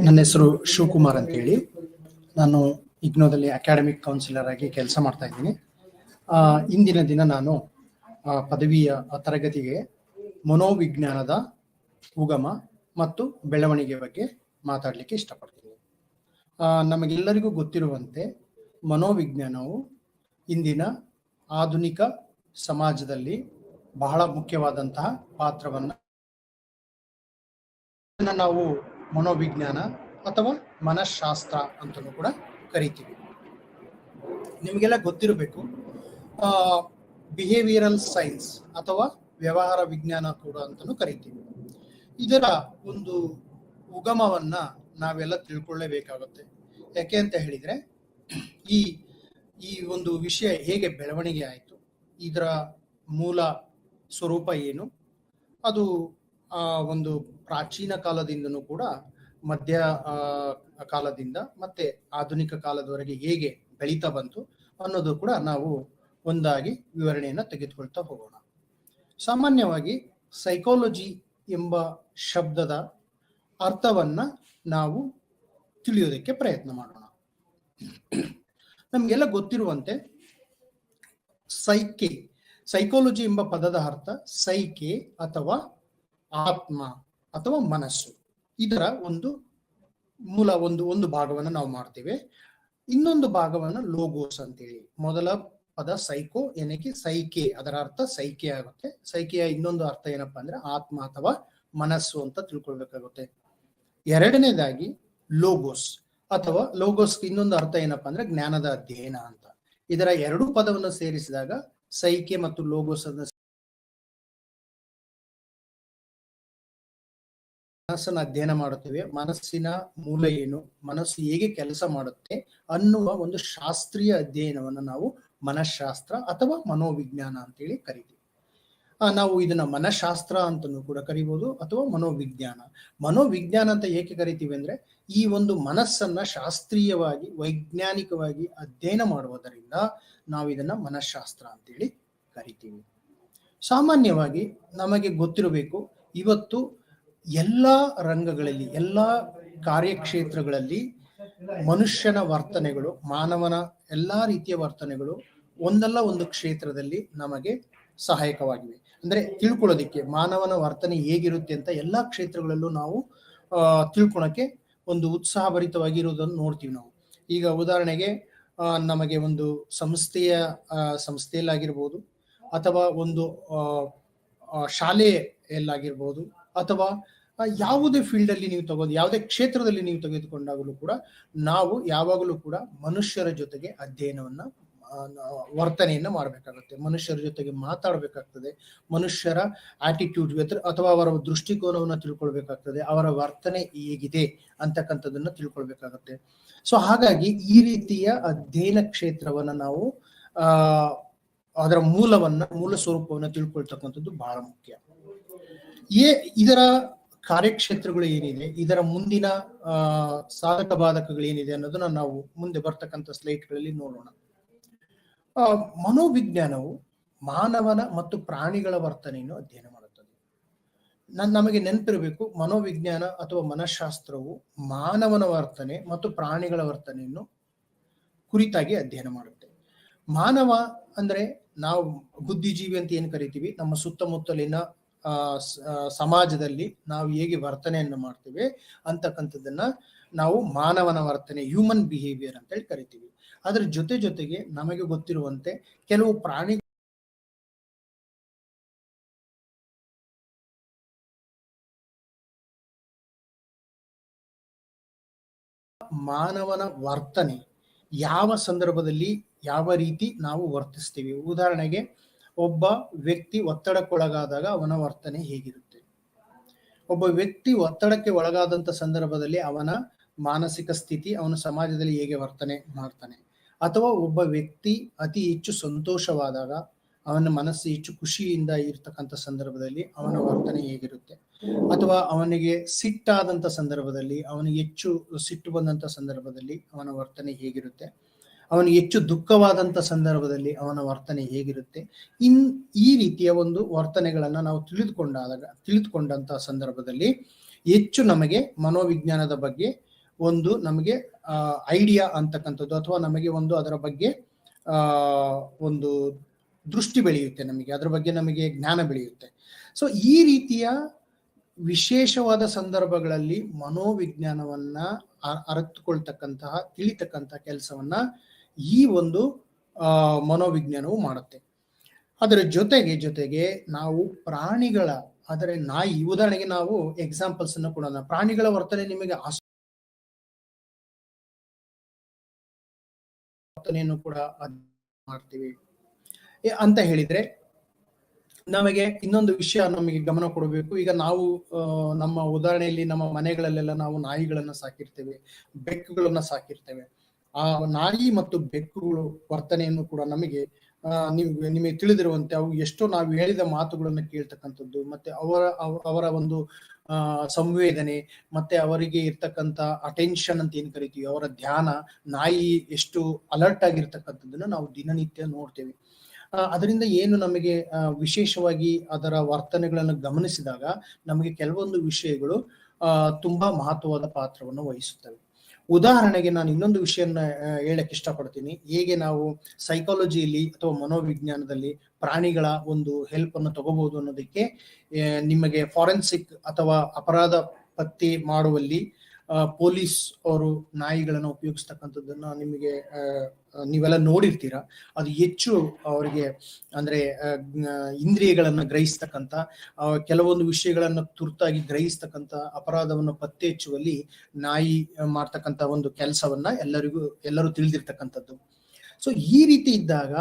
ನನ್ನ ಹೆಸರು ಶಿವಕುಮಾರ್ ಅಂತ ಹೇಳಿ. ನಾನು ಇಗ್ನೋದಲ್ಲಿ ಅಕಾಡೆಮಿಕ್ ಕೌನ್ಸಿಲರ್ ಆಗಿ ಕೆಲಸ ಮಾಡ್ತಾ ಇದ್ದೀನಿ. ಇಂದಿನ ದಿನ ನಾನು ಪದವಿಯ ತರಗತಿಗೆ ಮನೋವಿಜ್ಞಾನದ ಉಗಮ ಮತ್ತು ಬೆಳವಣಿಗೆ ಬಗ್ಗೆ ಮಾತಾಡಲಿಕ್ಕೆ ಇಷ್ಟಪಡ್ತೀನಿ. ನಮಗೆಲ್ಲರಿಗೂ ಗೊತ್ತಿರುವಂತೆ ಮನೋವಿಜ್ಞಾನವು ಇಂದಿನ ಆಧುನಿಕ ಸಮಾಜದಲ್ಲಿ ಬಹಳ ಮುಖ್ಯವಾದಂತಹ ಪಾತ್ರವನ್ನು ನಾವು ಮನೋವಿಜ್ಞಾನ ಅಥವಾ ಮನಃಶಾಸ್ತ್ರ ಅಂತಲೂ ಕೂಡ ಕರಿತೀವಿ. ನಿಮಗೆಲ್ಲ ಗೊತ್ತಿರಬೇಕು, ಬಿಹೇವಿಯರಲ್ ಸೈನ್ಸ್ ಅಥವಾ ವ್ಯವಹಾರ ವಿಜ್ಞಾನ ಕೂಡ ಅಂತಲೂ ಕರಿತೀವಿ. ಇದರ ಒಂದು ಉಗಮವನ್ನ ನಾವೆಲ್ಲ ತಿಳ್ಕೊಳ್ಳೇಬೇಕಾಗುತ್ತೆ. ಯಾಕೆ ಅಂತ ಹೇಳಿದ್ರೆ, ಈ ಒಂದು ವಿಷಯ ಹೇಗೆ ಬೆಳವಣಿಗೆ ಆಯಿತು, ಇದರ ಮೂಲ ಸ್ವರೂಪ ಏನು, ಅದು ಒಂದು ಪ್ರಾಚೀನ ಕಾಲದಿಂದನೂ ಕೂಡ ಮಧ್ಯ ಕಾಲದಿಂದ ಮತ್ತೆ ಆಧುನಿಕ ಕಾಲದವರೆಗೆ ಹೇಗೆ ಬೆಳೀತಾ ಬಂತು ಅನ್ನೋದು ಕೂಡ ನಾವು ಒಂದಾಗಿ ವಿವರಣೆಯನ್ನು ತೆಗೆದುಕೊಳ್ತಾ ಹೋಗೋಣ. ಸಾಮಾನ್ಯವಾಗಿ ಸೈಕಾಲಜಿ ಎಂಬ ಶಬ್ದದ ಅರ್ಥವನ್ನ ನಾವು ತಿಳಿಯೋದಕ್ಕೆ ಪ್ರಯತ್ನ ಮಾಡೋಣ. ನಮಗೆಲ್ಲ ಗೊತ್ತಿರುವಂತೆ ಸೈಕಾಲಜಿ ಎಂಬ ಪದದ ಅರ್ಥ ಸೈಕೆ ಅಥವಾ ಆತ್ಮ ಅಥವಾ ಮನಸ್ಸು. ಇದರ ಒಂದು ಮೂಲ ಒಂದು ಭಾಗವನ್ನು ನಾವು ಮಾಡ್ತೇವೆ. ಇನ್ನೊಂದು ಭಾಗವನ್ನು ಲೋಗೋಸ್ ಅಂತೇಳಿ. ಮೊದಲ ಪದ ಸೈಕೋ ಏನಕ್ಕೆ ಸೈಕೆ, ಅದರ ಅರ್ಥ ಸೈಕೆ ಆಗುತ್ತೆ. ಸೈಕೆಯ ಇನ್ನೊಂದು ಅರ್ಥ ಏನಪ್ಪಾ ಅಂದ್ರೆ ಆತ್ಮ ಅಥವಾ ಮನಸ್ಸು ಅಂತ ತಿಳ್ಕೊಳ್ಬೇಕಾಗುತ್ತೆ. ಎರಡನೇದಾಗಿ ಲೋಗೋಸ್ ಅಥವಾ ಲೋಗೋಸ್ ಇನ್ನೊಂದು ಅರ್ಥ ಏನಪ್ಪಾ ಅಂದ್ರೆ ಜ್ಞಾನದ ಅಧ್ಯಯನ ಅಂತ. ಇದರ ಎರಡು ಪದವನ್ನು ಸೇರಿಸಿದಾಗ ಸೈಕೆ ಮತ್ತು ಲೋಗೋಸ್ ಅನ್ನು ಮನಸ್ಸನ್ನು ಅಧ್ಯಯನ ಮಾಡುತ್ತೇವೆ. ಮನಸ್ಸಿನ ಮೂಲ ಏನು, ಮನಸ್ಸು ಹೇಗೆ ಕೆಲಸ ಮಾಡುತ್ತೆ ಅನ್ನುವ ಒಂದು ಶಾಸ್ತ್ರೀಯ ಅಧ್ಯಯನವನ್ನು ನಾವು ಮನಃಶಾಸ್ತ್ರ ಅಥವಾ ಮನೋವಿಜ್ಞಾನ ಅಂತೇಳಿ ಕರಿತೀವಿ. ನಾವು ಇದನ್ನ ಮನಃಶಾಸ್ತ್ರ ಅಂತಲೂ ಕೂಡ ಕರಿಬಹುದು ಅಥವಾ ಮನೋವಿಜ್ಞಾನ ಅಂತ ಏಕೆ ಕರಿತೀವಿ ಅಂದ್ರೆ, ಈ ಒಂದು ಮನಸ್ಸನ್ನ ಶಾಸ್ತ್ರೀಯವಾಗಿ ವೈಜ್ಞಾನಿಕವಾಗಿ ಅಧ್ಯಯನ ಮಾಡುವುದರಿಂದ ನಾವು ಇದನ್ನ ಮನಃಶಾಸ್ತ್ರ ಅಂತೇಳಿ ಕರಿತೀವಿ. ಸಾಮಾನ್ಯವಾಗಿ ನಮಗೆ ಗೊತ್ತಿರಬೇಕು, ಇವತ್ತು ಎಲ್ಲ ರಂಗಗಳಲ್ಲಿ, ಎಲ್ಲ ಕಾರ್ಯಕ್ಷೇತ್ರಗಳಲ್ಲಿ ಮನುಷ್ಯನ ವರ್ತನೆಗಳು, ಮಾನವನ ಎಲ್ಲಾ ರೀತಿಯ ವರ್ತನೆಗಳು ಒಂದಲ್ಲ ಒಂದು ಕ್ಷೇತ್ರದಲ್ಲಿ ನಮಗೆ ಸಹಾಯಕವಾಗಿವೆ. ಅಂದ್ರೆ ತಿಳ್ಕೊಳ್ಳೋದಿಕ್ಕೆ ಮಾನವನ ವರ್ತನೆ ಹೇಗಿರುತ್ತೆ ಅಂತ ಎಲ್ಲಾ ಕ್ಷೇತ್ರಗಳಲ್ಲೂ ನಾವು ತಿಳ್ಕೊಳಕ್ಕೆ ಒಂದು ಉತ್ಸಾಹಭರಿತವಾಗಿರುವುದನ್ನು ನೋಡ್ತೀವಿ ನಾವು. ಈಗ ಉದಾಹರಣೆಗೆ ನಮಗೆ ಒಂದು ಸಂಸ್ಥೆಯಲ್ಲಾಗಿರ್ಬೋದು ಅಥವಾ ಒಂದು ಶಾಲೆಯಲ್ಲಾಗಿರ್ಬೋದು ಅಥವಾ ಯಾವುದೇ ಫೀಲ್ಡ್ ಅಲ್ಲಿ ನೀವು ಯಾವುದೇ ಕ್ಷೇತ್ರದಲ್ಲಿ ನೀವು ತೆಗೆದುಕೊಂಡಾಗಲೂ ಕೂಡ ನಾವು ಯಾವಾಗಲೂ ಕೂಡ ಮನುಷ್ಯರ ಜೊತೆಗೆ ಅಧ್ಯಯನವನ್ನ ವರ್ತನೆಯನ್ನ ಮಾಡಬೇಕಾಗುತ್ತೆ. ಮನುಷ್ಯರ ಜೊತೆಗೆ ಮಾತಾಡಬೇಕಾಗ್ತದೆ. ಮನುಷ್ಯರ ಆಟಿಟ್ಯೂಡ್ ಅಥವಾ ಅವರ ದೃಷ್ಟಿಕೋನವನ್ನ ತಿಳ್ಕೊಳ್ಬೇಕಾಗ್ತದೆ. ಅವರ ವರ್ತನೆ ಹೇಗಿದೆ ಅಂತಕ್ಕಂಥದ್ದನ್ನ ತಿಳ್ಕೊಳ್ಬೇಕಾಗತ್ತೆ. ಸೊ ಹಾಗಾಗಿ ಈ ರೀತಿಯ ಅಧ್ಯಯನ ಕ್ಷೇತ್ರವನ್ನ ನಾವು ಅದರ ಮೂಲ ಸ್ವರೂಪವನ್ನ ತಿಳ್ಕೊಳ್ತಕ್ಕಂಥದ್ದು ಬಹಳ ಮುಖ್ಯ. ಇದರ ಕಾರ್ಯಕ್ಷೇತ್ರಗಳು ಏನಿದೆ, ಇದರ ಮುಂದಿನ ಸಾಧಕ ಬಾಧಕಗಳು ಏನಿದೆ ಅನ್ನೋದನ್ನ ನಾವು ಮುಂದೆ ಬರ್ತಕ್ಕಂಥ ಸ್ಲೈಡ್ಗಳಲ್ಲಿ ನೋಡೋಣ. ಮನೋವಿಜ್ಞಾನವು ಮಾನವನ ಮತ್ತು ಪ್ರಾಣಿಗಳ ವರ್ತನೆಯನ್ನು ಅಧ್ಯಯನ ಮಾಡುತ್ತದೆ. ನಮಗೆ ನೆನಪಿರಬೇಕು, ಮನೋವಿಜ್ಞಾನ ಅಥವಾ ಮನಃಶಾಸ್ತ್ರವು ಮಾನವನ ವರ್ತನೆ ಮತ್ತು ಪ್ರಾಣಿಗಳ ವರ್ತನೆಯನ್ನು ಕುರಿತಾಗಿ ಅಧ್ಯಯನ ಮಾಡುತ್ತೆ. ಮಾನವ ಅಂದ್ರೆ ನಾವು ಬುದ್ಧಿಜೀವಿ ಅಂತ ಏನ್ ಕರಿತೀವಿ, ನಮ್ಮ ಸುತ್ತಮುತ್ತಲಿನ ಸಮಾಜದಲ್ಲಿ ನಾವು ಹೇಗೆ ವರ್ತನೆಯನ್ನು ಮಾಡ್ತೇವೆ ಅಂತಕ್ಕಂಥದ್ದನ್ನ ನಾವು ಮಾನವನ ವರ್ತನೆ, ಹ್ಯೂಮನ್ ಬಿಹೇವಿಯರ್ ಅಂತ ಹೇಳಿ ಕರಿತೀವಿ. ಅದ್ರ ಜೊತೆಗೆ ನಮಗೆ ಗೊತ್ತಿರುವಂತೆ ಕೆಲವು ಪ್ರಾಣಿ ಮಾನವನ ವರ್ತನೆ ಯಾವ ಸಂದರ್ಭದಲ್ಲಿ ಯಾವ ರೀತಿ ನಾವು ವರ್ತಿಸ್ತೀವಿ. ಉದಾಹರಣೆಗೆ, ಒಬ್ಬ ವ್ಯಕ್ತಿ ಒತ್ತಡಕ್ಕೊಳಗಾದಾಗ ಅವನ ವರ್ತನೆ ಹೇಗಿರುತ್ತೆ, ಒಬ್ಬ ವ್ಯಕ್ತಿ ಒತ್ತಡಕ್ಕೆ ಒಳಗಾದಂತ ಸಂದರ್ಭದಲ್ಲಿ ಅವನ ಮಾನಸಿಕ ಸ್ಥಿತಿ, ಅವನ ಸಮಾಜದಲ್ಲಿ ಹೇಗೆ ವರ್ತನೆ ಮಾಡ್ತಾನೆ, ಅಥವಾ ಒಬ್ಬ ವ್ಯಕ್ತಿ ಅತಿ ಹೆಚ್ಚು ಸಂತೋಷವಾದಾಗ, ಅವನ ಮನಸ್ಸು ಹೆಚ್ಚು ಖುಷಿಯಿಂದ ಇರ್ತಕ್ಕಂಥ ಸಂದರ್ಭದಲ್ಲಿ ಅವನ ವರ್ತನೆ ಹೇಗಿರುತ್ತೆ, ಅಥವಾ ಅವನಿಗೆ ಸಿಟ್ಟಾದಂಥ ಸಂದರ್ಭದಲ್ಲಿ, ಅವನಿಗೆ ಹೆಚ್ಚು ಸಿಟ್ಟು ಬಂದಂಥ ಸಂದರ್ಭದಲ್ಲಿ ಅವನ ವರ್ತನೆ ಹೇಗಿರುತ್ತೆ, ಅವನಿಗೆ ಹೆಚ್ಚು ದುಃಖವಾದಂತ ಸಂದರ್ಭದಲ್ಲಿ ಅವನ ವರ್ತನೆ ಹೇಗಿರುತ್ತೆ, ಈ ರೀತಿಯ ಒಂದು ವರ್ತನೆಗಳನ್ನ ನಾವು ತಿಳಿದುಕೊಂಡಂತ ಸಂದರ್ಭದಲ್ಲಿ ಹೆಚ್ಚು ನಮಗೆ ಮನೋವಿಜ್ಞಾನದ ಬಗ್ಗೆ ಒಂದು ನಮಗೆ ಐಡಿಯಾ ಅಂತಕ್ಕಂಥದ್ದು, ಅಥವಾ ನಮಗೆ ಒಂದು ಅದರ ಬಗ್ಗೆ ಒಂದು ದೃಷ್ಟಿ ಬೆಳೆಯುತ್ತೆ, ನಮಗೆ ಅದರ ಬಗ್ಗೆ ನಮಗೆ ಜ್ಞಾನ ಬೆಳೆಯುತ್ತೆ. ಸೊ ಈ ರೀತಿಯ ವಿಶೇಷವಾದ ಸಂದರ್ಭಗಳಲ್ಲಿ ಮನೋವಿಜ್ಞಾನವನ್ನ ಅರಿತುಕೊಳ್ತಕ್ಕಂತಹ ತಿಳಿತಕ್ಕಂತಹ ಕೆಲಸವನ್ನ ಈ ಒಂದು ಮನೋವಿಜ್ಞಾನವು ಮಾಡುತ್ತೆ. ಅದರ ಜೊತೆಗೆ ನಾವು ಪ್ರಾಣಿಗಳ, ಆದರೆ ನಾಯಿ ಉದಾಹರಣೆಗೆ ನಾವು ಎಕ್ಸಾಂಪಲ್ಸ್ ಅನ್ನು ಕೊಡೋಣ. ಪ್ರಾಣಿಗಳ ವರ್ತನೆ ನಿಮಗೆ ವರ್ತನೆಯನ್ನು ಕೂಡ ಮಾಡ್ತೀವಿ ಅಂತ ಹೇಳಿದ್ರೆ, ನಮಗೆ ಇನ್ನೊಂದು ವಿಷಯ ನಮಗೆ ಗಮನ ಕೊಡಬೇಕು. ಈಗ ನಾವು ನಮ್ಮ ಉದಾಹರಣೆಯಲ್ಲಿ ನಮ್ಮ ಮನೆಗಳಲ್ಲೆಲ್ಲ ನಾವು ನಾಯಿಗಳನ್ನ ಸಾಕಿರ್ತೇವೆ, ಬೆಕ್ಕುಗಳನ್ನ ಸಾಕಿರ್ತೇವೆ. ಆ ನಾಯಿ ಮತ್ತು ಬೆಕ್ಕುಗಳು ವರ್ತನೆಯನ್ನು ಕೂಡ ನಮಗೆ ನಿಮಗೆ ತಿಳಿದಿರುವಂತೆ ಅವು ಎಷ್ಟೋ ನಾವು ಹೇಳಿದ ಮಾತುಗಳನ್ನು ಕೇಳ್ತಕ್ಕಂಥದ್ದು, ಮತ್ತೆ ಅವರ ಒಂದು ಸಂವೇದನೆ, ಮತ್ತೆ ಅವರಿಗೆ ಇರ್ತಕ್ಕಂಥ ಅಟೆನ್ಷನ್ ಅಂತ ಏನ್ ಕರಿತೀವಿ, ಅವರ ಧ್ಯಾನ, ನಾಯಿ ಎಷ್ಟು ಅಲರ್ಟ್ ಆಗಿರ್ತಕ್ಕಂಥದ್ದನ್ನ ನಾವು ದಿನನಿತ್ಯ ನೋಡ್ತೇವೆ. ಅದರಿಂದ ಏನು ನಮಗೆ ವಿಶೇಷವಾಗಿ ಅದರ ವರ್ತನೆಗಳನ್ನು ಗಮನಿಸಿದಾಗ ನಮಗೆ ಕೆಲವೊಂದು ವಿಷಯಗಳು ತುಂಬಾ ಮಹತ್ವವಾದ ಪಾತ್ರವನ್ನು ವಹಿಸುತ್ತವೆ. ಉದಾಹರಣೆಗೆ ನಾನು ಇನ್ನೊಂದು ವಿಷಯನ ಹೇಳಕ್ ಇಷ್ಟಪಡ್ತೀನಿ. ಹೇಗೆ ನಾವು ಸೈಕಾಲಜಿಯಲ್ಲಿ ಅಥವಾ ಮನೋವಿಜ್ಞಾನದಲ್ಲಿ ಪ್ರಾಣಿಗಳ ಒಂದು ಹೆಲ್ಪ್ ಅನ್ನು ತಗೋಬಹುದು ಅನ್ನೋದಕ್ಕೆ ನಿಮಗೆ ಫಾರೆನ್ಸಿಕ್ ಅಥವಾ ಅಪರಾಧ ಪತ್ತೆ ಮಾಡುವಲ್ಲಿ ಪೊಲೀಸ್ ಅವರು ನಾಯಿಗಳನ್ನು ಉಪಯೋಗಿಸ್ತಕ್ಕಂಥದ್ದನ್ನ ನಿಮಗೆ ನೀವೆಲ್ಲ ನೋಡಿರ್ತೀರಾ. ಅದು ಹೆಚ್ಚು ಅವರಿಗೆ ಅಂದ್ರೆ ಇಂದ್ರಿಯಗಳನ್ನ ಗ್ರಹಿಸ್ತಕ್ಕಂಥ, ಕೆಲವೊಂದು ವಿಷಯಗಳನ್ನ ತುರ್ತಾಗಿ ಗ್ರಹಿಸ್ತಕ್ಕಂಥ, ಅಪರಾಧವನ್ನು ಪತ್ತೆ ಹಚ್ಚುವಲ್ಲಿ ನಾಯಿ ಮಾಡ್ತಕ್ಕಂಥ ಒಂದು ಕೆಲಸವನ್ನ ಎಲ್ಲರೂ ತಿಳಿದಿರ್ತಕ್ಕಂಥದ್ದು. ಸೊ ಈ ರೀತಿ ಇದ್ದಾಗ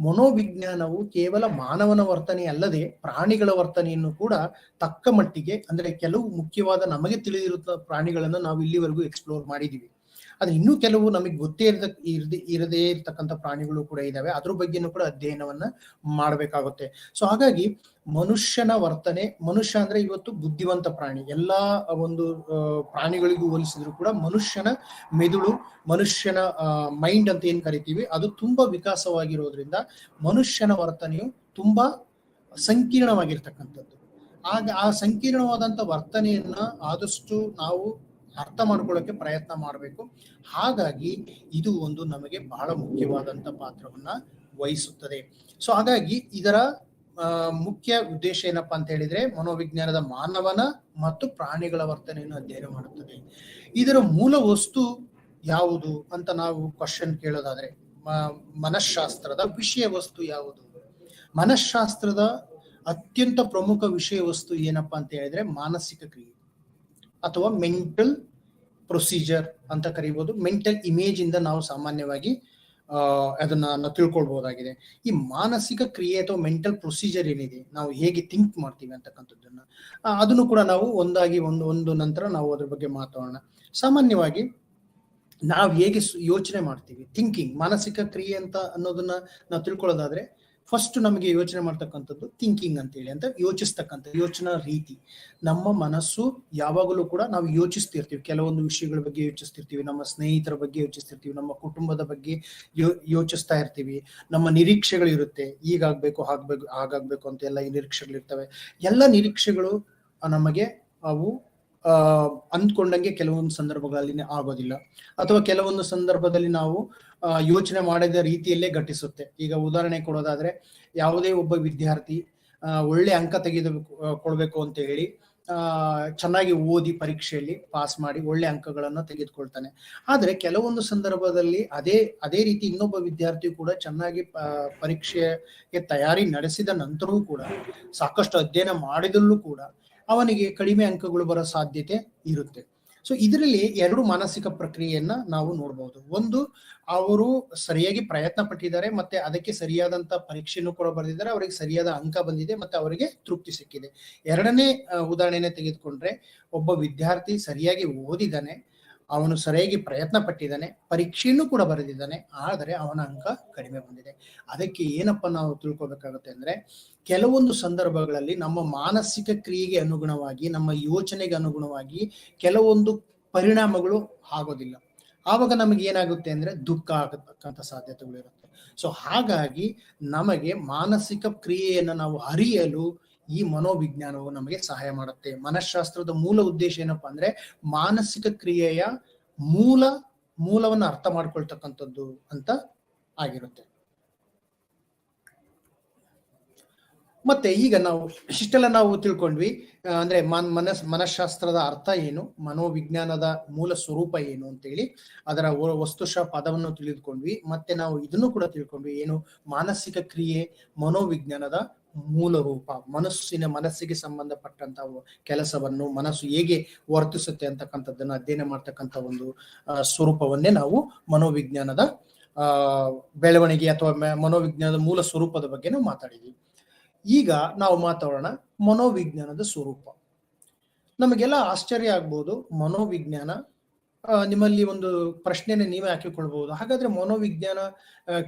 ಮನೋವಿಜ್ಞಾನವು ಕೇವಲ ಮಾನವನ ವರ್ತನೆ ಅಲ್ಲದೆ ಪ್ರಾಣಿಗಳ ವರ್ತನೆಯನ್ನು ಕೂಡ ತಕ್ಕ ಮಟ್ಟಿಗೆ, ಅಂದ್ರೆ ಕೆಲವು ಮುಖ್ಯವಾದ ನಮಗೆ ತಿಳಿದಿರುವ ಪ್ರಾಣಿಗಳನ್ನು ನಾವು ಇಲ್ಲಿವರೆಗೂ ಎಕ್ಸ್ಪ್ಲೋರ್ ಮಾಡಿದೀವಿ. ಆದ್ರೆ ಇನ್ನೂ ಕೆಲವು ನಮಗೆ ಗೊತ್ತೇ ಇರದೇ ಇರತಕ್ಕಂಥ ಪ್ರಾಣಿಗಳು ಕೂಡ ಇದಾವೆ. ಅದ್ರ ಬಗ್ಗೆನೂ ಕೂಡ ಅಧ್ಯಯನವನ್ನ ಮಾಡಬೇಕಾಗುತ್ತೆ. ಸೊ ಹಾಗಾಗಿ ಮನುಷ್ಯನ ವರ್ತನೆ, ಮನುಷ್ಯ ಅಂದ್ರೆ ಇವತ್ತು ಬುದ್ಧಿವಂತ ಪ್ರಾಣಿ. ಎಲ್ಲಾ ಒಂದು ಪ್ರಾಣಿಗಳಿಗೂ ಹೋಲಿಸಿದ್ರು ಕೂಡ ಮನುಷ್ಯನ ಮೆದುಳು, ಮನುಷ್ಯನ ಮೈಂಡ್ ಅಂತ ಏನ್ ಕರಿತೀವಿ, ಅದು ತುಂಬಾ ವಿಕಾಸವಾಗಿರೋದ್ರಿಂದ ಮನುಷ್ಯನ ವರ್ತನೆಯು ತುಂಬಾ ಸಂಕೀರ್ಣವಾಗಿರ್ತಕ್ಕಂಥದ್ದು. ಆಗ ಆ ಸಂಕೀರ್ಣವಾದಂತ ವರ್ತನೆಯನ್ನ ಆದಷ್ಟು ನಾವು ಅರ್ಥ ಮಾಡ್ಕೊಳ್ಳೋಕೆ ಪ್ರಯತ್ನ ಮಾಡಬೇಕು. ಹಾಗಾಗಿ ಇದು ಒಂದು ನಮಗೆ ಬಹಳ ಮುಖ್ಯವಾದಂತ ಪಾತ್ರವನ್ನ ವಹಿಸುತ್ತದೆ. ಸೊ ಹಾಗಾಗಿ ಇದರ ಮುಖ್ಯ ಉದ್ದೇಶ ಏನಪ್ಪಾ ಅಂತ ಹೇಳಿದ್ರೆ, ಮನೋವಿಜ್ಞಾನದ ಮಾನವನ ಮತ್ತು ಪ್ರಾಣಿಗಳ ವರ್ತನೆಯನ್ನು ಅಧ್ಯಯನ ಮಾಡುತ್ತದೆ. ಇದರ ಮೂಲ ವಸ್ತು ಯಾವುದು ಅಂತ ನಾವು ಕ್ವಶನ್ ಕೇಳೋದಾದ್ರೆ, ಮನಃಶಾಸ್ತ್ರದ ವಿಷಯ ವಸ್ತು ಯಾವುದು? ಮನಃಶಾಸ್ತ್ರದ ಅತ್ಯಂತ ಪ್ರಮುಖ ವಿಷಯ ವಸ್ತು ಏನಪ್ಪಾ ಅಂತ ಹೇಳಿದ್ರೆ ಮಾನಸಿಕ ಕ್ರಿಯೆ ಅಥವಾ ಮೆಂಟಲ್ ಪ್ರೊಸೀಜರ್ ಅಂತ ಕರೀಬಹುದು. ಮೆಂಟಲ್ ಇಮೇಜ್ ಇಂದ ನಾವು ಸಾಮಾನ್ಯವಾಗಿ ಅದನ್ನ ತಿಳ್ಕೊಳ್ಬಹುದಾಗಿದೆ. ಈ ಮಾನಸಿಕ ಕ್ರಿಯೆ ಅಥವಾ ಮೆಂಟಲ್ ಪ್ರೊಸೀಜರ್ ಏನಿದೆ, ನಾವು ಹೇಗೆ ಥಿಂಕ್ ಮಾಡ್ತೀವಿ ಅಂತಕ್ಕಂಥದ್ದನ್ನ ಅದನ್ನು ಕೂಡ ನಾವು ಒಂದಾಗಿ ಒಂದು ನಂತರ ನಾವು ಅದ್ರ ಬಗ್ಗೆ ಮಾತಾಡೋಣ. ಸಾಮಾನ್ಯವಾಗಿ ನಾವು ಹೇಗೆ ಯೋಚನೆ ಮಾಡ್ತೀವಿ, ಥಿಂಕಿಂಗ್, ಮಾನಸಿಕ ಕ್ರಿಯೆ ಅಂತ ಅನ್ನೋದನ್ನ ನಾವು ತಿಳ್ಕೊಳ್ಳೋದಾದ್ರೆ ಫಸ್ಟ್ ನಮಗೆ ಯೋಚನೆ ಮಾಡ್ತಕ್ಕಂಥದ್ದು ಥಿಂಕಿಂಗ್ ಅಂತೇಳಿ, ಅಂತ ಯೋಚಿಸ್ತಕ್ಕಂಥ ಯೋಚನಾ ರೀತಿ. ನಮ್ಮ ಮನಸ್ಸು ಯಾವಾಗಲೂ ಕೂಡ ನಾವು ಯೋಚಿಸ್ತಿರ್ತೀವಿ, ಕೆಲವೊಂದು ವಿಷಯಗಳ ಬಗ್ಗೆ ಯೋಚಿಸ್ತಿರ್ತೀವಿ, ನಮ್ಮ ಸ್ನೇಹಿತರ ಬಗ್ಗೆ ಯೋಚಿಸ್ತಿರ್ತೀವಿ, ನಮ್ಮ ಕುಟುಂಬದ ಬಗ್ಗೆ ಯೋಚಿಸ್ತಾ ಇರ್ತೀವಿ, ನಮ್ಮ ನಿರೀಕ್ಷೆಗಳು ಇರುತ್ತೆ, ಹೀಗಾಗ್ಬೇಕು ಹಾಗಾಗ್ಬೇಕು ಅಂತ ಎಲ್ಲ ನಿರೀಕ್ಷೆಗಳು ಇರ್ತವೆ. ಎಲ್ಲ ನಿರೀಕ್ಷೆಗಳು ನಮಗೆ ಅವು ಅಂದ್ಕೊಂಡಂಗೆ ಕೆಲವೊಂದು ಸಂದರ್ಭಗಳಲ್ಲಿ ಆಗೋದಿಲ್ಲ, ಅಥವಾ ಕೆಲವೊಂದು ಸಂದರ್ಭದಲ್ಲಿ ನಾವು ಯೋಚನೆ ಮಾಡಿದ ರೀತಿಯಲ್ಲೇ ಘಟಿಸುತ್ತೆ. ಈಗ ಉದಾಹರಣೆ ಕೊಡೋದಾದ್ರೆ, ಯಾವುದೇ ಒಬ್ಬ ವಿದ್ಯಾರ್ಥಿ ಒಳ್ಳೆ ಅಂಕ ಕೊಡ್ಬೇಕು ಅಂತ ಹೇಳಿ ಚೆನ್ನಾಗಿ ಓದಿ ಪರೀಕ್ಷೆಯಲ್ಲಿ ಪಾಸ್ ಮಾಡಿ ಒಳ್ಳೆ ಅಂಕಗಳನ್ನ ತೆಗೆದುಕೊಳ್ತಾನೆ. ಆದ್ರೆ ಕೆಲವೊಂದು ಸಂದರ್ಭದಲ್ಲಿ ಅದೇ ರೀತಿ ಇನ್ನೊಬ್ಬ ವಿದ್ಯಾರ್ಥಿ ಕೂಡ ಚೆನ್ನಾಗಿ ಪರೀಕ್ಷೆಗೆ ತಯಾರಿ ನಡೆಸಿದ ನಂತರವೂ ಕೂಡ, ಸಾಕಷ್ಟು ಅಧ್ಯಯನ ಮಾಡಿದಲ್ಲೂ ಕೂಡ ಅವನಿಗೆ ಕಡಿಮೆ ಅಂಕಗಳು ಬರೋ ಸಾಧ್ಯತೆ ಇರುತ್ತೆ. ಸೊ ಇದರಲ್ಲಿ ಎರಡು ಮಾನಸಿಕ ಪ್ರಕ್ರಿಯೆಯನ್ನ ನಾವು ನೋಡ್ಬೋದು. ಒಂದು, ಅವರು ಸರಿಯಾಗಿ ಪ್ರಯತ್ನ ಪಟ್ಟಿದ್ದಾರೆ, ಮತ್ತೆ ಅದಕ್ಕೆ ಸರಿಯಾದಂತ ಪರೀಕ್ಷೆನೂ ಕೂಡ ಬರೆದಿದ್ದಾರೆ, ಅವರಿಗೆ ಸರಿಯಾದ ಅಂಕ ಬಂದಿದೆ, ಮತ್ತೆ ಅವರಿಗೆ ತೃಪ್ತಿ ಸಿಕ್ಕಿದೆ. ಎರಡನೇ ಉದಾಹರಣೆನೇ ತೆಗೆದುಕೊಂಡ್ರೆ, ಒಬ್ಬ ವಿದ್ಯಾರ್ಥಿ ಸರಿಯಾಗಿ ಓದಿದ್ದಾನೆ, ಅವನು ಸರಿಯಾಗಿ ಪ್ರಯತ್ನ ಪಟ್ಟಿದ್ದಾನೆ, ಪರೀಕ್ಷೆಯನ್ನು ಕೂಡ ಬರೆದಿದ್ದಾನೆ, ಆದರೆ ಅವನ ಅಂಕ ಕಡಿಮೆ ಬಂದಿದೆ. ಅದಕ್ಕೆ ಏನಪ್ಪ ನಾವು ತಿಳ್ಕೊಬೇಕಾಗುತ್ತೆ ಅಂದ್ರೆ, ಕೆಲವೊಂದು ಸಂದರ್ಭಗಳಲ್ಲಿ ನಮ್ಮ ಮಾನಸಿಕ ಕ್ರಿಯೆಗೆ ಅನುಗುಣವಾಗಿ, ನಮ್ಮ ಯೋಚನೆಗೆ ಅನುಗುಣವಾಗಿ ಕೆಲವೊಂದು ಪರಿಣಾಮಗಳು ಆಗೋದಿಲ್ಲ. ಆವಾಗ ನಮಗೆ ಏನಾಗುತ್ತೆ ಅಂದ್ರೆ ದುಃಖ ಆಗತಕ್ಕಂಥ ಸಾಧ್ಯತೆಗಳು ಇರುತ್ತೆ. ಸೊ ಹಾಗಾಗಿ ನಮಗೆ ಮಾನಸಿಕ ಕ್ರಿಯೆಯನ್ನು ನಾವು ಅರಿಯಲು ಈ ಮನೋವಿಜ್ಞಾನವು ನಮಗೆ ಸಹಾಯ ಮಾಡುತ್ತೆ. ಮನಃಶಾಸ್ತ್ರದ ಮೂಲ ಉದ್ದೇಶ ಏನಪ್ಪಾ ಅಂದ್ರೆ ಮಾನಸಿಕ ಕ್ರಿಯೆಯ ಮೂಲವನ್ನು ಅರ್ಥ ಮಾಡ್ಕೊಳ್ತಕ್ಕಂಥದ್ದು ಅಂತ ಆಗಿರುತ್ತೆ. ಮತ್ತೆ ಈಗ ನಾವು ಇಷ್ಟೆಲ್ಲ ನಾವು ತಿಳ್ಕೊಂಡ್ವಿ, ಅಂದ್ರೆ ಮನಃಶಾಸ್ತ್ರದ ಅರ್ಥ ಏನು, ಮನೋವಿಜ್ಞಾನದ ಮೂಲ ಸ್ವರೂಪ ಏನು ಅಂತೇಳಿ ಅದರ ವಸ್ತುಶಃ ಪದವನ್ನು ತಿಳಿದುಕೊಂಡ್ವಿ. ಮತ್ತೆ ನಾವು ಇದನ್ನು ಕೂಡ ತಿಳ್ಕೊಂಡ್ವಿ, ಏನು ಮಾನಸಿಕ ಕ್ರಿಯೆ ಮನೋವಿಜ್ಞಾನದ ಮೂಲ ರೂಪ, ಮನಸ್ಸಿಗೆ ಸಂಬಂಧಪಟ್ಟಂತ ಕೆಲಸವನ್ನು ಮನಸ್ಸು ಹೇಗೆ ವರ್ತಿಸುತ್ತೆ ಅಂತಕ್ಕಂಥದ್ದನ್ನು ಅಧ್ಯಯನ ಮಾಡ್ತಕ್ಕಂಥ ಒಂದು ಸ್ವರೂಪವನ್ನೇ ನಾವು ಮನೋವಿಜ್ಞಾನದ ಬೆಳವಣಿಗೆ ಅಥವಾ ಮನೋವಿಜ್ಞಾನದ ಮೂಲ ಸ್ವರೂಪದ ಬಗ್ಗೆ ನಾವು ಮಾತಾಡಿದ್ವಿ. ಈಗ ನಾವು ಮಾತಾಡೋಣ ಮನೋವಿಜ್ಞಾನದ ಸ್ವರೂಪ. ನಮಗೆಲ್ಲ ಆಶ್ಚರ್ಯ ಆಗ್ಬೋದು, ಮನೋವಿಜ್ಞಾನ, ನಿಮ್ಮಲ್ಲಿ ಒಂದು ಪ್ರಶ್ನೆನ ನೀವೇ ಹಾಕಿಕೊಳ್ಬಹುದು, ಹಾಗಾದ್ರೆ ಮನೋವಿಜ್ಞಾನ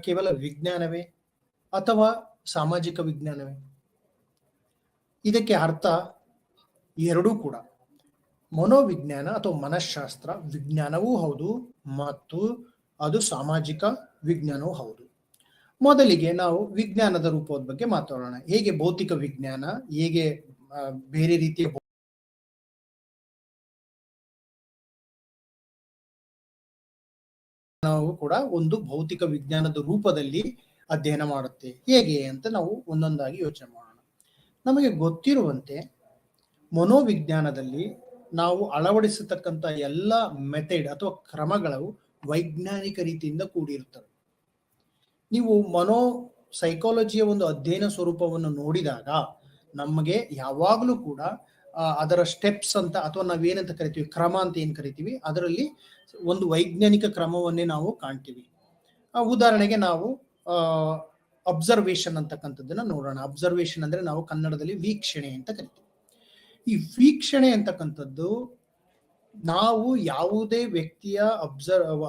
ಕೇವಲ ವಿಜ್ಞಾನವೇ ಅಥವಾ ಸಾಮಾಜಿಕ ವಿಜ್ಞಾನವೇ? ಇದಕ್ಕೆ ಅರ್ಥ ಎರಡೂ ಕೂಡ. ಮನೋವಿಜ್ಞಾನ ಅಥವಾ ಮನಃಶಾಸ್ತ್ರ ವಿಜ್ಞಾನವೂ ಹೌದು ಮತ್ತು ಅದು ಸಾಮಾಜಿಕ ವಿಜ್ಞಾನವೂ ಹೌದು. ಮೊದಲಿಗೆ ನಾವು ವಿಜ್ಞಾನದ ರೂಪದ ಬಗ್ಗೆ ಮಾತಾಡೋಣ. ಹೇಗೆ ಭೌತಿಕ ವಿಜ್ಞಾನ, ಹೇಗೆ ಬೇರೆ ರೀತಿಯ ನಾವು ಕೂಡ ಒಂದು ಭೌತಿಕ ವಿಜ್ಞಾನದ ರೂಪದಲ್ಲಿ ಅಧ್ಯಯನ ಮಾಡುತ್ತೆ. ಹೇಗೆ ಅಂತ ನಾವು ಒಂದೊಂದಾಗಿ ಯೋಚನೆ ಮಾಡೋಣ. ನಮಗೆ ಗೊತ್ತಿರುವಂತೆ ಮನೋವಿಜ್ಞಾನದಲ್ಲಿ ನಾವು ಅಳವಡಿಸತಕ್ಕಂಥ ಎಲ್ಲ ಮೆಥಡ್ ಅಥವಾ ಕ್ರಮಗಳು ವೈಜ್ಞಾನಿಕ ರೀತಿಯಿಂದ ಕೂಡಿರುತ್ತವೆ. ನೀವು ಸೈಕಾಲಜಿಯ ಒಂದು ಅಧ್ಯಯನ ಸ್ವರೂಪವನ್ನು ನೋಡಿದಾಗ ನಮಗೆ ಯಾವಾಗಲೂ ಕೂಡ ಅದರ ಸ್ಟೆಪ್ಸ್ ಅಂತ ಅಥವಾ ನಾವೇನಂತ ಕರಿತೀವಿ, ಕ್ರಮ ಅಂತ ಏನ್ ಕರಿತೀವಿ, ಅದರಲ್ಲಿ ಒಂದು ವೈಜ್ಞಾನಿಕ ಕ್ರಮವನ್ನೇ ನಾವು ಕಾಣ್ತೀವಿ. ಉದಾಹರಣೆಗೆ ನಾವು ಅಬ್ಸರ್ವೇಷನ್ ಅಂತಕ್ಕಂಥದ್ದನ್ನ ನೋಡೋಣ. ಅಬ್ಸರ್ವೇಷನ್ ಅಂದ್ರೆ ನಾವು ಕನ್ನಡದಲ್ಲಿ ವೀಕ್ಷಣೆ ಅಂತ ಕರಿತೀವಿ. ಈ ವೀಕ್ಷಣೆ ಅಂತಕ್ಕಂಥದ್ದು ನಾವು ಯಾವುದೇ ವ್ಯಕ್ತಿಯ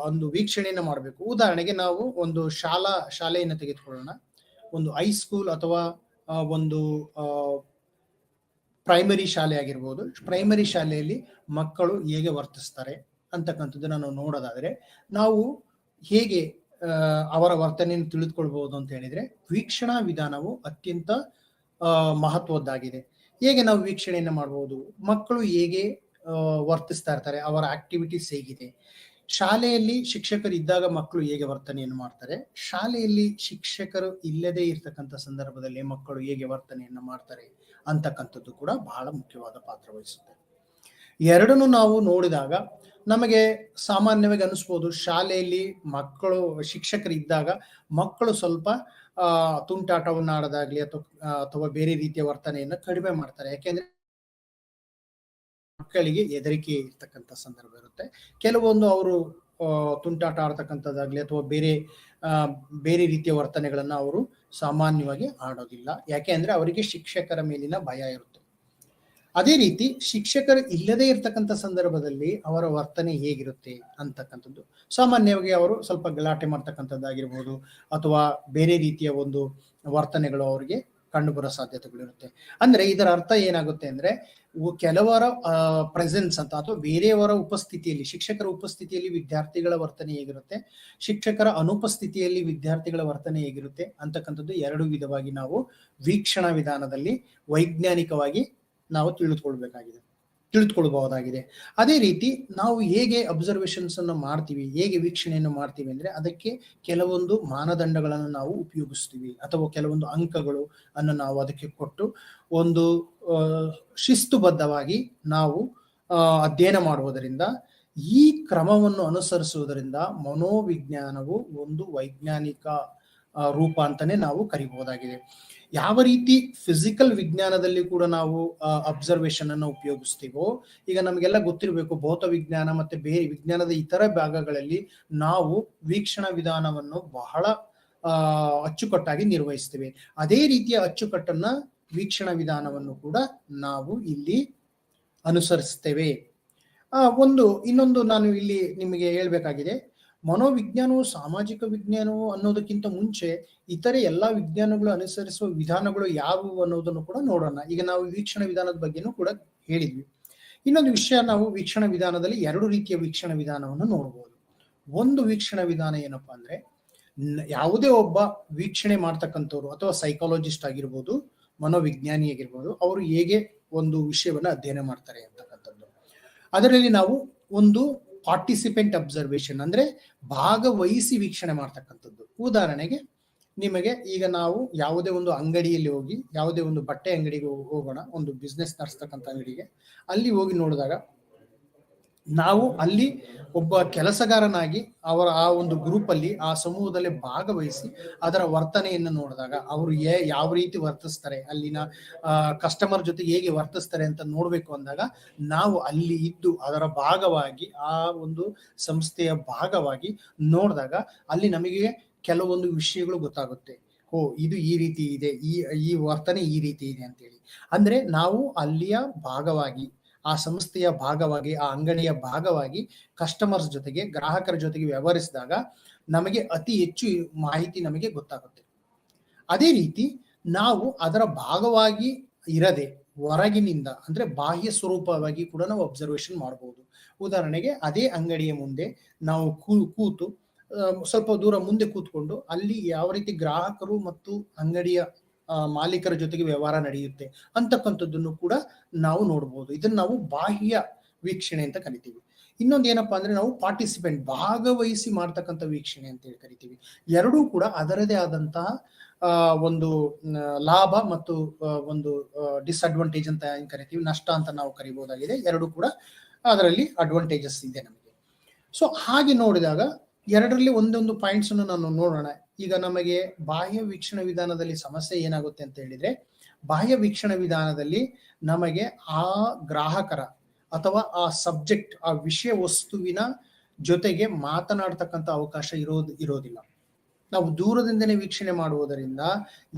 ಒಂದು ವೀಕ್ಷಣೆಯನ್ನು ಮಾಡಬೇಕು. ಉದಾಹರಣೆಗೆ ನಾವು ಒಂದು ಶಾಲೆಯನ್ನು ತೆಗೆದುಕೊಳ್ಳೋಣ, ಒಂದು ಹೈಸ್ಕೂಲ್ ಅಥವಾ ಒಂದು ಪ್ರೈಮರಿ ಶಾಲೆ ಆಗಿರ್ಬೋದು. ಪ್ರೈಮರಿ ಶಾಲೆಯಲ್ಲಿ ಮಕ್ಕಳು ಹೇಗೆ ವರ್ತಿಸ್ತಾರೆ ಅಂತಕ್ಕಂಥದ್ದನ್ನ ನಾವು ನೋಡೋದಾದ್ರೆ ನಾವು ಹೇಗೆ ಅವರ ವರ್ತನೆಯನ್ನು ತಿಳಿದುಕೊಳ್ಬಹುದು ಅಂತ ಹೇಳಿದ್ರೆ ವೀಕ್ಷಣಾ ವಿಧಾನವು ಅತ್ಯಂತ ಮಹತ್ವದ್ದಾಗಿದೆ. ಹೇಗೆ ನಾವು ವೀಕ್ಷಣೆಯನ್ನು ಮಾಡಬಹುದು, ಮಕ್ಕಳು ಹೇಗೆ ವರ್ತಿಸ್ತಾ ಇರ್ತಾರೆ, ಅವರ ಆಕ್ಟಿವಿಟೀಸ್ ಹೇಗಿದೆ, ಶಾಲೆಯಲ್ಲಿ ಶಿಕ್ಷಕರು ಇದ್ದಾಗ ಮಕ್ಕಳು ಹೇಗೆ ವರ್ತನೆಯನ್ನು ಮಾಡ್ತಾರೆ, ಶಾಲೆಯಲ್ಲಿ ಶಿಕ್ಷಕರು ಇಲ್ಲದೆ ಇರ್ತಕ್ಕಂಥ ಸಂದರ್ಭದಲ್ಲಿ ಮಕ್ಕಳು ಹೇಗೆ ವರ್ತನೆಯನ್ನು ಮಾಡ್ತಾರೆ ಅಂತಕ್ಕಂಥದ್ದು ಕೂಡ ಬಹಳ ಮುಖ್ಯವಾದ ಪಾತ್ರ ವಹಿಸುತ್ತೆ. ಎರಡನ್ನು ನಾವು ನೋಡಿದಾಗ ನಮಗೆ ಸಾಮಾನ್ಯವಾಗಿ ಅನಿಸ್ಬೋದು, ಶಾಲೆಯಲ್ಲಿ ಶಿಕ್ಷಕರು ಇದ್ದಾಗ ಮಕ್ಕಳು ಸ್ವಲ್ಪ ತುಂಟಾಟವನ್ನು ಆಡೋದಾಗ್ಲಿ ಅಥವಾ ಬೇರೆ ರೀತಿಯ ವರ್ತನೆಯನ್ನು ಕಡಿಮೆ ಮಾಡ್ತಾರೆ. ಯಾಕೆಂದ್ರೆ ಮಕ್ಕಳಿಗೆ ಹೆದರಿಕೆ ಇರ್ತಕ್ಕಂಥ ಸಂದರ್ಭ ಇರುತ್ತೆ. ಕೆಲವೊಂದು ಅವರು ತುಂಟಾಟ ಆಡ್ತಕ್ಕಂಥದ್ದಾಗ್ಲಿ ಅಥವಾ ಬೇರೆ ರೀತಿಯ ವರ್ತನೆಗಳನ್ನ ಅವರು ಸಾಮಾನ್ಯವಾಗಿ ಆಡೋದಿಲ್ಲ. ಯಾಕೆ ಅಂದ್ರೆ ಅವರಿಗೆ ಶಿಕ್ಷಕರ ಮೇಲಿನ ಭಯ ಇರುತ್ತೆ. ಅದೇ ರೀತಿ ಶಿಕ್ಷಕರು ಇಲ್ಲದೆ ಇರ್ತಕ್ಕಂಥ ಸಂದರ್ಭದಲ್ಲಿ ಅವರ ವರ್ತನೆ ಹೇಗಿರುತ್ತೆ ಅಂತಕ್ಕಂಥದ್ದು, ಸಾಮಾನ್ಯವಾಗಿ ಅವರು ಸ್ವಲ್ಪ ಗಲಾಟೆ ಮಾಡ್ತಕ್ಕಂಥದ್ದಾಗಿರ್ಬೋದು ಅಥವಾ ಬೇರೆ ರೀತಿಯ ಒಂದು ವರ್ತನೆಗಳು ಅವರಿಗೆ ಕಂಡುಬರೋ ಸಾಧ್ಯತೆಗಳಿರುತ್ತೆ. ಅಂದ್ರೆ ಇದರ ಅರ್ಥ ಏನಾಗುತ್ತೆ ಅಂದ್ರೆ ಕೆಲವರ ಪ್ರೆಸೆನ್ಸ್ ಅಂತ ಅಥವಾ ಬೇರೆಯವರ ಉಪಸ್ಥಿತಿಯಲ್ಲಿ, ಶಿಕ್ಷಕರ ಉಪಸ್ಥಿತಿಯಲ್ಲಿ ವಿದ್ಯಾರ್ಥಿಗಳ ವರ್ತನೆ ಹೇಗಿರುತ್ತೆ, ಶಿಕ್ಷಕರ ಅನುಪಸ್ಥಿತಿಯಲ್ಲಿ ವಿದ್ಯಾರ್ಥಿಗಳ ವರ್ತನೆ ಹೇಗಿರುತ್ತೆ ಅಂತಕ್ಕಂಥದ್ದು ಎರಡು ವಿಧವಾಗಿ ನಾವು ವೀಕ್ಷಣಾ ವಿಧಾನದಲ್ಲಿ ವೈಜ್ಞಾನಿಕವಾಗಿ ನಾವು ತಿಳಿದುಕೊಳ್ಬಹುದಾಗಿದೆ. ಅದೇ ರೀತಿ ನಾವು ಹೇಗೆ ಅಬ್ಸರ್ವೇಷನ್ಸ್ ಅನ್ನು ಮಾಡ್ತೀವಿ, ಹೇಗೆ ವೀಕ್ಷಣೆಯನ್ನು ಮಾಡ್ತೀವಿ ಅಂದ್ರೆ ಅದಕ್ಕೆ ಕೆಲವೊಂದು ಮಾನದಂಡಗಳನ್ನು ನಾವು ಉಪಯೋಗಿಸ್ತೀವಿ ಅಥವಾ ಕೆಲವೊಂದು ಅಂಕಗಳು ಅನ್ನು ನಾವು ಅದಕ್ಕೆ ಕೊಟ್ಟು ಒಂದು ಶಿಸ್ತುಬದ್ಧವಾಗಿ ನಾವು ಅಧ್ಯಯನ ಮಾಡುವುದರಿಂದ, ಈ ಕ್ರಮವನ್ನು ಅನುಸರಿಸುವುದರಿಂದ ಮನೋವಿಜ್ಞಾನವು ಒಂದು ವೈಜ್ಞಾನಿಕ ರೂಪ ಅಂತಾನೆ ನಾವು ಕರಿಬಹುದಾಗಿದೆ. ಯಾವ ರೀತಿ ಫಿಸಿಕಲ್ ವಿಜ್ಞಾನದಲ್ಲಿ ಕೂಡ ನಾವು ಅಬ್ಸರ್ವೇಷನ್ ಅನ್ನು ಉಪಯೋಗಿಸ್ತೀವೋ, ಈಗ ನಮಗೆಲ್ಲ ಗೊತ್ತಿರಬೇಕು ಭೌತ ವಿಜ್ಞಾನ ಮತ್ತೆ ಬೇರೆ ವಿಜ್ಞಾನದ ಇತರ ಭಾಗಗಳಲ್ಲಿ ನಾವು ವೀಕ್ಷಣಾ ವಿಧಾನವನ್ನು ಬಹಳ ಅಚ್ಚುಕಟ್ಟಾಗಿ ನಿರ್ವಹಿಸ್ತೀವಿ. ಅದೇ ರೀತಿಯ ಅಚ್ಚುಕಟ್ಟನ್ನ ವೀಕ್ಷಣಾ ವಿಧಾನವನ್ನು ಕೂಡ ನಾವು ಇಲ್ಲಿ ಅನುಸರಿಸ್ತೇವೆ. ಇನ್ನೊಂದು ನಾನು ಇಲ್ಲಿ ನಿಮಗೆ ಹೇಳ್ಬೇಕಾಗಿದೆ, ಮನೋವಿಜ್ಞಾನವು ಸಾಮಾಜಿಕ ವಿಜ್ಞಾನವು ಅನ್ನೋದಕ್ಕಿಂತ ಮುಂಚೆ ಇತರೆ ಎಲ್ಲಾ ವಿಜ್ಞಾನಗಳು ಅನುಸರಿಸುವ ವಿಧಾನಗಳು ಯಾವುವು ಅನ್ನೋದನ್ನು ಕೂಡ ನೋಡೋಣ. ಈಗ ನಾವು ವೀಕ್ಷಣ ವಿಧಾನದ ಬಗ್ಗೆನೂ ಕೂಡ ಹೇಳಿದ್ವಿ. ಇನ್ನೊಂದು ವಿಷಯ, ನಾವು ವೀಕ್ಷಣ ವಿಧಾನದಲ್ಲಿ ಎರಡು ರೀತಿಯ ವೀಕ್ಷಣ ವಿಧಾನವನ್ನು ನೋಡಬಹುದು. ಒಂದು ವೀಕ್ಷಣಾ ವಿಧಾನ ಏನಪ್ಪಾ ಅಂದ್ರೆ, ಯಾವುದೇ ಒಬ್ಬ ವೀಕ್ಷಣೆ ಮಾಡ್ತಕ್ಕಂಥವ್ರು ಅಥವಾ ಸೈಕಾಲಜಿಸ್ಟ್ ಆಗಿರ್ಬೋದು, ಮನೋವಿಜ್ಞಾನಿ ಆಗಿರ್ಬೋದು, ಅವರು ಹೇಗೆ ಒಂದು ವಿಷಯವನ್ನ ಅಧ್ಯಯನ ಮಾಡ್ತಾರೆ ಅಂತಕ್ಕಂಥದ್ದು. ಅದರಲ್ಲಿ ನಾವು ಒಂದು ಪಾರ್ಟಿಸಿಪೆಂಟ್ ಅಬ್ಸರ್ವೇಷನ್ ಅಂದ್ರೆ ಭಾಗವಹಿಸಿ ವೀಕ್ಷಣೆ ಮಾಡ್ತಕ್ಕಂಥದ್ದು. ಉದಾಹರಣೆಗೆ ನಿಮಗೆ ಈಗ ನಾವು ಯಾವುದೇ ಒಂದು ಅಂಗಡಿಯಲ್ಲಿ ಹೋಗಿ, ಯಾವುದೇ ಒಂದು ಬಟ್ಟೆ ಅಂಗಡಿಗೆ ಹೋಗೋಣ, ಒಂದು ಬಿಸ್ನೆಸ್ ನಡೆಸ್ತಕ್ಕಂಥ ಅಂಗಡಿಗೆ, ಅಲ್ಲಿ ಹೋಗಿ ನೋಡಿದಾಗ ನಾವು ಅಲ್ಲಿ ಒಬ್ಬ ಕೆಲಸಗಾರನಾಗಿ ಅವರ ಆ ಒಂದು ಗ್ರೂಪ್ ಅಲ್ಲಿ, ಆ ಸಮೂಹದಲ್ಲಿ ಭಾಗವಹಿಸಿ ಅದರ ವರ್ತನೆಯನ್ನು ನೋಡಿದಾಗ ಅವರು ಯಾವ ರೀತಿ ವರ್ತಿಸ್ತಾರೆ, ಅಲ್ಲಿನ ಕಸ್ಟಮರ್ ಜೊತೆ ಹೇಗೆ ವರ್ತಿಸ್ತಾರೆ ಅಂತ ನೋಡ್ಬೇಕು ಅಂದಾಗ ನಾವು ಅಲ್ಲಿ ಇದ್ದು ಅದರ ಭಾಗವಾಗಿ, ಆ ಒಂದು ಸಂಸ್ಥೆಯ ಭಾಗವಾಗಿ ನೋಡಿದಾಗ ಅಲ್ಲಿ ನಮಗೆ ಕೆಲವೊಂದು ವಿಷಯಗಳು ಗೊತ್ತಾಗುತ್ತೆ. ಇದು ಈ ರೀತಿ ಇದೆ, ಈ ವರ್ತನೆ ಈ ರೀತಿ ಇದೆ ಅಂತೇಳಿ. ಅಂದ್ರೆ ನಾವು ಅಲ್ಲಿಯ ಭಾಗವಾಗಿ, ಆ ಸಂಸ್ಥೆಯ ಭಾಗವಾಗಿ, ಆ ಅಂಗಡಿಯ ಭಾಗವಾಗಿ ಕಸ್ಟಮರ್ಸ್ ಜೊತೆಗೆ, ಗ್ರಾಹಕರ ಜೊತೆಗೆ ವ್ಯವಹರಿಸಿದಾಗ ನಮಗೆ ಅತಿ ಹೆಚ್ಚು ಮಾಹಿತಿ ನಮಗೆ ಗೊತ್ತಾಗುತ್ತೆ. ಅದೇ ರೀತಿ ನಾವು ಅದರ ಭಾಗವಾಗಿ ಇರದೆ ಹೊರಗಿನಿಂದ ಅಂದ್ರೆ ಬಾಹ್ಯ ಸ್ವರೂಪವಾಗಿ ಕೂಡ ನಾವು ಅಬ್ಸರ್ವೇಷನ್ ಮಾಡಬಹುದು. ಉದಾಹರಣೆಗೆ ಅದೇ ಅಂಗಡಿಯ ಮುಂದೆ ನಾವು ಕೂತು ಸ್ವಲ್ಪ ದೂರ ಮುಂದೆ ಕೂತ್ಕೊಂಡು ಅಲ್ಲಿ ಯಾವ ರೀತಿ ಗ್ರಾಹಕರು ಮತ್ತು ಅಂಗಡಿಯ ಮಾಲೀಕರ ಜೊತೆಗೆ ವ್ಯವಹಾರ ನಡೆಯುತ್ತೆ ಅಂತಕ್ಕಂಥದ್ದನ್ನು ಕೂಡ ನಾವು ನೋಡ್ಬೋದು. ಇದನ್ನ ನಾವು ಬಾಹ್ಯ ವೀಕ್ಷಣೆ ಅಂತ ಕರಿತೀವಿ. ಇನ್ನೊಂದು ಏನಪ್ಪಾ ಅಂದ್ರೆ ನಾವು ಪಾರ್ಟಿಸಿಪೆಂಟ್, ಭಾಗವಹಿಸಿ ಮಾಡ್ತಕ್ಕಂಥ ವೀಕ್ಷಣೆ ಅಂತ ಹೇಳಿ ಕರಿತೀವಿ. ಎರಡೂ ಕೂಡ ಅದರದೇ ಆದಂತಹ ಒಂದು ಲಾಭ ಮತ್ತು ಒಂದು ಡಿಸ್ಅಡ್ವಾಂಟೇಜ್ ಅಂತ ಏನ್ ಕರಿತೀವಿ, ನಷ್ಟ ಅಂತ ನಾವು ಕರಿಬಹುದಾಗಿದೆ. ಎರಡೂ ಕೂಡ ಅದರಲ್ಲಿ ಅಡ್ವಾಂಟೇಜಸ್ ಇದೆ ನಮಗೆ. ಸೊ ಹಾಗೆ ನೋಡಿದಾಗ ಎರಡರಲ್ಲಿ ಒಂದೊಂದು ಪಾಯಿಂಟ್ಸ್ ಅನ್ನು ನಾನು ನೋಡೋಣ. ಈಗ ನಮಗೆ ಬಾಹ್ಯ ವೀಕ್ಷಣ ವಿಧಾನದಲ್ಲಿ ಸಮಸ್ಯೆ ಏನಾಗುತ್ತೆ ಅಂತ ಹೇಳಿದ್ರೆ, ಬಾಹ್ಯ ವೀಕ್ಷಣ ವಿಧಾನದಲ್ಲಿ ನಮಗೆ ಆ ಗ್ರಾಹಕರ ಅಥವಾ ಆ ಸಬ್ಜೆಕ್ಟ್, ಆ ವಿಷಯ ವಸ್ತುವಿನ ಜೊತೆಗೆ ಮಾತನಾಡ್ತಕ್ಕಂಥ ಅವಕಾಶ ಇರೋದಿಲ್ಲ. ನಾವು ದೂರದಿಂದನೇ ವೀಕ್ಷಣೆ ಮಾಡುವುದರಿಂದ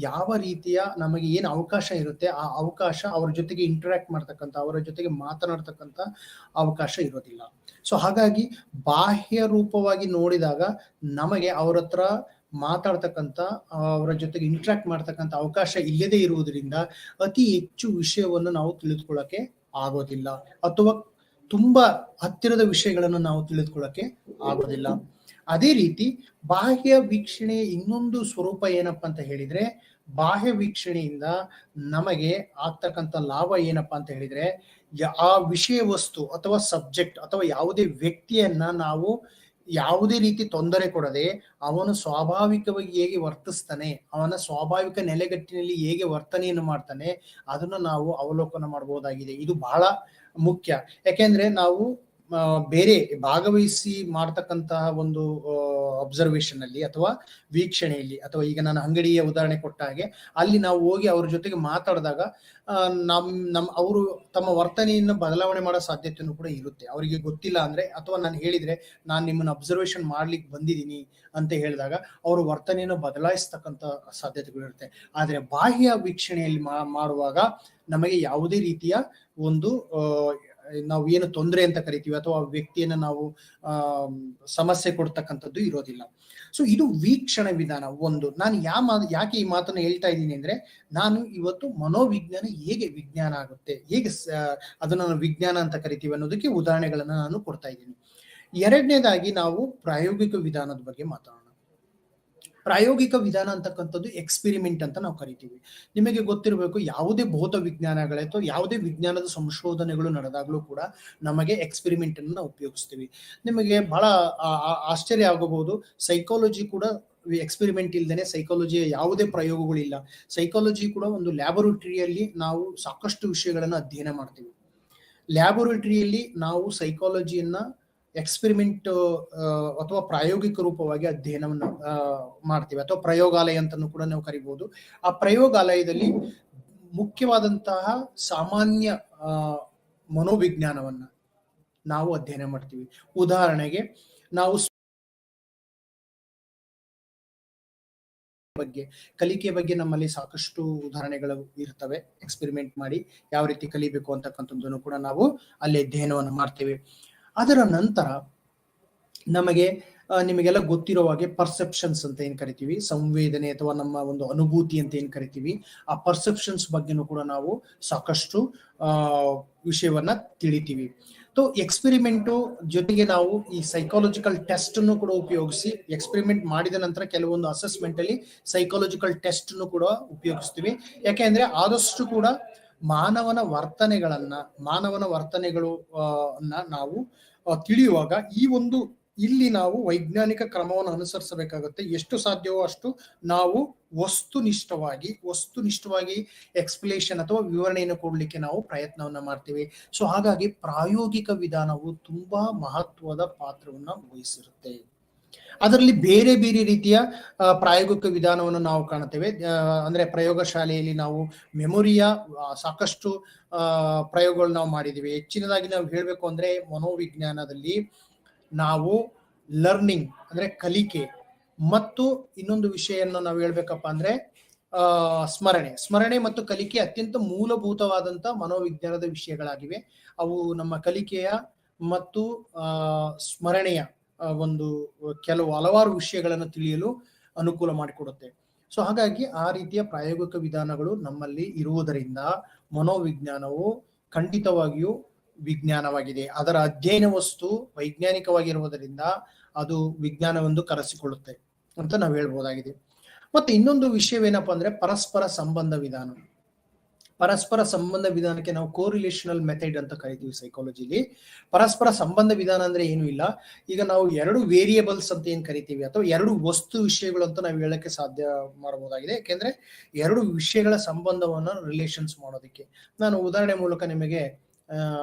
ಯಾವ ರೀತಿಯ ನಮಗೆ ಏನು ಅವಕಾಶ ಇರುತ್ತೆ, ಆ ಅವಕಾಶ ಅವರ ಜೊತೆಗೆ ಇಂಟರಾಕ್ಟ್ ಮಾಡ್ತಕ್ಕಂಥ, ಅವರ ಜೊತೆಗೆ ಮಾತನಾಡ್ತಕ್ಕಂಥ ಅವಕಾಶ ಇರೋದಿಲ್ಲ. ಸೊ ಹಾಗಾಗಿ ಬಾಹ್ಯ ರೂಪವಾಗಿ ನೋಡಿದಾಗ ನಮಗೆ ಅವ್ರ ಹತ್ರ ಮಾತಾಡ್ತಕ್ಕಂಥ, ಅವರ ಜೊತೆಗೆ ಇಂಟ್ರಾಕ್ಟ್ ಮಾಡ್ತಕ್ಕಂಥ ಅವಕಾಶ ಇಲ್ಲದೆ ಇರುವುದರಿಂದ ಅತಿ ಹೆಚ್ಚು ವಿಷಯವನ್ನು ನಾವು ತಿಳಿದುಕೊಳ್ಳಕ್ಕೆ ಆಗೋದಿಲ್ಲ, ಅಥವಾ ತುಂಬಾ ಹತ್ತಿರದ ವಿಷಯಗಳನ್ನು ನಾವು ತಿಳಿದುಕೊಳ್ಳಕ್ಕೆ ಆಗೋದಿಲ್ಲ. ಅದೇ ರೀತಿ ಬಾಹ್ಯ ವೀಕ್ಷಣೆಯ ಇನ್ನೊಂದು ಸ್ವರೂಪ ಏನಪ್ಪಾ ಅಂತ ಹೇಳಿದ್ರೆ, ಬಾಹ್ಯ ವೀಕ್ಷಣೆಯಿಂದ ನಮಗೆ ಆಗ್ತಕ್ಕಂಥ ಲಾಭ ಏನಪ್ಪಾ ಅಂತ ಹೇಳಿದ್ರೆ, ಆ ವಿಷಯ ವಸ್ತು ಅಥವಾ ಸಬ್ಜೆಕ್ಟ್ ಅಥವಾ ಯಾವುದೇ ವ್ಯಕ್ತಿಯನ್ನ ನಾವು ಯಾವುದೇ ರೀತಿ ತೊಂದರೆ ಕೊಡದೆ ಅವನು ಸ್ವಾಭಾವಿಕವಾಗಿ ಹೇಗೆ ವರ್ತಿಸ್ತಾನೆ, ಅವನ ಸ್ವಾಭಾವಿಕ ನೆಲೆಗಟ್ಟಿನಲ್ಲಿ ಹೇಗೆ ವರ್ತನೆಯನ್ನು ಮಾಡ್ತಾನೆ, ಅದನ್ನು ನಾವು ಅವಲೋಕನ ಮಾಡಬಹುದಾಗಿದೆ. ಇದು ಬಹಳ ಮುಖ್ಯ. ಯಾಕೆಂದ್ರೆ ನಾವು ಬೇರೆ ಭಾಗವಹಿಸಿ ಮಾಡ್ತಕ್ಕಂತಹ ಒಂದು ಅಬ್ಸರ್ವೇಷನ್ ಅಲ್ಲಿ ಅಥವಾ ವೀಕ್ಷಣೆಯಲ್ಲಿ, ಅಥವಾ ಈಗ ನಾನು ಅಂಗಡಿಯ ಉದಾಹರಣೆ ಕೊಟ್ಟ ಹಾಗೆ ಅಲ್ಲಿ ನಾವು ಹೋಗಿ ಅವ್ರ ಜೊತೆಗೆ ಮಾತಾಡಿದಾಗ ಅವರು ತಮ್ಮ ವರ್ತನೆಯನ್ನು ಬದಲಾವಣೆ ಮಾಡೋ ಸಾಧ್ಯತೆಯೂ ಕೂಡ ಇರುತ್ತೆ. ಅವರಿಗೆ ಗೊತ್ತಿಲ್ಲ ಅಂದ್ರೆ, ಅಥವಾ ನಾನು ಹೇಳಿದ್ರೆ ನಾನು ನಿಮ್ಮನ್ನ ಅಬ್ಸರ್ವೇಷನ್ ಮಾಡ್ಲಿಕ್ಕೆ ಬಂದಿದ್ದೀನಿ ಅಂತ ಹೇಳಿದಾಗ ಅವರು ವರ್ತನೆಯನ್ನು ಬದಲಾಯಿಸ್ತಕ್ಕಂಥ ಸಾಧ್ಯತೆಗಳಿರುತ್ತೆ. ಆದ್ರೆ ಬಾಹ್ಯ ವೀಕ್ಷಣೆಯಲ್ಲಿ ಮಾಡುವಾಗ ನಮಗೆ ಯಾವುದೇ ರೀತಿಯ ಒಂದು ನಾವು ಏನು ತೊಂದರೆ ಅಂತ ಕರಿತೀವಿ ಅಥವಾ ವ್ಯಕ್ತಿಯನ್ನ ನಾವು ಸಮಸ್ಯೆ ಕೊಡ್ತಕ್ಕಂಥದ್ದು ಇರೋದಿಲ್ಲ. ಸೊ ಇದು ವೀಕ್ಷಣ ವಿಧಾನ ಒಂದು. ನಾನು ಯಾಕೆ ಈ ಮಾತನ್ನು ಹೇಳ್ತಾ ಇದ್ದೀನಿ ಅಂದ್ರೆ, ನಾನು ಇವತ್ತು ಮನೋವಿಜ್ಞಾನ ಹೇಗೆ ವಿಜ್ಞಾನ ಆಗುತ್ತೆ, ಹೇಗೆ ಅದನ್ನು ನಾವು ವಿಜ್ಞಾನ ಅಂತ ಕರಿತೀವಿ ಅನ್ನೋದಕ್ಕೆ ಉದಾಹರಣೆಗಳನ್ನ ನಾನು ಕೊಡ್ತಾ ಇದ್ದೀನಿ. ಎರಡನೇದಾಗಿ ನಾವು ಪ್ರಾಯೋಗಿಕ ವಿಧಾನದ ಬಗ್ಗೆ ಮಾತಾಡೋಣ. ಪ್ರಾಯೋಗಿಕ ವಿಧಾನ ಅಂತಕ್ಕಂಥದ್ದು ಎಕ್ಸ್ಪೆರಿಮೆಂಟ್ ಅಂತ ನಾವು ಕರಿತೀವಿ. ನಿಮಗೆ ಗೊತ್ತಿರಬೇಕು, ಯಾವುದೇ ಭೌತ ವಿಜ್ಞಾನಗಳೇ ಅಥವಾ ಯಾವುದೇ ವಿಜ್ಞಾನದ ಸಂಶೋಧನೆಗಳು ನಡೆದಾಗಲೂ ಕೂಡ ನಮಗೆ ಎಕ್ಸ್ಪೆರಿಮೆಂಟ್ ಅನ್ನು ನಾವು ಉಪಯೋಗಿಸ್ತೀವಿ. ನಿಮಗೆ ಬಹಳ ಆಶ್ಚರ್ಯ ಆಗಬಹುದು, ಸೈಕಾಲಜಿ ಕೂಡ ಎಕ್ಸ್ಪೆರಿಮೆಂಟ್ ಇಲ್ದೇನೆ ಸೈಕಾಲಜಿಯ ಯಾವುದೇ ಪ್ರಯೋಗಗಳಿಲ್ಲ. ಸೈಕಾಲಜಿ ಕೂಡ ಒಂದು ಲ್ಯಾಬೊರೇಟರಿಯಲ್ಲಿ ನಾವು ಸಾಕಷ್ಟು ವಿಷಯಗಳನ್ನು ಅಧ್ಯಯನ ಮಾಡ್ತೀವಿ. ಲ್ಯಾಬೊರೇಟರಿಯಲ್ಲಿ ನಾವು ಸೈಕಾಲಜಿಯನ್ನ ಎಕ್ಸ್ಪೆರಿಮೆಂಟ್ ಅಥವಾ ಪ್ರಾಯೋಗಿಕ ರೂಪವಾಗಿ ಅಧ್ಯಯನವನ್ನು ಮಾಡ್ತೀವಿ, ಅಥವಾ ಪ್ರಯೋಗಾಲಯ ಅಂತಲೂ ಕೂಡ ನಾವು ಕರಿಬಹುದು. ಆ ಪ್ರಯೋಗಾಲಯದಲ್ಲಿ ಮುಖ್ಯವಾದಂತಹ ಸಾಮಾನ್ಯ ಮನೋವಿಜ್ಞಾನವನ್ನ ನಾವು ಅಧ್ಯಯನ ಮಾಡ್ತೀವಿ. ಉದಾಹರಣೆಗೆ ನಾವು ಕಲಿಕೆ ಬಗ್ಗೆ ನಮ್ಮಲ್ಲಿ ಸಾಕಷ್ಟು ಉದಾಹರಣೆಗಳು ಇರ್ತವೆ. ಎಕ್ಸ್ಪೆರಿಮೆಂಟ್ ಮಾಡಿ ಯಾವ ರೀತಿ ಕಲಿಬೇಕು ಅಂತಕ್ಕಂಥದ್ದನ್ನು ಕೂಡ ನಾವು ಅಲ್ಲಿ ಅಧ್ಯಯನವನ್ನು ಮಾಡ್ತೇವೆ. ಅದರ ನಂತರ ನಮಗೆ ನಿಮಗೆಲ್ಲ ಗೊತ್ತಿರೋ ಹಾಗೆ ಪರ್ಸೆಪ್ಷನ್ಸ್ ಅಂತ ಏನ್ ಕರಿತೀವಿ, ಸಂವೇದನೆ ಅಥವಾ ನಮ್ಮ ಒಂದು ಅನುಭೂತಿ ಅಂತ ಏನ್ ಕರಿತೀವಿ, ಆ ಪರ್ಸೆಪ್ಷನ್ಸ್ ಬಗ್ಗೆನೂ ಕೂಡ ನಾವು ಸಾಕಷ್ಟು ವಿಷಯವನ್ನ ತಿಳಿತೀವಿ. ಸೊ ಎಕ್ಸ್ಪೆರಿಮೆಂಟು ಜೊತೆಗೆ ನಾವು ಈ ಸೈಕಾಲಜಿಕಲ್ ಟೆಸ್ಟ್ ಅನ್ನು ಕೂಡ ಉಪಯೋಗಿಸಿ, ಎಕ್ಸ್ಪೆರಿಮೆಂಟ್ ಮಾಡಿದ ನಂತರ ಕೆಲವೊಂದು ಅಸೆಸ್ಮೆಂಟ್ ಅಲ್ಲಿ ಸೈಕಾಲಜಿಕಲ್ ಟೆಸ್ಟ್ ಅನ್ನು ಕೂಡ ಉಪಯೋಗಿಸ್ತೀವಿ. ಯಾಕೆಂದ್ರೆ ಆದಷ್ಟು ಕೂಡ ಮಾನವನ ವರ್ತನೆಗಳು ನಾವು ತಿಳಿಯುವಾಗ ಈ ಒಂದು ಇಲ್ಲಿ ನಾವು ವೈಜ್ಞಾನಿಕ ಕ್ರಮವನ್ನು ಅನುಸರಿಸಬೇಕಾಗುತ್ತೆ. ಎಷ್ಟು ಸಾಧ್ಯವೋ ಅಷ್ಟು ನಾವು ವಸ್ತುನಿಷ್ಠವಾಗಿ ಎಕ್ಸ್ಪ್ಲೇಷನ್ ಅಥವಾ ವಿವರಣೆಯನ್ನು ಕೊಡ್ಲಿಕ್ಕೆ ನಾವು ಪ್ರಯತ್ನವನ್ನ ಮಾಡ್ತೀವಿ. ಸೊ ಹಾಗಾಗಿ ಪ್ರಾಯೋಗಿಕ ವಿಧಾನವು ತುಂಬಾ ಮಹತ್ವದ ಪಾತ್ರವನ್ನ ವಹಿಸಿರುತ್ತೆ. ಅದರಲ್ಲಿ ಬೇರೆ ಬೇರೆ ರೀತಿಯ ಪ್ರಾಯೋಗಿಕ ವಿಧಾನವನ್ನು ನಾವು ಕಾಣುತ್ತೇವೆ. ಅಂದ್ರೆ ಪ್ರಯೋಗಶಾಲೆಯಲ್ಲಿ ನಾವು ಮೆಮೊರಿಯ ಸಾಕಷ್ಟು ಪ್ರಯೋಗಗಳು ನಾವು ಮಾಡಿದ್ದೀವಿ. ಹೆಚ್ಚಿನದಾಗಿ ನಾವು ಹೇಳ್ಬೇಕು ಅಂದ್ರೆ ಮನೋವಿಜ್ಞಾನದಲ್ಲಿ ನಾವು ಲರ್ನಿಂಗ್ ಅಂದ್ರೆ ಕಲಿಕೆ ಮತ್ತು ಇನ್ನೊಂದು ವಿಷಯವನ್ನು ನಾವು ಹೇಳ್ಬೇಕಪ್ಪ ಅಂದ್ರೆ ಸ್ಮರಣೆ ಮತ್ತು ಕಲಿಕೆ ಅತ್ಯಂತ ಮೂಲಭೂತವಾದಂತ ಮನೋವಿಜ್ಞಾನದ ವಿಷಯಗಳಾಗಿವೆ. ಅವು ನಮ್ಮ ಕಲಿಕೆಯ ಮತ್ತು ಸ್ಮರಣೆಯ ಒಂದು ಹಲವಾರು ವಿಷಯಗಳನ್ನು ತಿಳಿಯಲು ಅನುಕೂಲ ಮಾಡಿಕೊಡುತ್ತೆ. ಸೊ ಹಾಗಾಗಿ ಆ ರೀತಿಯ ಪ್ರಾಯೋಗಿಕ ವಿಧಾನಗಳು ನಮ್ಮಲ್ಲಿ ಇರುವುದರಿಂದ ಮನೋವಿಜ್ಞಾನವು ಖಂಡಿತವಾಗಿಯೂ ವಿಜ್ಞಾನವಾಗಿದೆ. ಅದರ ಅಧ್ಯಯನ ವಸ್ತು ವೈಜ್ಞಾನಿಕವಾಗಿರುವುದರಿಂದ ಅದು ವಿಜ್ಞಾನವೆಂದು ಕರೆಸಿಕೊಳ್ಳುತ್ತೆ ಅಂತ ನಾವು ಹೇಳ್ಬೋದಾಗಿದೆ. ಮತ್ತೆ ಇನ್ನೊಂದು ವಿಷಯವೇನಪ್ಪಾ ಅಂದ್ರೆ ಪರಸ್ಪರ ಸಂಬಂಧ ವಿಧಾನಕ್ಕೆ ನಾವು ಕೋರಿಲೇಷನಲ್ ಮೆಥಡ್ ಅಂತ ಕರಿತೀವಿ ಸೈಕಾಲಜಿಲಿ. ಪರಸ್ಪರ ಸಂಬಂಧ ವಿಧಾನ ಅಂದ್ರೆ ಏನು ಇಲ್ಲ, ಈಗ ನಾವು ಎರಡು ವೇರಿಯೇಬಲ್ಸ್ ಅಂತ ಏನ್ ಕರಿತೀವಿ ಅಥವಾ ಎರಡು ವಸ್ತು ವಿಷಯಗಳು ಅಂತ ನಾವು ಹೇಳಕ್ಕೆ ಸಾಧ್ಯ ಮಾಡಬಹುದಾಗಿದೆ. ಯಾಕೆಂದ್ರೆ ಎರಡು ವಿಷಯಗಳ ಸಂಬಂಧವನ್ನ ರಿಲೇಷನ್ಸ್ ಮಾಡೋದಕ್ಕೆ ನಾನು ಉದಾಹರಣೆ ಮೂಲಕ ನಿಮಗೆ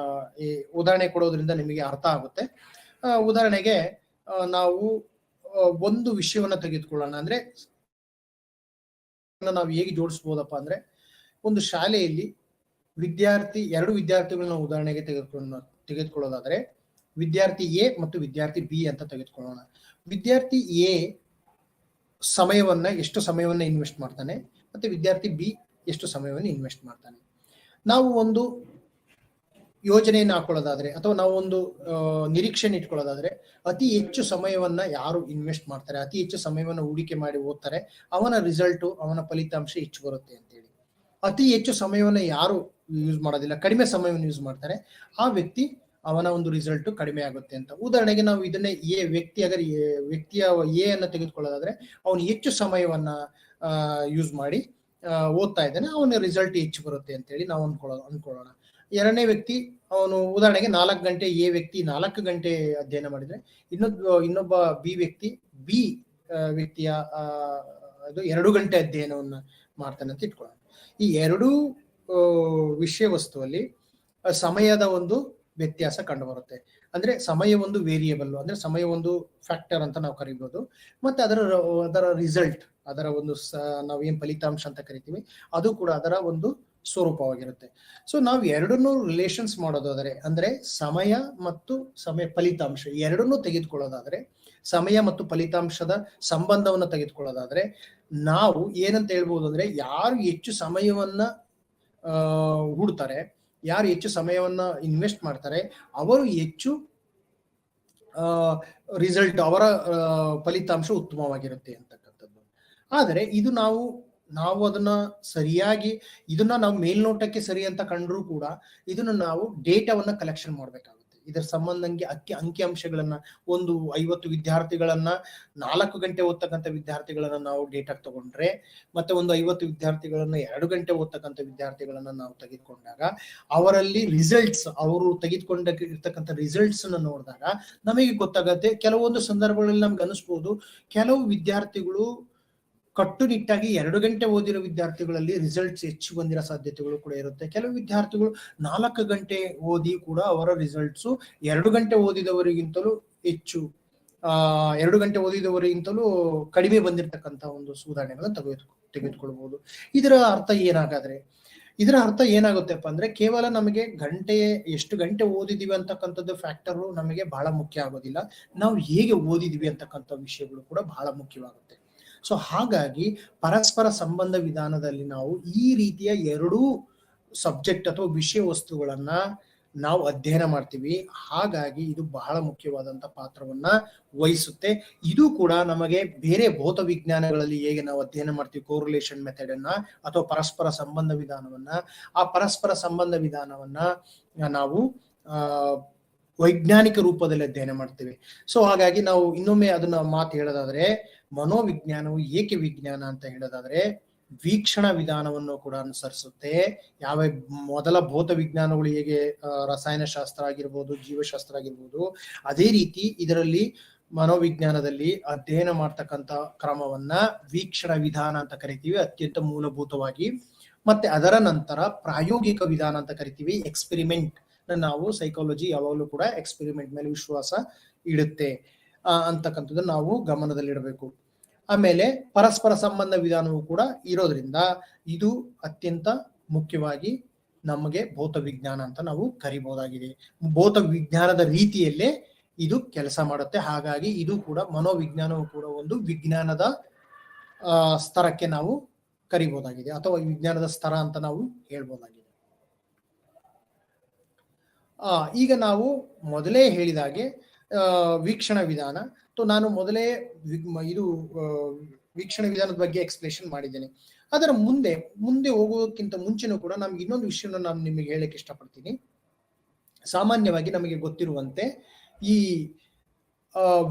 ಉದಾಹರಣೆ ಕೊಡೋದ್ರಿಂದ ನಿಮಗೆ ಅರ್ಥ ಆಗುತ್ತೆ. ಉದಾಹರಣೆಗೆ ನಾವು ಒಂದು ವಿಷಯವನ್ನ ತೆಗೆದುಕೊಳ್ಳೋಣ. ಅಂದ್ರೆ ನಾವು ಹೇಗೆ ಜೋಡಿಸಬಹುದಪ್ಪ ಅಂದ್ರೆ ಒಂದು ಶಾಲೆಯಲ್ಲಿ ಎರಡು ವಿದ್ಯಾರ್ಥಿಗಳನ್ನ ಉದಾಹರಣೆಗೆ ತೆಗೆದುಕೊಳ್ಳೋದಾದ್ರೆ ವಿದ್ಯಾರ್ಥಿ ಎ ಮತ್ತು ವಿದ್ಯಾರ್ಥಿ ಬಿ ಅಂತ ತೆಗೆದುಕೊಳ್ಳೋಣ. ವಿದ್ಯಾರ್ಥಿ ಎ ಎಷ್ಟು ಸಮಯವನ್ನ ಇನ್ವೆಸ್ಟ್ ಮಾಡ್ತಾನೆ ಮತ್ತೆ ವಿದ್ಯಾರ್ಥಿ ಬಿ ಎಷ್ಟು ಸಮಯವನ್ನು ಇನ್ವೆಸ್ಟ್ ಮಾಡ್ತಾನೆ. ನಾವು ಒಂದು ಯೋಜನೆಯನ್ನು ಹಾಕೊಳ್ಳೋದಾದ್ರೆ ಅಥವಾ ನಾವು ಒಂದು ನಿರೀಕ್ಷೆಯನ್ನು ಇಟ್ಕೊಳ್ಳೋದಾದ್ರೆ ಅತಿ ಹೆಚ್ಚು ಸಮಯವನ್ನ ಯಾರು ಇನ್ವೆಸ್ಟ್ ಮಾಡ್ತಾರೆ, ಅತಿ ಹೆಚ್ಚು ಸಮಯವನ್ನ ಹೂಡಿಕೆ ಮಾಡಿ ಓದ್ತಾರೆ, ಅವನ ಫಲಿತಾಂಶ ಹೆಚ್ಚು ಬರುತ್ತೆ ಅಂತೇಳಿ. ಅತಿ ಹೆಚ್ಚು ಸಮಯವನ್ನ ಯಾರು ಯೂಸ್ ಮಾಡೋದಿಲ್ಲ, ಕಡಿಮೆ ಸಮಯವನ್ನು ಯೂಸ್ ಮಾಡ್ತಾರೆ, ಆ ವ್ಯಕ್ತಿ ಅವನ ಒಂದು ರಿಸಲ್ಟ್ ಕಡಿಮೆ ಆಗುತ್ತೆ ಅಂತ. ಉದಾಹರಣೆಗೆ ನಾವು ಇದನ್ನೇ ವ್ಯಕ್ತಿಯ ಎ ಅನ್ನ ತೆಗೆದುಕೊಳ್ಳೋದಾದ್ರೆ ಅವನು ಹೆಚ್ಚು ಸಮಯವನ್ನ ಯೂಸ್ ಮಾಡಿ ಓದ್ತಾ ಇದ್ದಾನೆ, ಅವನ ರಿಸಲ್ಟ್ ಹೆಚ್ಚು ಬರುತ್ತೆ ಅಂತೇಳಿ ನಾವು ಅನ್ಕೊಳ್ಳೋಣ. ಎರಡನೇ ವ್ಯಕ್ತಿ ಅವನು ಉದಾಹರಣೆಗೆ 4 ಗಂಟೆ, ಎ ವ್ಯಕ್ತಿ 4 ಗಂಟೆ ಅಧ್ಯಯನ ಮಾಡಿದ್ರೆ ಇನ್ನೊಬ್ಬ ಬಿ ವ್ಯಕ್ತಿಯ 2 ಗಂಟೆ ಅಧ್ಯಯನವನ್ನ ಮಾಡ್ತಾನೆ ಅಂತ ಇಟ್ಕೊಳ್ಳೋಣ. ಈ ಎರಡೂ ವಿಷಯ ವಸ್ತುವಲ್ಲಿ ಸಮಯದ ಒಂದು ವ್ಯತ್ಯಾಸ ಕಂಡು ಬರುತ್ತೆ. ಅಂದ್ರೆ ಸಮಯ ಒಂದು ವೇರಿಯೇಬಲ್, ಅಂದ್ರೆ ಸಮಯ ಒಂದು ಫ್ಯಾಕ್ಟರ್ ಅಂತ ನಾವು ಕರಿಬಹುದು. ಮತ್ತೆ ಅದರ ರಿಸಲ್ಟ್, ಅದರ ಒಂದು ನಾವೇನ್ ಫಲಿತಾಂಶ ಅಂತ ಕರಿತೀವಿ, ಅದು ಕೂಡ ಅದರ ಒಂದು ಸ್ವರೂಪವಾಗಿರುತ್ತೆ. ಸೊ ನಾವು ಎರಡನ್ನೂ ರಿಲೇಷನ್ಸ್ ಮಾಡೋದಾದ್ರೆ ಅಂದ್ರೆ ಸಮಯ ಮತ್ತು ಫಲಿತಾಂಶ ಎರಡನ್ನೂ ತೆಗೆದುಕೊಳ್ಳೋದಾದ್ರೆ, ಸಮಯ ಮತ್ತು ಫಲಿತಾಂಶದ ಸಂಬಂಧವನ್ನು ತೆಗೆದುಕೊಳ್ಳೋದಾದ್ರೆ ನಾವು ಏನಂತ ಹೇಳ್ಬೋದು ಅಂದ್ರೆ ಯಾರು ಹೆಚ್ಚು ಸಮಯವನ್ನ ಹೂಡ್ತಾರೆ, ಯಾರು ಹೆಚ್ಚು ಸಮಯವನ್ನ ಇನ್ವೆಸ್ಟ್ ಮಾಡ್ತಾರೆ ಅವರು ಹೆಚ್ಚು ರಿಸಲ್ಟ್, ಅವರ ಫಲಿತಾಂಶ ಉತ್ತಮವಾಗಿರುತ್ತೆ ಅಂತಕ್ಕಂಥದ್ದು. ಆದರೆ ಇದು ನಾವು ಅದನ್ನ ಸರಿಯಾಗಿ ನಾವು ಮೇಲ್ನೋಟಕ್ಕೆ ಸರಿ ಅಂತ ಕಂಡ್ರೂ ಕೂಡ ಇದನ್ನ ನಾವು ಡೇಟಾವನ್ನ ಕಲೆಕ್ಷನ್ ಮಾಡ್ಬೇಕಾಗುತ್ತೆ. ಇದರ ಸಂಬಂಧಂಗೆ ಅಂಕಿಅಂಶಗಳನ್ನ 50 ವಿದ್ಯಾರ್ಥಿಗಳನ್ನ 4 ಗಂಟೆ ಓದ್ತಕ್ಕಂಥ ವಿದ್ಯಾರ್ಥಿಗಳನ್ನ ನಾವು ಡೇಟಾ ತಗೊಂಡ್ರೆ ಮತ್ತೆ 50 ವಿದ್ಯಾರ್ಥಿಗಳನ್ನ 2 ಗಂಟೆ ಓದ್ತಕ್ಕಂಥ ವಿದ್ಯಾರ್ಥಿಗಳನ್ನ ನಾವು ತೆಗೆದುಕೊಂಡಾಗ ಅವರಲ್ಲಿ ಅವರು ತೆಗೆದುಕೊಂಡಿರ್ತಕ್ಕಂಥ ರಿಸಲ್ಟ್ಸ್ ಅನ್ನ ನೋಡಿದಾಗ ನಮಗೆ ಗೊತ್ತಾಗತ್ತೆ. ಕೆಲವೊಂದು ಸಂದರ್ಭಗಳಲ್ಲಿ ನಮ್ಗೆ ಅನಿಸ್ಬೋದು ಕೆಲವು ವಿದ್ಯಾರ್ಥಿಗಳು ಕಟ್ಟುನಿಟ್ಟಾಗಿ 2 ಗಂಟೆ ಓದಿರೋ ವಿದ್ಯಾರ್ಥಿಗಳಲ್ಲಿ ರಿಸಲ್ಟ್ಸ್ ಹೆಚ್ಚು ಬಂದಿರೋ ಸಾಧ್ಯತೆಗಳು ಕೂಡ ಇರುತ್ತೆ. ಕೆಲವು ವಿದ್ಯಾರ್ಥಿಗಳು 4 ಗಂಟೆ ಓದಿ ಕೂಡ ಅವರ ರಿಸಲ್ಟ್ಸು 2 ಗಂಟೆ ಓದಿದವರಿಗಿಂತಲೂ ಹೆಚ್ಚು, 2 ಗಂಟೆ ಓದಿದವರಿಗಿಂತಲೂ ಕಡಿಮೆ ಬಂದಿರತಕ್ಕಂಥ ಒಂದು ಉದಾಹರಣೆಗಳನ್ನು ತೆಗೆದುಕೊಳ್ಬಹುದು. ಇದರ ಅರ್ಥ ಏನಾಗುತ್ತೆಪ್ಪ ಅಂದ್ರೆ ಕೇವಲ ನಮಗೆ ಎಷ್ಟು ಗಂಟೆ ಓದಿದೀವಿ ಅಂತಕ್ಕಂಥದ್ದು ಫ್ಯಾಕ್ಟರ್ ನಮಗೆ ಬಹಳ ಮುಖ್ಯ ಆಗೋದಿಲ್ಲ, ನಾವು ಹೇಗೆ ಓದಿದೀವಿ ಅಂತಕ್ಕಂಥ ವಿಷಯಗಳು ಕೂಡ ಬಹಳ ಮುಖ್ಯವಾಗುತ್ತೆ. ಸೊ ಹಾಗಾಗಿ ಪರಸ್ಪರ ಸಂಬಂಧ ವಿಧಾನದಲ್ಲಿ ನಾವು ಈ ರೀತಿಯ ಎರಡೂ ಸಬ್ಜೆಕ್ಟ್ ಅಥವಾ ವಿಷಯ ವಸ್ತುಗಳನ್ನ ನಾವು ಅಧ್ಯಯನ ಮಾಡ್ತೀವಿ. ಹಾಗಾಗಿ ಇದು ಬಹಳ ಮುಖ್ಯವಾದಂತ ಪಾತ್ರವನ್ನ ವಹಿಸುತ್ತೆ. ಇದು ಕೂಡ ನಮಗೆ ಬೇರೆ ಭೌತ ವಿಜ್ಞಾನಗಳಲ್ಲಿ ಹೇಗೆ ನಾವು ಅಧ್ಯಯನ ಮಾಡ್ತೀವಿ ಕೋರಿಲೇಷನ್ ಮೆಥಡ್ ಅನ್ನ ಅಥವಾ ಪರಸ್ಪರ ಸಂಬಂಧ ವಿಧಾನವನ್ನ, ಆ ಪರಸ್ಪರ ಸಂಬಂಧ ವಿಧಾನವನ್ನ ನಾವು ವೈಜ್ಞಾನಿಕ ರೂಪದಲ್ಲಿ ಅಧ್ಯಯನ ಮಾಡ್ತೇವೆ. ಸೊ ಹಾಗಾಗಿ ನಾವು ಇನ್ನೊಮ್ಮೆ ಅದನ್ನ ಮಾತು ಹೇಳೋದಾದ್ರೆ, ಮನೋವಿಜ್ಞಾನವು ಏಕೆ ವಿಜ್ಞಾನ ಅಂತ ಹೇಳೋದಾದ್ರೆ ವೀಕ್ಷಣ ವಿಧಾನವನ್ನು ಕೂಡ ಅನುಸರಿಸುತ್ತೆ. ಯಾವ ಮೊದಲ ಭೌತ ವಿಜ್ಞಾನಗಳು ಹೇಗೆ ರಸಾಯನಶಾಸ್ತ್ರ ಆಗಿರ್ಬೋದು, ಜೀವಶಾಸ್ತ್ರ ಆಗಿರ್ಬೋದು, ಅದೇ ರೀತಿ ಇದರಲ್ಲಿ ಮನೋವಿಜ್ಞಾನದಲ್ಲಿ ಅಧ್ಯಯನ ಮಾಡ್ತಕ್ಕಂಥ ಕ್ರಮವನ್ನ ವೀಕ್ಷಣ ವಿಧಾನ ಅಂತ ಕರಿತೀವಿ, ಅತ್ಯಂತ ಮೂಲಭೂತವಾಗಿ. ಮತ್ತೆ ಅದರ ನಂತರ ಪ್ರಾಯೋಗಿಕ ವಿಧಾನ ಅಂತ ಕರಿತೀವಿ, ಎಕ್ಸ್ಪೆರಿಮೆಂಟ್. ನಾವು ಸೈಕಾಲಜಿ ಯಾವಾಗಲೂ ಕೂಡ ಎಕ್ಸ್ಪೆರಿಮೆಂಟ್ ಮೇಲೆ ವಿಶ್ವಾಸ ಇಡುತ್ತೆ ಅಂತಕ್ಕಂಥದ್ದನ್ನು ನಾವು ಗಮನದಲ್ಲಿಡಬೇಕು. ಆಮೇಲೆ ಪರಸ್ಪರ ಸಂಬಂಧ ವಿಧಾನವೂ ಕೂಡ ಇರೋದ್ರಿಂದ ಇದು ಅತ್ಯಂತ ಮುಖ್ಯವಾಗಿ ನಮಗೆ ಭೌತ ವಿಜ್ಞಾನ ಅಂತ ನಾವು ಕರಿಬಹುದಾಗಿದೆ. ಭೌತ ವಿಜ್ಞಾನದ ರೀತಿಯಲ್ಲೇ ಇದು ಕೆಲಸ ಮಾಡುತ್ತೆ. ಹಾಗಾಗಿ ಇದು ಕೂಡ ಮನೋವಿಜ್ಞಾನವು ಕೂಡ ಒಂದು ವಿಜ್ಞಾನದ ಸ್ತರಕ್ಕೆ ನಾವು ಕರಿಬಹುದಾಗಿದೆ, ಅಥವಾ ವಿಜ್ಞಾನದ ಸ್ತರ ಅಂತ ನಾವು ಹೇಳ್ಬೋದಾಗಿದೆ. ಈಗ ನಾವು ಮೊದಲೇ ಹೇಳಿದಾಗೆ ವೀಕ್ಷಣ ವಿಧಾನ, ನಾನು ಮೊದಲೇ ಇದು ವೀಕ್ಷಣ ವಿಧಾನದ ಬಗ್ಗೆ ಎಕ್ಸ್ಪ್ಲೇಷನ್ ಮಾಡಿದ್ದೇನೆ. ಅದರ ಮುಂದೆ ಹೋಗೋಕ್ಕಿಂತ ಮುಂಚೆನೂ ಕೂಡ ನಮ್ಗೆ ಇನ್ನೊಂದು ವಿಷಯನ ನಾನು ನಿಮಗೆ ಹೇಳಕ್ಕೆ ಇಷ್ಟಪಡ್ತೀನಿ. ಸಾಮಾನ್ಯವಾಗಿ ನಮಗೆ ಗೊತ್ತಿರುವಂತೆ ಈ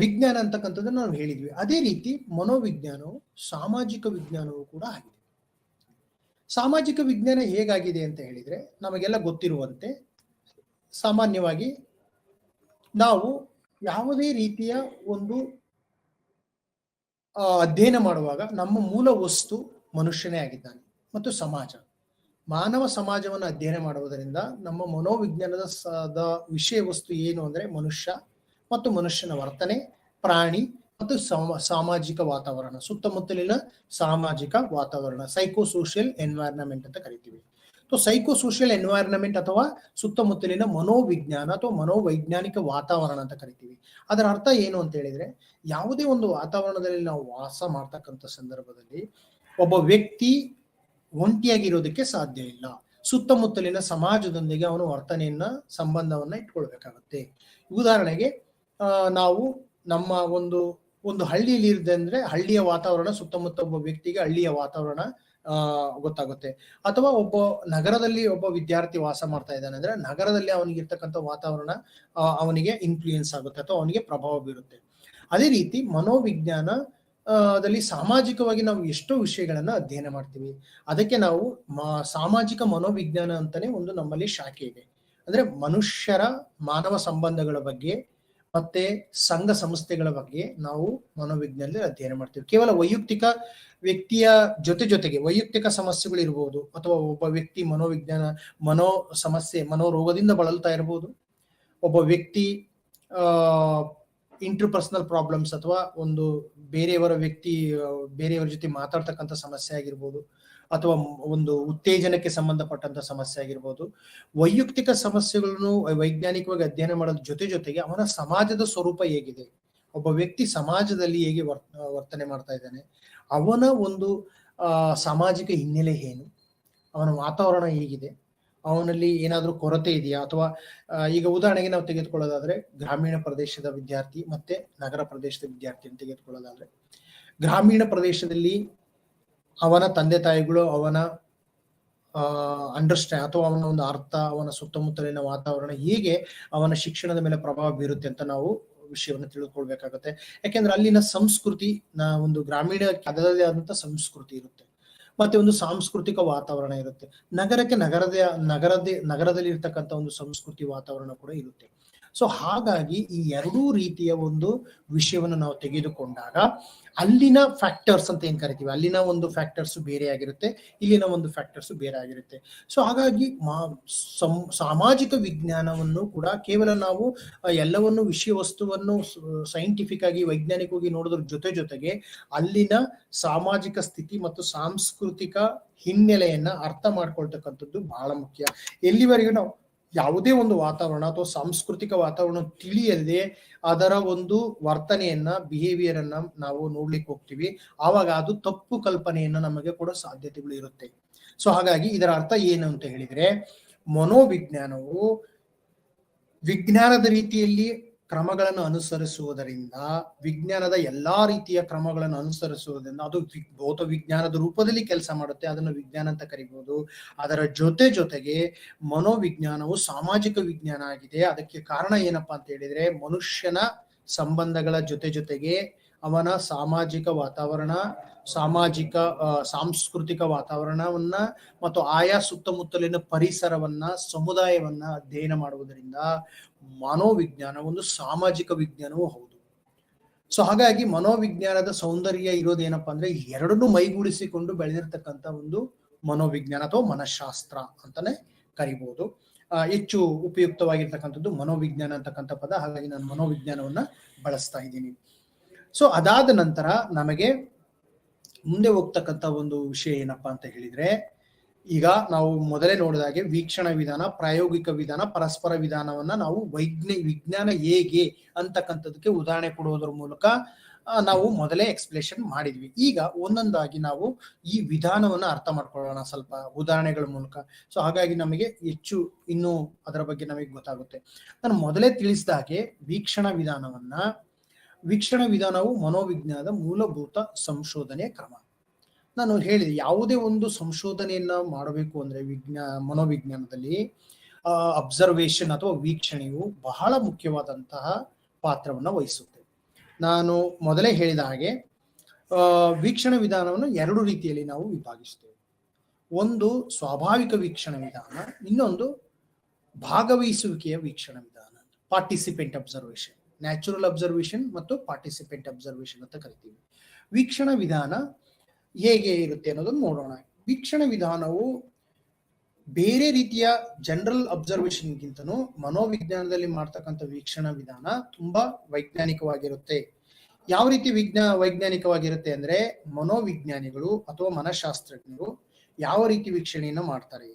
ವಿಜ್ಞಾನ ಅಂತಕ್ಕಂಥದ್ದನ್ನು ನಾವು ಹೇಳಿದ್ವಿ. ಅದೇ ರೀತಿ ಮನೋವಿಜ್ಞಾನವು ಸಾಮಾಜಿಕ ವಿಜ್ಞಾನವೂ ಕೂಡ ಆಗಿದೆ. ಸಾಮಾಜಿಕ ವಿಜ್ಞಾನ ಹೇಗಾಗಿದೆ ಅಂತ ಹೇಳಿದ್ರೆ, ನಮಗೆಲ್ಲ ಗೊತ್ತಿರುವಂತೆ ಸಾಮಾನ್ಯವಾಗಿ ನಾವು ಯಾವುದೇ ರೀತಿಯ ಒಂದು ಅಧ್ಯಯನ ಮಾಡುವಾಗ ನಮ್ಮ ಮೂಲ ವಸ್ತು ಮನುಷ್ಯನೇ ಆಗಿದ್ದಾನೆ ಮತ್ತು ಸಮಾಜ. ಮಾನವ ಸಮಾಜವನ್ನು ಅಧ್ಯಯನ ಮಾಡುವುದರಿಂದ ನಮ್ಮ ಮನೋವಿಜ್ಞಾನದ ವಿಷಯ ವಸ್ತು ಏನು ಅಂದ್ರೆ ಮನುಷ್ಯ ಮತ್ತು ಮನುಷ್ಯನ ವರ್ತನೆ, ಪ್ರಾಣಿ ಮತ್ತು ಸಾಮಾಜಿಕ ವಾತಾವರಣ, ಸುತ್ತಮುತ್ತಲಿನ ಸಾಮಾಜಿಕ ವಾತಾವರಣ, ಸೈಕೋಸೋಷಿಯಲ್ ಎನ್ವೈರನ್ಮೆಂಟ್ ಅಂತ ಕರಿತೀವಿ. ಸೈಕೋಸೋಷಿಯಲ್ ಎನ್ವೈರನ್ಮೆಂಟ್ ಅಥವಾ ಸುತ್ತಮುತ್ತಲಿನ ಮನೋವಿಜ್ಞಾನ ಅಥವಾ ಮನೋವೈಜ್ಞಾನಿಕ ವಾತಾವರಣ ಅಂತ ಕರಿತೀವಿ. ಅದರ ಅರ್ಥ ಏನು ಅಂತ ಹೇಳಿದ್ರೆ, ಯಾವುದೇ ಒಂದು ವಾತಾವರಣದಲ್ಲಿ ನಾವು ವಾಸ ಮಾಡ್ತಕ್ಕಂಥ ಸಂದರ್ಭದಲ್ಲಿ ಒಬ್ಬ ವ್ಯಕ್ತಿ ಒಂಟಿಯಾಗಿರೋದಕ್ಕೆ ಸಾಧ್ಯ ಇಲ್ಲ. ಸುತ್ತಮುತ್ತಲಿನ ಸಮಾಜದೊಂದಿಗೆ ಅವನು ವರ್ತನೆಯನ್ನ, ಸಂಬಂಧವನ್ನ ಇಟ್ಕೊಳ್ಬೇಕಾಗತ್ತೆ. ಉದಾಹರಣೆಗೆ ನಾವು ನಮ್ಮ ಒಂದು ಹಳ್ಳಿಯಲ್ಲಿ ಇರದೆ ಅಂದ್ರೆ ಹಳ್ಳಿಯ ವಾತಾವರಣ, ಸುತ್ತಮುತ್ತ ಒಬ್ಬ ವ್ಯಕ್ತಿಗೆ ಹಳ್ಳಿಯ ವಾತಾವರಣ ಗೊತ್ತಾಗುತ್ತೆ. ಅಥವಾ ಒಬ್ಬ ನಗರದಲ್ಲಿ ಒಬ್ಬ ವಿದ್ಯಾರ್ಥಿ ವಾಸ ಮಾಡ್ತಾ ಇದ್ದಾನೆ ಅಂದ್ರೆ ನಗರದಲ್ಲಿ ಅವನಿಗೆ ಇರ್ತಕ್ಕಂಥ ವಾತಾವರಣ ಅವನಿಗೆ ಇನ್ಫ್ಲೂಯೆನ್ಸ್ ಆಗುತ್ತೆ ಅಥವಾ ಅವನಿಗೆ ಪ್ರಭಾವ ಬೀರುತ್ತೆ. ಅದೇ ರೀತಿ ಮನೋವಿಜ್ಞಾನದಲ್ಲಿ ಸಾಮಾಜಿಕವಾಗಿ ನಾವು ಎಷ್ಟೋ ವಿಷಯಗಳನ್ನ ಅಧ್ಯಯನ ಮಾಡ್ತೀವಿ. ಅದಕ್ಕೆ ನಾವು ಸಾಮಾಜಿಕ ಮನೋವಿಜ್ಞಾನ ಅಂತಾನೆ ಒಂದು ನಮ್ಮಲ್ಲಿ ಶಾಖೆ ಇದೆ. ಅಂದ್ರೆ ಮನುಷ್ಯರ ಮಾನವ ಸಂಬಂಧಗಳ ಬಗ್ಗೆ ಮತ್ತೆ ಸಂಘ ಸಂಸ್ಥೆಗಳ ಬಗ್ಗೆ ನಾವು ಮನೋವಿಜ್ಞಾನದಲ್ಲಿ ಅಧ್ಯಯನ ಮಾಡ್ತೀವಿ. ಕೇವಲ ವೈಯಕ್ತಿಕ ವ್ಯಕ್ತಿಯ ಜೊತೆಗೆ ವೈಯಕ್ತಿಕ ಸಮಸ್ಯೆಗಳು ಇರಬಹುದು, ಅಥವಾ ಒಬ್ಬ ವ್ಯಕ್ತಿ ಮನೋ ಸಮಸ್ಯೆ, ಮನೋರೋಗದಿಂದ ಬಳಲ್ತಾ ಇರಬಹುದು. ಒಬ್ಬ ವ್ಯಕ್ತಿ ಇಂಟರ್ಪರ್ಸನಲ್ ಪ್ರಾಬ್ಲಮ್ಸ್ ಅಥವಾ ಒಂದು ಬೇರೆಯವರ ಜೊತೆ ಮಾತಾಡ್ತಕ್ಕಂಥ ಸಮಸ್ಯೆ ಆಗಿರ್ಬೋದು, ಅಥವಾ ಒಂದು ಉತ್ತೇಜನಕ್ಕೆ ಸಂಬಂಧಪಟ್ಟಂತ ಸಮಸ್ಯೆ ಆಗಿರ್ಬೋದು. ವೈಯಕ್ತಿಕ ಸಮಸ್ಯೆಗಳನ್ನು ವೈಜ್ಞಾನಿಕವಾಗಿ ಅಧ್ಯಯನ ಮಾಡೋದ್ರ ಜೊತೆಗೆ ಅವನ ಸಮಾಜದ ಸ್ವರೂಪ ಹೇಗಿದೆ, ಒಬ್ಬ ವ್ಯಕ್ತಿ ಸಮಾಜದಲ್ಲಿ ಹೇಗೆ ವರ್ತನೆ ಮಾಡ್ತಾ ಇದ್ದಾನೆ, ಅವನ ಒಂದು ಸಾಮಾಜಿಕ ಹಿನ್ನೆಲೆ ಏನು, ಅವನ ವಾತಾವರಣ ಹೇಗಿದೆ, ಅವನಲ್ಲಿ ಏನಾದ್ರೂ ಕೊರತೆ ಇದೆಯಾ. ಅಥವಾ ಈಗ ಉದಾಹರಣೆಗೆ ನಾವು ತೆಗೆದುಕೊಳ್ಳೋದಾದ್ರೆ ಗ್ರಾಮೀಣ ಪ್ರದೇಶದ ವಿದ್ಯಾರ್ಥಿ ಮತ್ತೆ ನಗರ ಪ್ರದೇಶದ ವಿದ್ಯಾರ್ಥಿಯನ್ನು ತೆಗೆದುಕೊಳ್ಳೋದಾದ್ರೆ, ಗ್ರಾಮೀಣ ಪ್ರದೇಶದಲ್ಲಿ ಅವನ ತಂದೆ ತಾಯಿಗಳು ಅವನ ಅಂಡರ್ಸ್ಟ್ಯಾಂಡ್ ಅಥವಾ ಅವನ ಒಂದು ಅರ್ಥ, ಅವನ ಸುತ್ತಮುತ್ತಲಿನ ವಾತಾವರಣ ಹೇಗೆ ಅವನ ಶಿಕ್ಷಣದ ಮೇಲೆ ಪ್ರಭಾವ ಬೀರುತ್ತೆ ಅಂತ ನಾವು ವಿಷಯವನ್ನು ತಿಳಿದುಕೊಳ್ಬೇಕಾಗತ್ತೆ. ಯಾಕೆಂದ್ರೆ ಅಲ್ಲಿನ ಸಂಸ್ಕೃತಿ, ಒಂದು ಗ್ರಾಮೀಣ ಅದರದೇ ಆದಂತ ಸಂಸ್ಕೃತಿ ಇರುತ್ತೆ, ಮತ್ತೆ ಒಂದು ಸಾಂಸ್ಕೃತಿಕ ವಾತಾವರಣ ಇರುತ್ತೆ. ನಗರದಲ್ಲಿ ಇರ್ತಕ್ಕಂಥ ಒಂದು ಸಂಸ್ಕೃತಿ ವಾತಾವರಣ ಕೂಡ ಇರುತ್ತೆ. ಸೊ ಹಾಗಾಗಿ ಈ ಎರಡೂ ರೀತಿಯ ಒಂದು ವಿಷಯವನ್ನು ನಾವು ತೆಗೆದುಕೊಂಡಾಗ ಅಲ್ಲಿನ ಫ್ಯಾಕ್ಟರ್ಸ್ ಅಂತ ಏನ್ ಕರಿತೀವಿ, ಅಲ್ಲಿನ ಒಂದು ಫ್ಯಾಕ್ಟರ್ಸ್ ಬೇರೆ ಆಗಿರುತ್ತೆ, ಇಲ್ಲಿನ ಒಂದು ಫ್ಯಾಕ್ಟರ್ಸ್ ಬೇರೆ ಆಗಿರುತ್ತೆ. ಸೊ ಹಾಗಾಗಿ ಸಾಮಾಜಿಕ ವಿಜ್ಞಾನವನ್ನು ಕೂಡ ಕೇವಲ ನಾವು ಎಲ್ಲವನ್ನು ವಿಷಯ ವಸ್ತುವನ್ನು ಸೈಂಟಿಫಿಕ್ ಆಗಿ ವೈಜ್ಞಾನಿಕವಾಗಿ ನೋಡೋದ್ರ ಜೊತೆಗೆ ಅಲ್ಲಿನ ಸಾಮಾಜಿಕ ಸ್ಥಿತಿ ಮತ್ತು ಸಾಂಸ್ಕೃತಿಕ ಹಿನ್ನೆಲೆಯನ್ನ ಅರ್ಥ ಮಾಡ್ಕೊಳ್ತಕ್ಕಂಥದ್ದು ಬಹಳ ಮುಖ್ಯ. ಎಲ್ಲಿವರೆಗೂ ನಾವು ಯಾವುದೇ ಒಂದು ವಾತಾವರಣ ಅಥವಾ ಸಾಂಸ್ಕೃತಿಕ ವಾತಾವರಣ ತಿಳಿಯದೆ ಅದರ ಒಂದು ವರ್ತನೆಯನ್ನ, ಬಿಹೇವಿಯರ್ ಅನ್ನ ನಾವು ನೋಡ್ಲಿಕ್ಕೆ ಹೋಗ್ತೀವಿ, ಆವಾಗ ಅದು ತಪ್ಪು ಕಲ್ಪನೆಯನ್ನ ನಮಗೆ ಕೂಡ ಸಾಧ್ಯತೆಗಳು ಇರುತ್ತೆ. ಸೊ ಹಾಗಾಗಿ ಇದರ ಅರ್ಥ ಏನು ಅಂತ ಹೇಳಿದ್ರೆ, ಮನೋವಿಜ್ಞಾನವು ವಿಜ್ಞಾನದ ರೀತಿಯಲ್ಲಿ ಕ್ರಮಗಳನ್ನು ಅನುಸರಿಸುವುದರಿಂದ, ವಿಜ್ಞಾನದ ಎಲ್ಲಾ ರೀತಿಯ ಕ್ರಮಗಳನ್ನು ಅನುಸರಿಸುವುದರಿಂದ ಅದು ಭೌತ ವಿಜ್ಞಾನದ ರೂಪದಲ್ಲಿ ಕೆಲಸ ಮಾಡುತ್ತೆ, ಅದನ್ನು ವಿಜ್ಞಾನ ಅಂತ ಕರಿಬಹುದು. ಅದರ ಜೊತೆಗೆ ಮನೋವಿಜ್ಞಾನವು ಸಾಮಾಜಿಕ ವಿಜ್ಞಾನ ಆಗಿದೆ. ಅದಕ್ಕೆ ಕಾರಣ ಏನಪ್ಪಾ ಅಂತ ಹೇಳಿದ್ರೆ, ಮನುಷ್ಯನ ಸಂಬಂಧಗಳ ಜೊತೆಗೆ ಅವನ ಸಾಮಾಜಿಕ ವಾತಾವರಣ, ಸಾಂಸ್ಕೃತಿಕ ವಾತಾವರಣವನ್ನ ಮತ್ತು ಆಯಾ ಸುತ್ತಮುತ್ತಲಿನ ಪರಿಸರವನ್ನ, ಸಮುದಾಯವನ್ನ ಅಧ್ಯಯನ ಮಾಡುವುದರಿಂದ ಮನೋವಿಜ್ಞಾನ ಒಂದು ಸಾಮಾಜಿಕ ವಿಜ್ಞಾನವೂ ಹೌದು. ಸೊ ಹಾಗಾಗಿ ಮನೋವಿಜ್ಞಾನದ ಸೌಂದರ್ಯ ಇರೋದೇನಪ್ಪಾ ಅಂದ್ರೆ, ಎರಡನ್ನೂ ಮೈಗೂಡಿಸಿಕೊಂಡು ಬೆಳೆದಿರ್ತಕ್ಕಂಥ ಒಂದು ಮನೋವಿಜ್ಞಾನ ಅಥವಾ ಮನಃಶಾಸ್ತ್ರ ಅಂತಾನೆ ಕರಿಬಹುದು. ಹೆಚ್ಚು ಉಪಯುಕ್ತವಾಗಿರ್ತಕ್ಕಂಥದ್ದು ಮನೋವಿಜ್ಞಾನ ಅಂತಕ್ಕಂಥ ಪದ, ಹಾಗಾಗಿ ನಾನು ಮನೋವಿಜ್ಞಾನವನ್ನ ಬಳಸ್ತಾ ಇದ್ದೀನಿ. ಸೊ ಅದಾದ ನಂತರ ನಮಗೆ ಮುಂದೆ ಹೋಗ್ತಕ್ಕಂಥ ಒಂದು ವಿಷಯ ಏನಪ್ಪಾ ಅಂತ ಹೇಳಿದ್ರೆ, ಈಗ ನಾವು ಮೊದಲೇ ನೋಡಿದಾಗೆ ವೀಕ್ಷಣ ವಿಧಾನ, ಪ್ರಾಯೋಗಿಕ ವಿಧಾನ, ಪರಸ್ಪರ ವಿಧಾನವನ್ನ ನಾವು ವಿಜ್ಞಾನ ಹೇಗೆ ಅಂತಕ್ಕಂಥದಕ್ಕೆ ಉದಾಹರಣೆ ಕೊಡುವುದರ ಮೂಲಕ ನಾವು ಮೊದಲೇ ಎಕ್ಸ್ಪ್ಲೇಷನ್ ಮಾಡಿದ್ವಿ. ಈಗ ಒಂದೊಂದಾಗಿ ನಾವು ಈ ವಿಧಾನವನ್ನ ಅರ್ಥ ಮಾಡ್ಕೊಳ್ಳೋಣ ಸ್ವಲ್ಪ ಉದಾಹರಣೆಗಳ ಮೂಲಕ. ಸೊ ಹಾಗಾಗಿ ನಮಗೆ ಹೆಚ್ಚು ಇನ್ನೂ ಅದರ ಬಗ್ಗೆ ನಮಗೆ ಗೊತ್ತಾಗುತ್ತೆ. ನಾನು ಮೊದಲೇ ತಿಳಿಸಿದಾಗೆ ವೀಕ್ಷಣ ವಿಧಾನವು ಮನೋವಿಜ್ಞಾನದ ಮೂಲಭೂತ ಸಂಶೋಧನೆಯ ಕ್ರಮ. ನಾನು ಹೇಳಿದೆ, ಯಾವುದೇ ಒಂದು ಸಂಶೋಧನೆಯನ್ನ ಮಾಡಬೇಕು ಅಂದ್ರೆ ಮನೋವಿಜ್ಞಾನದಲ್ಲಿ ಅಬ್ಸರ್ವೇಷನ್ ಅಥವಾ ವೀಕ್ಷಣೆಯು ಬಹಳ ಮುಖ್ಯವಾದಂತಹ ಪಾತ್ರವನ್ನು ವಹಿಸುತ್ತೆ. ನಾನು ಮೊದಲೇ ಹೇಳಿದ ಹಾಗೆ ವೀಕ್ಷಣ ವಿಧಾನವನ್ನು ಎರಡು ರೀತಿಯಲ್ಲಿ ನಾವು ವಿಭಾಗಿಸ್ತೇವೆ. ಒಂದು ಸ್ವಾಭಾವಿಕ ವೀಕ್ಷಣ ವಿಧಾನ, ಇನ್ನೊಂದು ಭಾಗವಹಿಸುವಿಕೆಯ ವೀಕ್ಷಣ ವಿಧಾನ, ಪಾರ್ಟಿಸಿಪೆಂಟ್ ಅಬ್ಸರ್ವೇಷನ್. ನ್ಯಾಚುರಲ್ ಅಬ್ಸರ್ವೇಷನ್ ಮತ್ತು ಪಾರ್ಟಿಸಿಪೆಂಟ್ ಅಬ್ಸರ್ವೇಷನ್ ಅಂತ ಕರಿತೀವಿ. ವೀಕ್ಷಣ ವಿಧಾನ ಹೇಗೆ ಇರುತ್ತೆ ಅನ್ನೋದನ್ನು ನೋಡೋಣ. ವೀಕ್ಷಣ ವಿಧಾನವು ಬೇರೆ ರೀತಿಯ ಜನರಲ್ ಅಬ್ಸರ್ವೇಷನ್ಗಿಂತನೂ ಮನೋವಿಜ್ಞಾನದಲ್ಲಿ ಮಾಡ್ತಕ್ಕಂಥ ವೀಕ್ಷಣ ವಿಧಾನ ತುಂಬಾ ವೈಜ್ಞಾನಿಕವಾಗಿರುತ್ತೆ. ಯಾವ ರೀತಿ ವೈಜ್ಞಾನಿಕವಾಗಿರುತ್ತೆ ಅಂದ್ರೆ, ಮನೋವಿಜ್ಞಾನಿಗಳು ಅಥವಾ ಮನಃಶಾಸ್ತ್ರಜ್ಞರು ಯಾವ ರೀತಿ ವೀಕ್ಷಣೆಯನ್ನ ಮಾಡ್ತಾರೆ,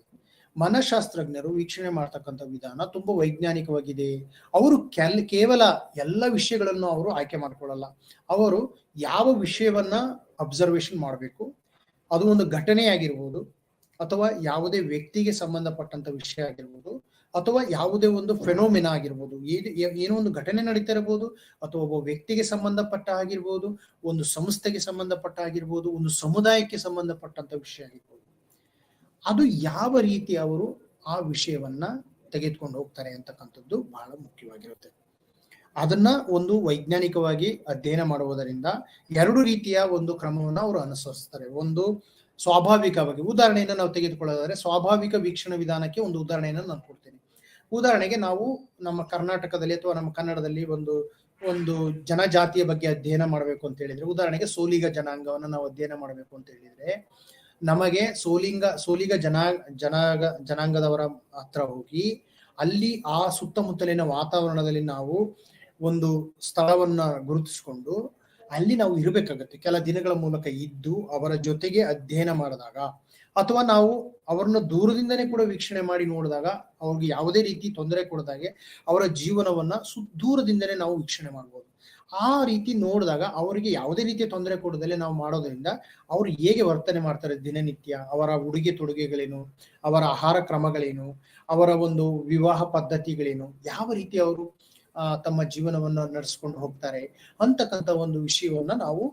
ಮನಃಶಾಸ್ತ್ರಜ್ಞರು ವೀಕ್ಷಣೆ ಮಾಡ್ತಕ್ಕಂಥ ವಿಧಾನ ತುಂಬಾ ವೈಜ್ಞಾನಿಕವಾಗಿದೆ. ಅವರು ಕೇವಲ ಎಲ್ಲ ವಿಷಯಗಳನ್ನು ಅವರು ಆಯ್ಕೆ ಮಾಡ್ಕೊಳ್ಳಲ್ಲ. ಅವರು ಯಾವ ವಿಷಯವನ್ನ ಅಬ್ಸರ್ವೇಷನ್ ಮಾಡಬೇಕು, ಅದು ಒಂದು ಘಟನೆ ಆಗಿರ್ಬೋದು, ಅಥವಾ ಯಾವುದೇ ವ್ಯಕ್ತಿಗೆ ಸಂಬಂಧಪಟ್ಟಂತ ವಿಷಯ ಆಗಿರ್ಬೋದು, ಅಥವಾ ಯಾವುದೇ ಒಂದು ಫೆನೋಮಿನಾ ಆಗಿರ್ಬೋದು, ಏನೋ ಒಂದು ಘಟನೆ ನಡೀತಾ ಇರಬಹುದು, ಅಥವಾ ಒಬ್ಬ ವ್ಯಕ್ತಿಗೆ ಸಂಬಂಧಪಟ್ಟ ಆಗಿರ್ಬೋದು, ಒಂದು ಸಂಸ್ಥೆಗೆ ಸಂಬಂಧಪಟ್ಟ ಆಗಿರ್ಬೋದು, ಒಂದು ಸಮುದಾಯಕ್ಕೆ ಸಂಬಂಧಪಟ್ಟಂತ ವಿಷಯ ಆಗಿರ್ಬೋದು, ಅದು ಯಾವ ರೀತಿ ಅವರು ಆ ವಿಷಯವನ್ನ ತೆಗೆದುಕೊಂಡು ಹೋಗ್ತಾರೆ ಅಂತಕ್ಕಂಥದ್ದು ಬಹಳ ಮುಖ್ಯವಾಗಿರುತ್ತೆ. ಅದನ್ನ ಒಂದು ವೈಜ್ಞಾನಿಕವಾಗಿ ಅಧ್ಯಯನ ಮಾಡುವುದರಿಂದ ಎರಡು ರೀತಿಯ ಒಂದು ಕ್ರಮವನ್ನು ಅವರು ಅನುಸರಿಸ್ತಾರೆ. ಒಂದು ಸ್ವಾಭಾವಿಕವಾಗಿ, ಉದಾಹರಣೆಯನ್ನು ನಾವು ತೆಗೆದುಕೊಳ್ಳೋದಾದ್ರೆ ಸ್ವಾಭಾವಿಕ ವೀಕ್ಷಣ ವಿಧಾನಕ್ಕೆ ಒಂದು ಉದಾಹರಣೆಯನ್ನು ನಾನು ಕೊಡ್ತೇನೆ. ಉದಾಹರಣೆಗೆ, ನಾವು ನಮ್ಮ ಕರ್ನಾಟಕದಲ್ಲಿ ಅಥವಾ ನಮ್ಮ ಕನ್ನಡದಲ್ಲಿ ಒಂದು ಜನಜಾತಿಯ ಬಗ್ಗೆ ಅಧ್ಯಯನ ಮಾಡಬೇಕು ಅಂತ ಹೇಳಿದ್ರೆ, ಉದಾಹರಣೆಗೆ ಸೋಲಿಗ ಜನಾಂಗವನ್ನು ನಾವು ಅಧ್ಯಯನ ಮಾಡಬೇಕು ಅಂತ ಹೇಳಿದ್ರೆ, ನಮಗೆ ಸೋಲಿಗ ಜನಾಂಗದವರ ಹತ್ರ ಹೋಗಿ ಅಲ್ಲಿ ಆ ಸುತ್ತಮುತ್ತಲಿನ ವಾತಾವರಣದಲ್ಲಿ ನಾವು ಒಂದು ಸ್ಥಳವನ್ನ ಗುರುತಿಸಿಕೊಂಡು ಅಲ್ಲಿ ನಾವು ಇರಬೇಕಾಗತ್ತೆ. ಕೆಲ ದಿನಗಳ ಮೂಲಕ ಇದ್ದು ಅವರ ಜೊತೆಗೆ ಅಧ್ಯಯನ ಮಾಡಿದಾಗ, ಅಥವಾ ನಾವು ಅವರನ್ನ ದೂರದಿಂದನೇ ಕೂಡ ವೀಕ್ಷಣೆ ಮಾಡಿ ನೋಡಿದಾಗ, ಅವ್ರಿಗೆ ಯಾವುದೇ ರೀತಿ ತೊಂದರೆ ಕೊಡದಾಗೆ ಅವರ ಜೀವನವನ್ನ ದೂರದಿಂದನೇ ನಾವು ವೀಕ್ಷಣೆ ಮಾಡ್ಬೋದು. ಆ ರೀತಿ ನೋಡಿದಾಗ ಅವರಿಗೆ ಯಾವುದೇ ರೀತಿಯ ತೊಂದರೆ ಕೊಡದಲ್ಲೇ ನಾವು ಮಾಡೋದ್ರಿಂದ ಅವ್ರು ಹೇಗೆ ವರ್ತನೆ ಮಾಡ್ತಾರೆ ದಿನನಿತ್ಯ, ಅವರ ಉಡುಗೆ ತೊಡುಗೆಗಳೇನು, ಅವರ ಆಹಾರ ಕ್ರಮಗಳೇನು, ಅವರ ಒಂದು ವಿವಾಹ ಪದ್ಧತಿಗಳೇನು, ಯಾವ ರೀತಿ ಅವರು ತಮ್ಮ ಜೀವನವನ್ನ ನಡೆಸ್ಕೊಂಡು ಹೋಗ್ತಾರೆ ಅಂತಕ್ಕಂಥ ಒಂದು ವಿಷಯವನ್ನ ನಾವು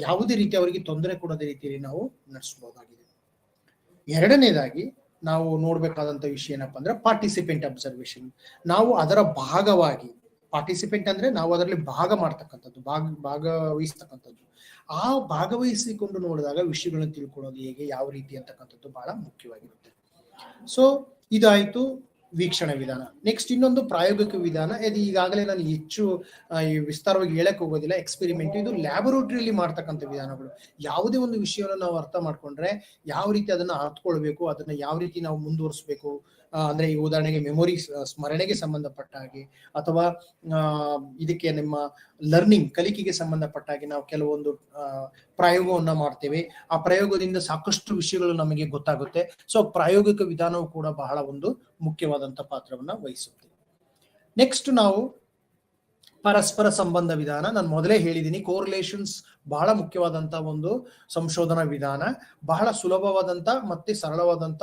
ಯಾವುದೇ ರೀತಿ ಅವರಿಗೆ ತೊಂದರೆ ಕೊಡದ ರೀತಿಯಲ್ಲಿ ನಾವು ನಡೆಸಬಹುದಾಗಿದೆ. ಎರಡನೇದಾಗಿ ನಾವು ನೋಡ್ಬೇಕಾದಂತ ವಿಷಯ ಏನಪ್ಪಾ ಅಂದ್ರೆ ಪಾರ್ಟಿಸಿಪೆಂಟ್ ಅಬ್ಸರ್ವೇಷನ್. ನಾವು ಅದರ ಭಾಗವಾಗಿ, ಪಾರ್ಟಿಸಿಪೆಂಟ್ ಅಂದ್ರೆ ನಾವು ಅದರಲ್ಲಿ ಭಾಗ ಮಾಡ್ತಕ್ಕಂಥದ್ದು, ಭಾಗವಹಿಸ್ತಕ್ಕಂಥದ್ದು. ಆ ಭಾಗವಹಿಸಿಕೊಂಡು ನೋಡಿದಾಗ ವಿಷಯಗಳನ್ನು ತಿಳ್ಕೊಳ್ಳೋದು ಹೇಗೆ, ಯಾವ ರೀತಿ ಅಂತಕ್ಕಂಥದ್ದು ಬಹಳ ಮುಖ್ಯವಾಗಿರುತ್ತೆ. ಸೊ ಇದಾಯ್ತು ವೀಕ್ಷಣ ವಿಧಾನ. ನೆಕ್ಸ್ಟ್ ಇನ್ನೊಂದು ಪ್ರಾಯೋಗಿಕ ವಿಧಾನ. ಇದು ಈಗಾಗಲೇ ನಾನು ಹೆಚ್ಚು ವಿಸ್ತಾರವಾಗಿ ಹೇಳಕ್ ಹೋಗೋದಿಲ್ಲ. ಎಕ್ಸ್ಪೆರಿಮೆಂಟ್, ಇದು ಲ್ಯಾಬೊರೇಟರಿಯಲ್ಲಿ ಮಾಡ್ತಕ್ಕಂಥ ವಿಧಾನಗಳು. ಯಾವುದೇ ಒಂದು ವಿಷಯವನ್ನು ನಾವು ಅರ್ಥ ಮಾಡ್ಕೊಂಡ್ರೆ ಯಾವ ರೀತಿ ಅದನ್ನ ಅರ್ಥಕೊಳ್ಬೇಕು, ಅದನ್ನ ಯಾವ ರೀತಿ ನಾವು ಮುಂದುವರಿಸಬೇಕು, ಅಂದ್ರೆ ಈ ಉದಾಹರಣೆಗೆ ಮೆಮೊರಿ, ಸ್ಮರಣೆಗೆ ಸಂಬಂಧಪಟ್ಟ ಹಾಗೆ, ಅಥವಾ ಇದಕ್ಕೆ ನಿಮ್ಮ ಲರ್ನಿಂಗ್, ಕಲಿಕೆಗೆ ಸಂಬಂಧಪಟ್ಟ ಹಾಗೆ ನಾವು ಕೆಲವೊಂದು ಪ್ರಯೋಗವನ್ನ ಮಾಡ್ತೇವೆ. ಆ ಪ್ರಯೋಗದಿಂದ ಸಾಕಷ್ಟು ವಿಷಯಗಳು ನಮಗೆ ಗೊತ್ತಾಗುತ್ತೆ. ಸೊ ಪ್ರಾಯೋಗಿಕ ವಿಧಾನವು ಕೂಡ ಬಹಳ ಒಂದು ಮುಖ್ಯವಾದಂತ ಪಾತ್ರವನ್ನ ವಹಿಸುತ್ತೆ. ನೆಕ್ಸ್ಟ್ ನಾವು ಪರಸ್ಪರ ಸಂಬಂಧ ವಿಧಾನ. ನಾನು ಮೊದಲೇ ಹೇಳಿದ್ದೀನಿ, ಕೋರಿಲೇಷನ್ಸ್ ಬಹಳ ಮುಖ್ಯವಾದಂತ ಒಂದು ಸಂಶೋಧನಾ ವಿಧಾನ. ಬಹಳ ಸುಲಭವಾದಂತ ಮತ್ತೆ ಸರಳವಾದಂತ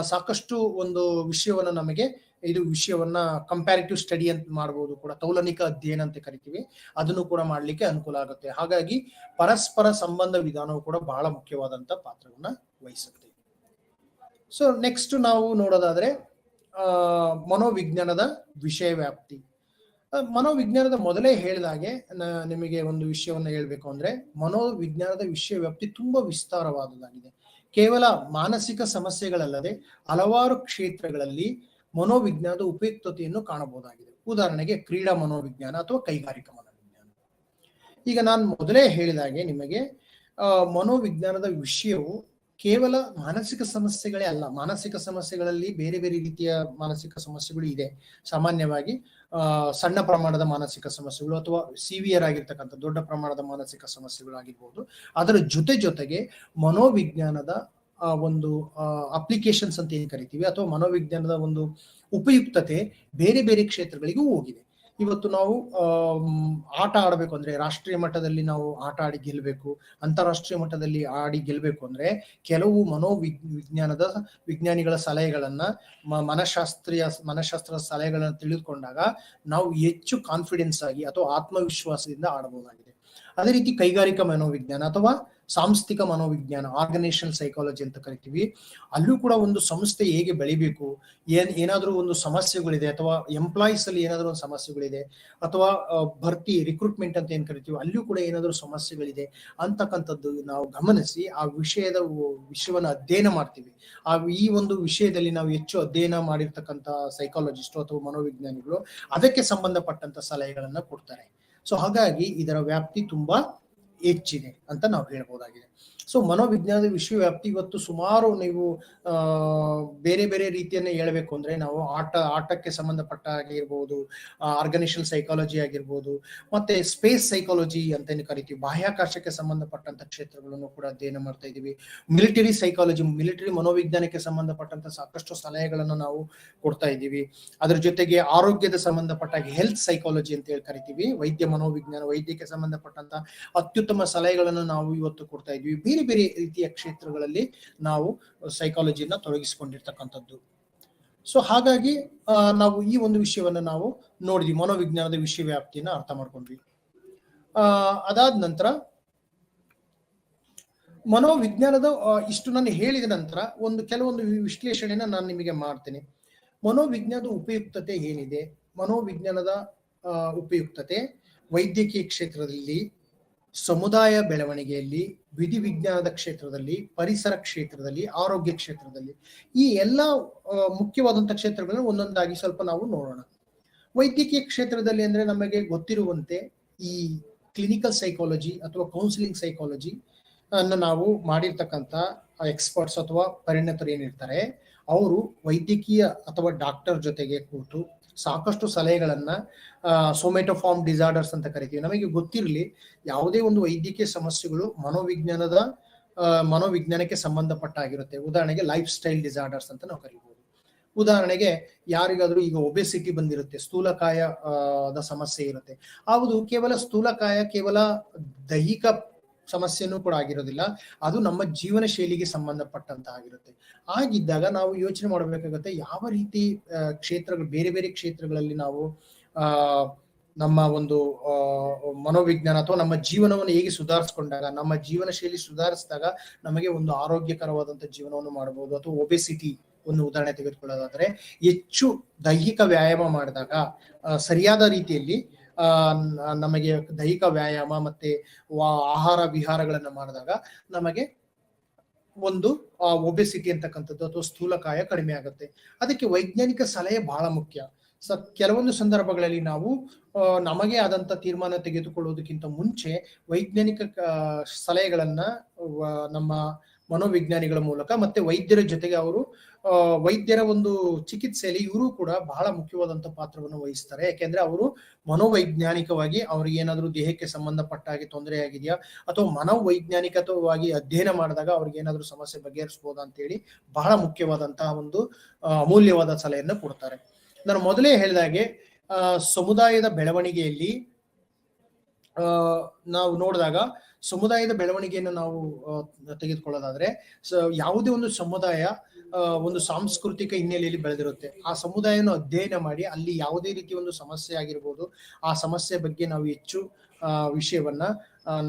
ಸಾಕಷ್ಟು ಒಂದು ವಿಷಯವನ್ನ ನಮಗೆ ಇದು ವಿಷಯವನ್ನ ಕಂಪ್ಯಾರಿಟಿವ್ ಸ್ಟಡಿ ಅಂತ ಮಾಡಬಹುದು ಕೂಡ, ತೌಲನಿಕ ಅಧ್ಯಯನ ಅಂತ ಕರಿತೀವಿ, ಅದನ್ನು ಕೂಡ ಮಾಡ್ಲಿಕ್ಕೆ ಅನುಕೂಲ ಆಗುತ್ತೆ. ಹಾಗಾಗಿ ಪರಸ್ಪರ ಸಂಬಂಧ ವಿಧಾನವು ಕೂಡ ಬಹಳ ಮುಖ್ಯವಾದಂತ ಪಾತ್ರವನ್ನ ವಹಿಸುತ್ತೆ. ಸೊ ನೆಕ್ಸ್ಟ್ ನಾವು ನೋಡೋದಾದ್ರೆ ಮನೋವಿಜ್ಞಾನದ ವಿಷಯ ವ್ಯಾಪ್ತಿ. ಮನೋವಿಜ್ಞಾನದ ಮೊದಲೇ ಹೇಳಿದಾಗೆ ನಿಮಗೆ ಒಂದು ವಿಷಯವನ್ನು ಹೇಳ್ಬೇಕು ಅಂದ್ರೆ, ಮನೋವಿಜ್ಞಾನದ ವಿಷಯ ವ್ಯಾಪ್ತಿ ತುಂಬಾ ವಿಸ್ತಾರವಾದದ್ದಾಗಿದೆ. ಕೇವಲ ಮಾನಸಿಕ ಸಮಸ್ಯೆಗಳಲ್ಲದೆ ಹಲವಾರು ಕ್ಷೇತ್ರಗಳಲ್ಲಿ ಮನೋವಿಜ್ಞಾನದ ಉಪಯುಕ್ತತೆಯನ್ನು ಕಾಣಬಹುದಾಗಿದೆ. ಉದಾಹರಣೆಗೆ ಕ್ರೀಡಾ ಮನೋವಿಜ್ಞಾನ ಅಥವಾ ಕೈಗಾರಿಕಾ ಮನೋವಿಜ್ಞಾನ. ಈಗ ನಾನು ಮೊದಲೇ ಹೇಳಿದಾಗೆ ನಿಮಗೆ ಮನೋವಿಜ್ಞಾನದ ವಿಷಯವು ಕೇವಲ ಮಾನಸಿಕ ಸಮಸ್ಯೆಗಳೇ ಅಲ್ಲ. ಮಾನಸಿಕ ಸಮಸ್ಯೆಗಳಲ್ಲಿ ಬೇರೆ ಬೇರೆ ರೀತಿಯ ಮಾನಸಿಕ ಸಮಸ್ಯೆಗಳು ಇದೆ. ಸಾಮಾನ್ಯವಾಗಿ ಸಣ್ಣ ಪ್ರಮಾಣದ ಮಾನಸಿಕ ಸಮಸ್ಯೆಗಳು ಅಥವಾ ಸಿವಿಯರ್ ಆಗಿರ್ತಕ್ಕಂಥ ದೊಡ್ಡ ಪ್ರಮಾಣದ ಮಾನಸಿಕ ಸಮಸ್ಯೆಗಳು ಆಗಿರ್ಬೋದು. ಅದರ ಜೊತೆಗೆ ಮನೋವಿಜ್ಞಾನದ ಒಂದು ಅಪ್ಲಿಕೇಶನ್ಸ್ ಅಂತ ಏನ್ ಕರಿತೀವಿ ಅಥವಾ ಮನೋವಿಜ್ಞಾನದ ಒಂದು ಉಪಯುಕ್ತತೆ ಬೇರೆ ಬೇರೆ ಕ್ಷೇತ್ರಗಳಿಗೂ ಹೋಗಿದೆ. ಇವತ್ತು ನಾವು ಆಟ ಆಡಬೇಕು ಅಂದ್ರೆ, ರಾಷ್ಟ್ರೀಯ ಮಟ್ಟದಲ್ಲಿ ನಾವು ಆಟ ಆಡಿ ಗೆಲ್ಲಬೇಕು, ಅಂತಾರಾಷ್ಟ್ರೀಯ ಮಟ್ಟದಲ್ಲಿ ಆಡಿ ಗೆಲ್ಲಬೇಕು ಅಂದ್ರೆ ಕೆಲವು ವಿಜ್ಞಾನದ ವಿಜ್ಞಾನಿಗಳ ಸಲಹೆಗಳನ್ನ, ಮನಃಶಾಸ್ತ್ರದ ಸಲಹೆಗಳನ್ನ ತಿಳಿದುಕೊಂಡಾಗ ನಾವು ಹೆಚ್ಚು ಕಾನ್ಫಿಡೆನ್ಸ್ ಆಗಿ ಅಥವಾ ಆತ್ಮವಿಶ್ವಾಸದಿಂದ ಆಡಬಹುದಾಗಿದೆ. ಅದೇ ರೀತಿ ಕೈಗಾರಿಕಾ ಮನೋವಿಜ್ಞಾನ ಅಥವಾ ಸಾಂಸ್ಥಿಕ ಮನೋವಿಜ್ಞಾನ, ಆರ್ಗನೈಸೇಷನಲ್ ಸೈಕಾಲಜಿ ಅಂತ ಕರಿತೀವಿ. ಅಲ್ಲೂ ಕೂಡ ಒಂದು ಸಂಸ್ಥೆ ಹೇಗೆ ಬೆಳಿಬೇಕು, ಏನಾದ್ರೂ ಒಂದು ಸಮಸ್ಯೆಗಳಿದೆ ಅಥವಾ ಎಂಪ್ಲಾಯೀಸ್ ಅಲ್ಲಿ ಏನಾದ್ರೂ ಒಂದು ಸಮಸ್ಯೆಗಳಿದೆ ಅಥವಾ ಭರ್ತಿ ರಿಕ್ರೂಟ್ಮೆಂಟ್ ಅಂತ ಏನ್ ಕರಿತೀವಿ, ಅಲ್ಲೂ ಕೂಡ ಏನಾದ್ರೂ ಸಮಸ್ಯೆಗಳಿದೆ ಅಂತಕ್ಕಂಥದ್ದು ನಾವು ಗಮನಿಸಿ ಆ ವಿಷಯವನ್ನ ಅಧ್ಯಯನ ಮಾಡ್ತೀವಿ. ಈ ಒಂದು ವಿಷಯದಲ್ಲಿ ನಾವು ಹೆಚ್ಚು ಅಧ್ಯಯನ ಮಾಡಿರ್ತಕ್ಕಂಥ ಸೈಕಾಲಜಿಸ್ಟ್ ಅಥವಾ ಮನೋವಿಜ್ಞಾನಿಗಳು ಅದಕ್ಕೆ ಸಂಬಂಧಪಟ್ಟಂತ ಸಲಹೆಗಳನ್ನ ಕೊಡ್ತಾರೆ. ಸೊ ಹಾಗಾಗಿ ಇದರ ವ್ಯಾಪ್ತಿ ತುಂಬಾ ಹೆಚ್ಚಿದೆ ಅಂತ ನಾವು ಹೇಳ್ಬೋದಾಗಿದೆ. ಸೊ ಮನೋವಿಜ್ಞಾನದ ವಿಷಯ ವ್ಯಾಪ್ತಿ ಇವತ್ತು ಸುಮಾರು ನೀವು ಬೇರೆ ಬೇರೆ ರೀತಿಯನ್ನ ಹೇಳ್ಬೇಕು ಅಂದ್ರೆ ನಾವು ಆಟಕ್ಕೆ ಸಂಬಂಧಪಟ್ಟ ಆಗಿರ್ಬೋದು, ಆರ್ಗನೈಸೇಷನಲ್ ಸೈಕಾಲಜಿ ಆಗಿರ್ಬೋದು, ಮತ್ತೆ ಸ್ಪೇಸ್ ಸೈಕಾಲಜಿ ಅಂತ ಕರಿತೀವಿ, ಬಾಹ್ಯಾಕಾಶಕ್ಕೆ ಸಂಬಂಧಪಟ್ಟಂತ ಕ್ಷೇತ್ರಗಳನ್ನು ಕೂಡ ಅಧ್ಯಯನ ಮಾಡ್ತಾ ಇದೀವಿ. ಮಿಲಿಟರಿ ಸೈಕಾಲಜಿ, ಮಿಲಿಟರಿ ಮನೋವಿಜ್ಞಾನಕ್ಕೆ ಸಂಬಂಧಪಟ್ಟಂತ ಸಾಕಷ್ಟು ಸಲಹೆಗಳನ್ನು ನಾವು ಕೊಡ್ತಾ ಇದ್ದೀವಿ. ಅದ್ರ ಜೊತೆಗೆ ಆರೋಗ್ಯದ ಸಂಬಂಧಪಟ್ಟ ಹೆಲ್ತ್ ಸೈಕಾಲಜಿ ಅಂತ ಹೇಳಿ ಕರಿತೀವಿ, ವೈದ್ಯ ಮನೋವಿಜ್ಞಾನ, ವೈದ್ಯಕ್ಕೆ ಸಂಬಂಧಪಟ್ಟಂತ ಅತ್ಯುತ್ತಮ ಸಲಹೆಗಳನ್ನು ನಾವು ಇವತ್ತು ಕೊಡ್ತಾ ಇದ್ವಿ. ಬೇರೆ ಬೇರೆ ರೀತಿಯ ಕ್ಷೇತ್ರಗಳಲ್ಲಿ ನಾವು ಸೈಕಾಲಜಿಯನ್ನ ತೊಡಗಿಸಿಕೊಂಡಿರ್ತಕ್ಕಂಥದ್ದು. ಸೊ ಹಾಗಾಗಿ ನಾವು ಈ ಒಂದು ವಿಷಯವನ್ನ ನಾವು ನೋಡಿದ್ವಿ, ಮನೋವಿಜ್ಞಾನದ ವಿಷಯ ವ್ಯಾಪ್ತಿಯನ್ನ ಅರ್ಥ ಮಾಡ್ಕೊಂಡ್ವಿ. ಅದಾದ ನಂತರ ಮನೋವಿಜ್ಞಾನದ ಇಷ್ಟು ನಾನು ಹೇಳಿದ ನಂತರ ಕೆಲವೊಂದು ವಿಶ್ಲೇಷಣೆನ ನಾನು ನಿಮಗೆ ಮಾಡ್ತೇನೆ. ಮನೋವಿಜ್ಞಾನದ ಉಪಯುಕ್ತತೆ ಏನಿದೆ? ಮನೋವಿಜ್ಞಾನದ ಉಪಯುಕ್ತತೆ ವೈದ್ಯಕೀಯ ಕ್ಷೇತ್ರದಲ್ಲಿ, ಸಮುದಾಯ ಬೆಳವಣಿಗೆಯಲ್ಲಿ, ವಿಧಿವಿಜ್ಞಾನದ ಕ್ಷೇತ್ರದಲ್ಲಿ, ಪರಿಸರ ಕ್ಷೇತ್ರದಲ್ಲಿ, ಆರೋಗ್ಯ ಕ್ಷೇತ್ರದಲ್ಲಿ, ಈ ಎಲ್ಲ ಮುಖ್ಯವಾದಂತಹ ಕ್ಷೇತ್ರಗಳನ್ನು ಒಂದೊಂದಾಗಿ ಸ್ವಲ್ಪ ನಾವು ನೋಡೋಣ. ವೈದ್ಯಕೀಯ ಕ್ಷೇತ್ರದಲ್ಲಿ ಅಂದ್ರೆ ನಮಗೆ ಗೊತ್ತಿರುವಂತೆ ಈ ಕ್ಲಿನಿಕಲ್ ಸೈಕಾಲಜಿ ಅಥವಾ ಕೌನ್ಸಿಲಿಂಗ್ ಸೈಕಾಲಜಿ ಅನ್ನು ನಾವು ಮಾಡಿರ್ತಕ್ಕಂಥ ಎಕ್ಸ್ಪರ್ಟ್ಸ್ ಅಥವಾ ಪರಿಣತರು ಏನಿರ್ತಾರೆ, ಅವರು ವೈದ್ಯಕೀಯ ಅಥವಾ ಡಾಕ್ಟರ್ ಜೊತೆಗೆ ಕೂತು ಸಾಕಷ್ಟು ಸಲಹೆಗಳನ್ನ, ಸೊಮೆಟೋಫಾರ್ಮ್ ಡಿಸಾರ್ಡರ್ಸ್ ಅಂತ ಕರಿತೀವಿ. ನಮಗೆ ಗೊತ್ತಿರಲಿ, ಯಾವುದೇ ಒಂದು ವೈದ್ಯಕೀಯ ಸಮಸ್ಯೆಗಳು ಮನೋವಿಜ್ಞಾನಕ್ಕೆ ಸಂಬಂಧಪಟ್ಟ ಆಗಿರುತ್ತೆ. ಉದಾಹರಣೆಗೆ ಲೈಫ್ ಸ್ಟೈಲ್ ಡಿಸಾರ್ಡರ್ಸ್ ಅಂತ ನಾವು ಕರಿಬಹುದು. ಉದಾಹರಣೆಗೆ ಯಾರಿಗಾದ್ರೂ ಈಗ ಒಬೆಸಿಟಿ ಬಂದಿರುತ್ತೆ, ಸ್ಥೂಲಕಾಯದ ಸಮಸ್ಯೆ ಇರುತ್ತೆ. ಅದು ಕೇವಲ ಸ್ಥೂಲಕಾಯ ಕೇವಲ ದೈಹಿಕ ಸಮಸ್ಯೆನೂ ಕೂಡ ಆಗಿರೋದಿಲ್ಲ, ಅದು ನಮ್ಮ ಜೀವನ ಶೈಲಿಗೆ ಸಂಬಂಧಪಟ್ಟಂತ ಆಗಿರುತ್ತೆ. ಆಗಿದ್ದಾಗ ನಾವು ಯೋಚನೆ ಮಾಡಬೇಕಾಗುತ್ತೆ, ಯಾವ ರೀತಿ ಕ್ಷೇತ್ರಗಳು, ಬೇರೆ ಬೇರೆ ಕ್ಷೇತ್ರಗಳಲ್ಲಿ ನಾವು ನಮ್ಮ ಒಂದು ಮನೋವಿಜ್ಞಾನ ಅಥವಾ ನಮ್ಮ ಜೀವನವನ್ನು ಹೇಗೆ ಸುಧಾರಿಸ್ಕೊಂಡಾಗ, ನಮ್ಮ ಜೀವನ ಶೈಲಿ ಸುಧಾರಿಸಿದಾಗ ನಮಗೆ ಒಂದು ಆರೋಗ್ಯಕರವಾದಂತಹ ಜೀವನವನ್ನು ಮಾಡಬಹುದು. ಅಥವಾ ಒಬೆಸಿಟಿ ಒಂದು ಉದಾಹರಣೆ ತೆಗೆದುಕೊಳ್ಳೋದಾದ್ರೆ, ಹೆಚ್ಚು ದೈಹಿಕ ವ್ಯಾಯಾಮ ಮಾಡಿದಾಗ, ಸರಿಯಾದ ರೀತಿಯಲ್ಲಿ ನಮಗೆ ದೈಹಿಕ ವ್ಯಾಯಾಮ ಮತ್ತೆ ಆಹಾರ ವಿಹಾರಗಳನ್ನ ಮಾಡಿದಾಗ ನಮಗೆ ಒಂದು ಒಬೆಸಿಟಿ ಅಂತಕ್ಕಂಥದ್ದು ಅಥವಾ ಸ್ಥೂಲಕಾಯ ಕಡಿಮೆ ಆಗುತ್ತೆ. ಅದಕ್ಕೆ ವೈಜ್ಞಾನಿಕ ಸಲಹೆ ಬಹಳ ಮುಖ್ಯ. ಕೆಲವೊಂದು ಸಂದರ್ಭಗಳಲ್ಲಿ ನಾವು ನಮಗೆ ಆದಂತ ತೀರ್ಮಾನ ತೆಗೆದುಕೊಳ್ಳುವುದಕ್ಕಿಂತ ಮುಂಚೆ ವೈಜ್ಞಾನಿಕ ಸಲಹೆಗಳನ್ನ ನಮ್ಮ ಮನೋವಿಜ್ಞಾನಿಗಳ ಮೂಲಕ ಮತ್ತೆ ವೈದ್ಯರ ಜೊತೆಗೆ ಅವರು ವೈದ್ಯರ ಒಂದು ಚಿಕಿತ್ಸೆಯಲ್ಲಿ ಇವರು ಕೂಡ ಬಹಳ ಮುಖ್ಯವಾದಂತಹ ಪಾತ್ರವನ್ನು ವಹಿಸ್ತಾರೆ. ಯಾಕೆಂದ್ರೆ ಅವರು ಮನೋವೈಜ್ಞಾನಿಕವಾಗಿ ಅವ್ರಿಗೆ ಏನಾದ್ರು ದೇಹಕ್ಕೆ ಸಂಬಂಧಪಟ್ಟ ಹಾಗೆ ತೊಂದರೆ ಆಗಿದೆಯಾ ಅಥವಾ ಮನೋವೈಜ್ಞಾನಿಕವಾಗಿ ಅಧ್ಯಯನ ಮಾಡಿದಾಗ ಅವ್ರಿಗೆ ಏನಾದ್ರು ಸಮಸ್ಯೆ ಬಗೆಹರಿಸಬಹುದಾ ಅಂತ ಹೇಳಿ ಬಹಳ ಮುಖ್ಯವಾದಂತಹ ಒಂದು ಅಮೂಲ್ಯವಾದ ಸಲಹೆಯನ್ನು ಕೊಡ್ತಾರೆ. ನಾನು ಮೊದಲೇ ಹೇಳಿದಾಗೆ ಸಮುದಾಯದ ಬೆಳವಣಿಗೆಯಲ್ಲಿ ನಾವು ನೋಡಿದಾಗ, ಸಮುದಾಯದ ಬೆಳವಣಿಗೆಯನ್ನು ನಾವು ತೆಗೆದುಕೊಳ್ಳೋದಾದ್ರೆ, ಯಾವುದೇ ಒಂದು ಸಮುದಾಯ ಒಂದು ಸಾಂಸ್ಕೃತಿಕ ಹಿನ್ನೆಲೆಯಲ್ಲಿ ಬೆಳೆದಿರುತ್ತೆ. ಆ ಸಮುದಾಯವನ್ನು ಅಧ್ಯಯನ ಮಾಡಿ ಅಲ್ಲಿ ಯಾವುದೇ ರೀತಿಯ ಒಂದು ಸಮಸ್ಯೆ ಆಗಿರ್ಬೋದು, ಆ ಸಮಸ್ಯೆ ಬಗ್ಗೆ ನಾವು ಹೆಚ್ಚು ವಿಷಯವನ್ನ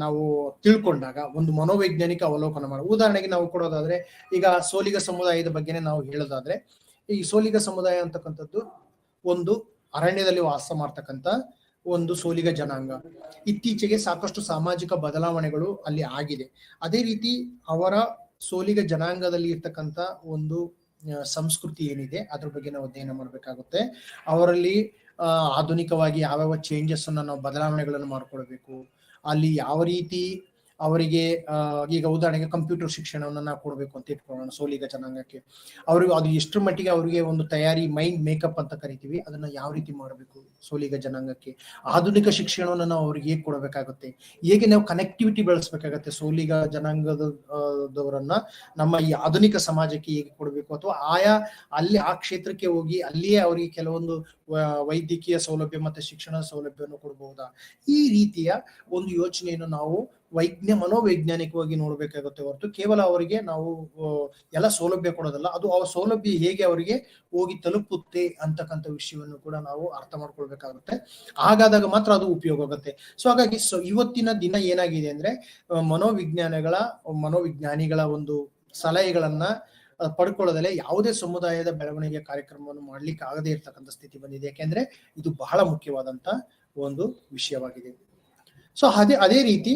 ನಾವು ತಿಳ್ಕೊಂಡಾಗ ಒಂದು ಮನೋವೈಜ್ಞಾನಿಕ ಅವಲೋಕನ ಮಾಡಿ, ಉದಾಹರಣೆಗೆ ನಾವು ಕೊಡೋದಾದ್ರೆ ಈಗ ಸೋಲಿಗ ಸಮುದಾಯದ ಬಗ್ಗೆನೇ ನಾವು ಹೇಳೋದಾದ್ರೆ, ಈ ಸೋಲಿಗ ಸಮುದಾಯ ಅಂತಕ್ಕಂಥದ್ದು ಒಂದು ಅರಣ್ಯದಲ್ಲಿ ವಾಸ ಮಾಡ್ತಕ್ಕಂಥ ಒಂದು ಸೋಲಿಗ ಜನಾಂಗ. ಇತ್ತೀಚೆಗೆ ಸಾಕಷ್ಟು ಸಾಮಾಜಿಕ ಬದಲಾವಣೆಗಳು ಅಲ್ಲಿ ಆಗಿದೆ. ಅದೇ ರೀತಿ ಅವರ ಸೋಲಿಗ ಜನಾಂಗದಲ್ಲಿ ಇರ್ತಕ್ಕಂಥ ಒಂದು ಸಂಸ್ಕೃತಿ ಏನಿದೆ ಅದ್ರ ಬಗ್ಗೆ ನಾವು ಅಧ್ಯಯನ ಮಾಡಬೇಕಾಗುತ್ತೆ. ಅವರಲ್ಲಿ ಆಧುನಿಕವಾಗಿ ಯಾವ್ಯಾವ ಚೇಂಜಸ್ ಅನ್ನ ನಾವು ಬದಲಾವಣೆಗಳನ್ನು ಮಾಡ್ಕೊಳ್ಬೇಕು, ಅಲ್ಲಿ ಯಾವ ರೀತಿ ಅವರಿಗೆ ಈಗ ಉದಾಹರಣೆಗೆ ಕಂಪ್ಯೂಟರ್ ಶಿಕ್ಷಣವನ್ನು ನಾವು ಕೊಡಬೇಕು ಅಂತ ಇಟ್ಕೊಳ್ಳೋಣ ಸೋಲಿಗ ಜನಾಂಗಕ್ಕೆ. ಅವ್ರಿಗೆ ಅದು ಎಷ್ಟರ ಮಟ್ಟಿಗೆ ಅವರಿಗೆ ಒಂದು ತಯಾರಿ, ಮೈಂಡ್ ಮೇಕಪ್ ಅಂತ ಕರಿತೀವಿ, ಅದನ್ನ ಯಾವ ರೀತಿ ಮಾಡಬೇಕು ಸೋಲಿಗ ಜನಾಂಗಕ್ಕೆ. ಆಧುನಿಕ ಶಿಕ್ಷಣವನ್ನು ನಾವು ಅವ್ರಿಗೆ ಹೇಗೆ ಕೊಡಬೇಕಾಗುತ್ತೆ, ಹೇಗೆ ನಾವು ಕನೆಕ್ಟಿವಿಟಿ ಬೆಳೆಸ್ಬೇಕಾಗತ್ತೆ ಸೋಲಿಗ ಜನಾಂಗದವರನ್ನ ನಮ್ಮ ಈ ಆಧುನಿಕ ಸಮಾಜಕ್ಕೆ ಹೇಗೆ ಕೊಡಬೇಕು, ಅಥವಾ ಅಲ್ಲಿ ಆ ಕ್ಷೇತ್ರಕ್ಕೆ ಹೋಗಿ ಅಲ್ಲಿಯೇ ಅವರಿಗೆ ಕೆಲವೊಂದು ವೈದ್ಯಕೀಯ ಸೌಲಭ್ಯ ಮತ್ತೆ ಶಿಕ್ಷಣ ಸೌಲಭ್ಯವನ್ನು ಕೊಡಬಹುದಾ. ಈ ರೀತಿಯ ಒಂದು ಯೋಚನೆಯನ್ನು ನಾವು ಮನೋವೈಜ್ಞಾನಿಕವಾಗಿ ನೋಡ್ಬೇಕಾಗುತ್ತೆ ಹೊರತು ಕೇವಲ ಅವರಿಗೆ ನಾವು ಎಲ್ಲ ಸೌಲಭ್ಯ ಕೊಡೋದಲ್ಲ, ಅದು ಆ ಸೌಲಭ್ಯ ಹೇಗೆ ಅವರಿಗೆ ಹೋಗಿ ತಲುಪುತ್ತೆ ಅಂತಕ್ಕಂಥ ವಿಷಯವನ್ನು ಕೂಡ ನಾವು ಅರ್ಥ ಮಾಡ್ಕೊಳ್ಬೇಕಾಗುತ್ತೆ. ಹಾಗಾದಾಗ ಮಾತ್ರ ಅದು ಉಪಯೋಗ ಆಗುತ್ತೆ. ಸೊ ಹಾಗಾಗಿ ಇವತ್ತಿನ ದಿನ ಏನಾಗಿದೆ ಅಂದ್ರೆ ಮನೋವಿಜ್ಞಾನಿಗಳ ಒಂದು ಸಲಹೆಗಳನ್ನ ಪಡ್ಕೊಳ್ಳೋದಲ್ಲೇ ಯಾವುದೇ ಸಮುದಾಯದ ಬೆಳವಣಿಗೆ ಕಾರ್ಯಕ್ರಮವನ್ನು ಮಾಡ್ಲಿಕ್ಕೆ ಆಗದೇ ಇರ್ತಕ್ಕಂಥ ಸ್ಥಿತಿ ಬಂದಿದೆ. ಯಾಕೆಂದ್ರೆ ಇದು ಬಹಳ ಮುಖ್ಯವಾದಂತ ಒಂದು ವಿಷಯವಾಗಿದೆ. ಸೊ ಅದೇ ರೀತಿ